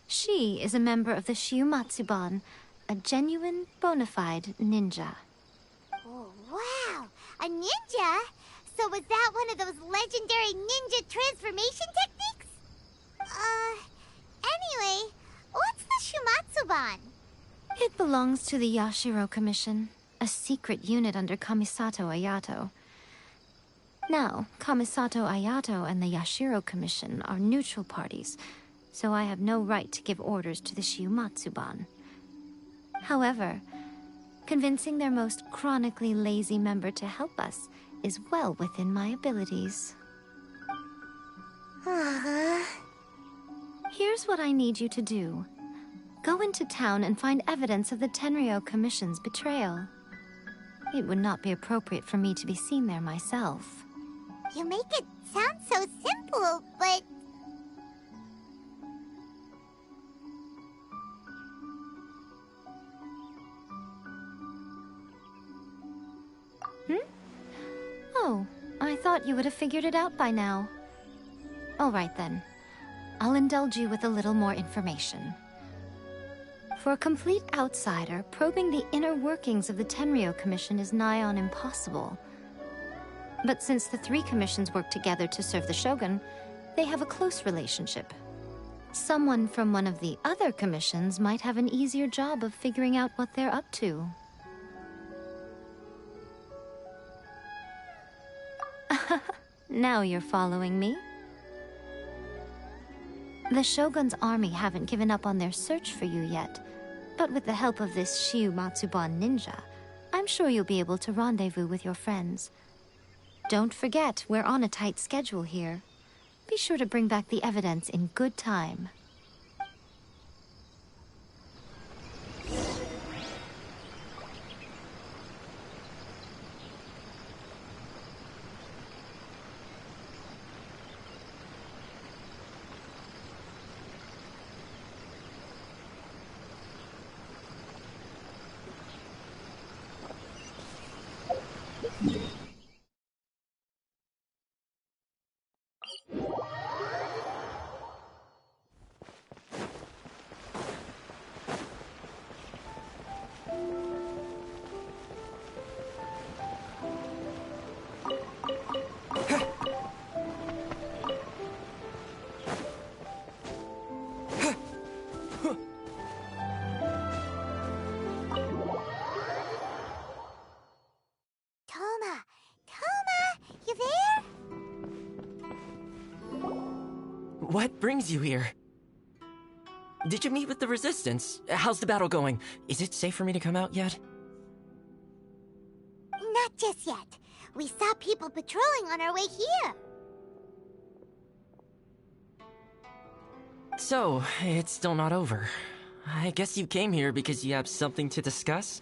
She is a member of the Shiumatsuban, a genuine, bona fide ninja. Oh, wow! A ninja? So was that one of those legendary ninja transformation techniques? Anyway, what's the Shiumatsuban? It belongs to the Yashiro Commission, a secret unit under Kamisato Ayato. Now, Kamisato Ayato and the Yashiro Commission are neutral parties, so I have no right to give orders to the Shiumatsuban. However, convincing their most chronically lazy member to help us is well within my abilities. Here's what I need you to do. Go into town and find evidence of the Tenryou Commission's betrayal. It would not be appropriate for me to be seen there myself. You make it sound so simple, but... Oh, I thought you would have figured it out by now. All right then. I'll indulge you with a little more information. For a complete outsider, probing the inner workings of the Tenryou Commission is nigh on impossible. But since the three commissions work together to serve the Shogun, they have a close relationship. Someone from one of the other commissions might have an easier job of figuring out what they're up to. Now you're following me. The Shogun's army haven't given up on their search for you yet, but with the help of this Shiu Matsuban ninja, I'm sure you'll be able to rendezvous with your friends. Don't forget, we're on a tight schedule here. Be sure to bring back the evidence in good time. What brings you here? Did you meet with the Resistance? How's the battle going? Is it safe for me to come out yet? Not just yet. We saw people patrolling on our way here. So, it's still not over. I guess you came here because you have something to discuss?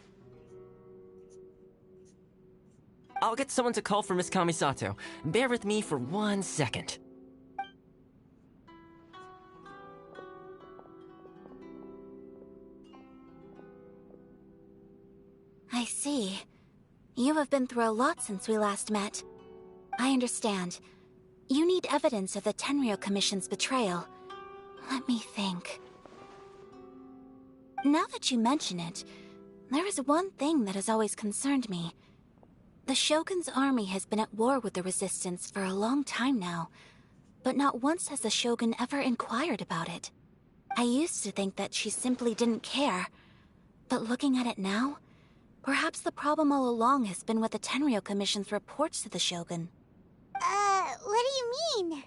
I'll get someone to call for Miss Kamisato. Bear with me for 1 second. I see. You have been through a lot since we last met. I understand. You need evidence of the Tenryou Commission's betrayal. Let me think. Now that you mention it, there is one thing that has always concerned me. The Shogun's army has been at war with the Resistance for a long time now, but not once has the Shogun ever inquired about it. I used to think that she simply didn't care, but looking at it now, perhaps the problem all along has been with the Tenryou Commission's reports to the Shogun. What do you mean?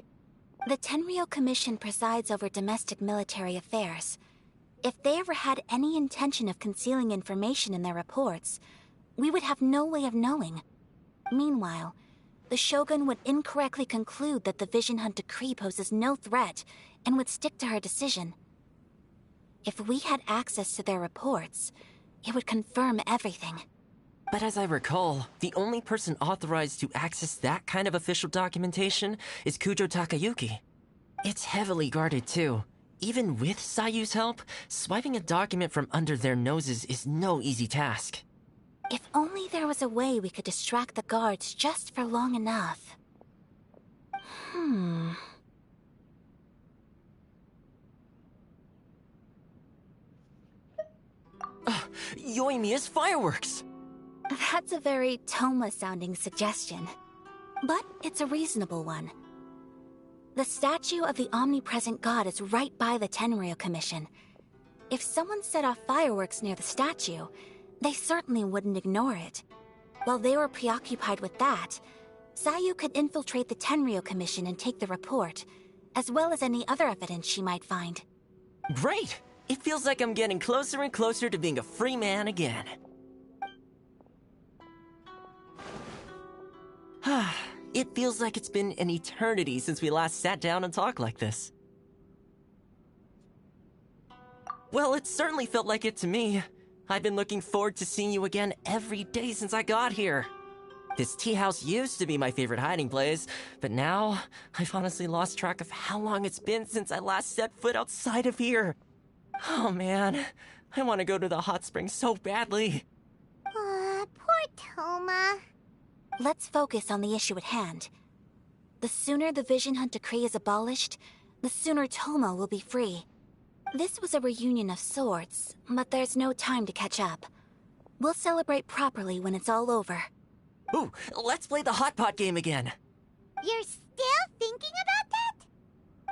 The Tenryou Commission presides over domestic military affairs. If they ever had any intention of concealing information in their reports, we would have no way of knowing. Meanwhile, the Shogun would incorrectly conclude that the Vision Hunt decree poses no threat and would stick to her decision. If we had access to their reports, it would confirm everything. But as I recall, the only person authorized to access that kind of official documentation is Kujo Takayuki. It's heavily guarded too. Even with Sayu's help, swiping a document from under their noses is no easy task. If only there was a way we could distract the guards just for long enough. Yoimiya's fireworks! That's a very Toma-sounding suggestion. But it's a reasonable one. The statue of the omnipresent god is right by the Tenryou Commission. If someone set off fireworks near the statue, they certainly wouldn't ignore it. While they were preoccupied with that, Sayu could infiltrate the Tenryou Commission and take the report, as well as any other evidence she might find. Great! It feels like I'm getting closer and closer to being a free man again. It feels like it's been an eternity since we last sat down and talked like this. Well, it certainly felt like it to me. I've been looking forward to seeing you again every day since I got here. This tea house used to be my favorite hiding place, but now I've honestly lost track of how long it's been since I last set foot outside of here. Oh man, I want to go to the hot springs so badly. Poor Toma. Let's focus on the issue at hand. The sooner the Vision Hunt decree is abolished, the sooner Toma will be free. This was a reunion of sorts, but there's no time to catch up. We'll celebrate properly when it's all over. Ooh, let's play the hot pot game again. You're still thinking about that?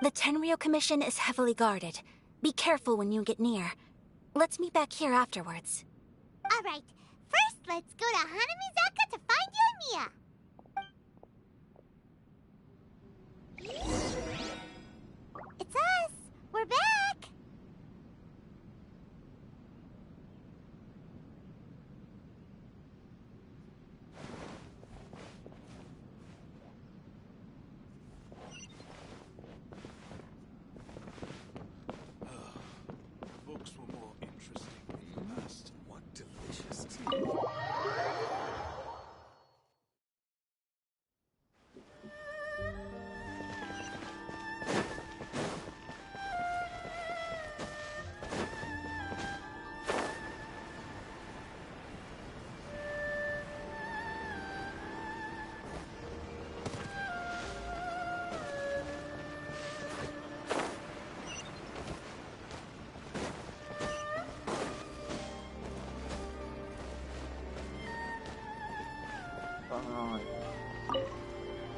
The Tenryo Commission is heavily guarded. Be careful when you get near. Let's meet back here afterwards. All right. First, let's go to Hanamizaka to find you and Mia. It's us. We're back. Books were more interesting in the past. What delicious tea.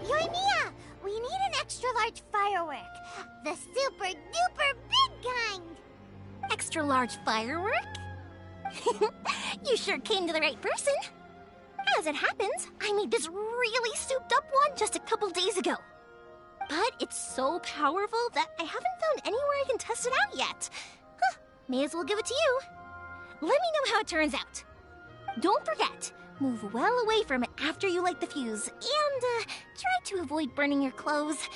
Yoimiya, we need an extra large firework. The super duper big kind. Extra large firework? You sure came to the right person. As it happens, I made this really souped up one just a couple days ago. But it's so powerful that I haven't found anywhere I can test it out yet. Huh, may as well give it to you. Let me know how it turns out. Don't forget, move well away from it after you light the fuse, and try to avoid burning your clothes.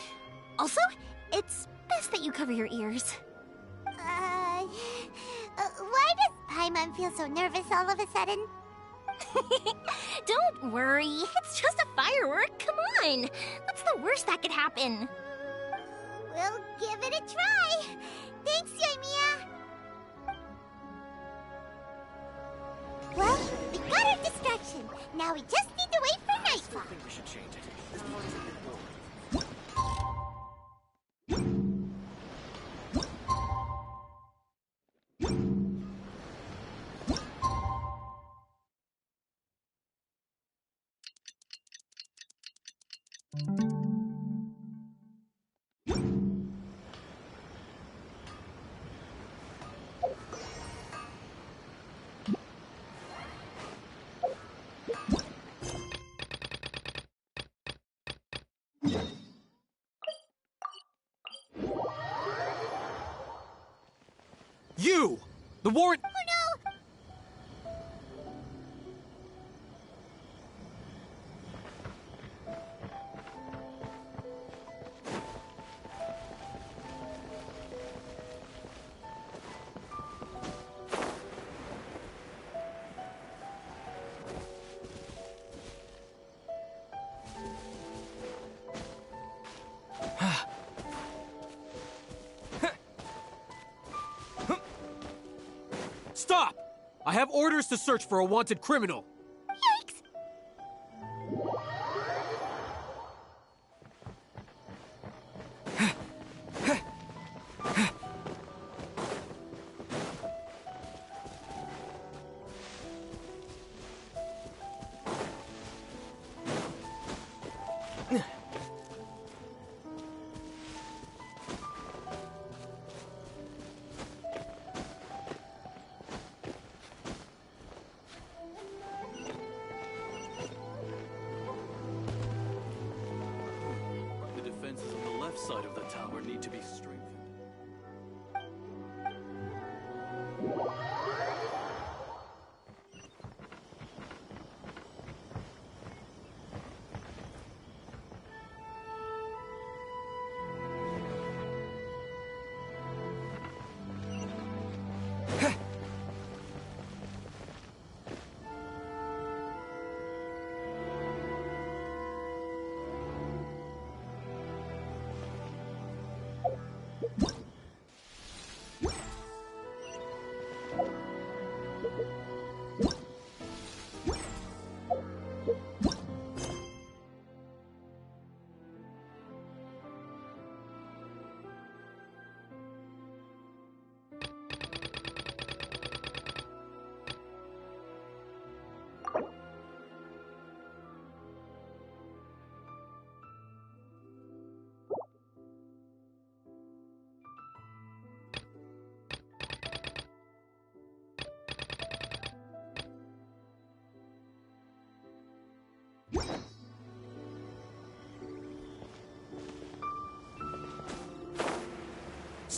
Also, it's best that you cover your ears. Why does Paimon feel so nervous all of a sudden? Don't worry, it's just a firework. Come on, what's the worst that could happen? We'll give it a try. Thanks, Yoimiya. Well, we got our distraction. Now we just need to wait for nightfall. I think we should change it. This part's a bit boring. You! The warrant... Oh no! Stop! I have orders to search for a wanted criminal. Yikes! The defenses on the left side of the tower need to be strengthened.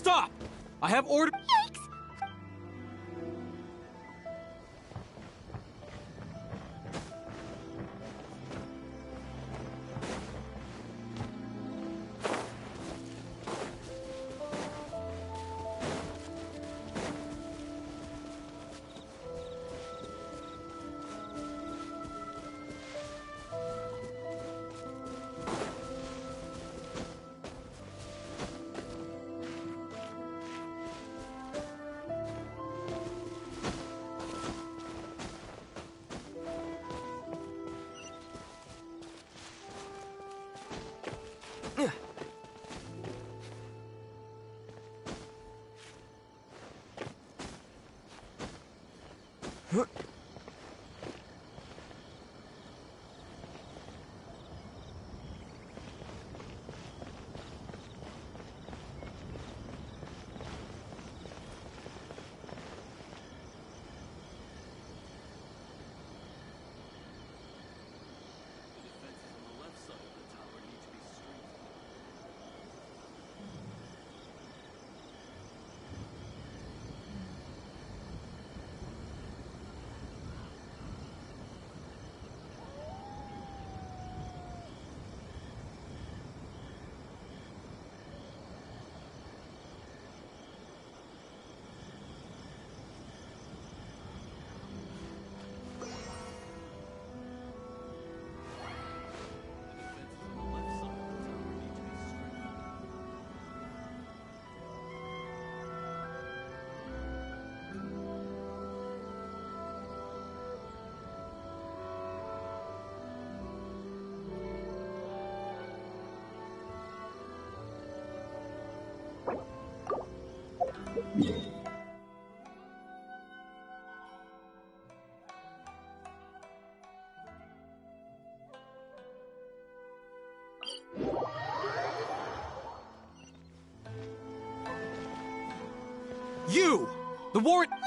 Stop! I have ordered. Yikes! You! The warrant.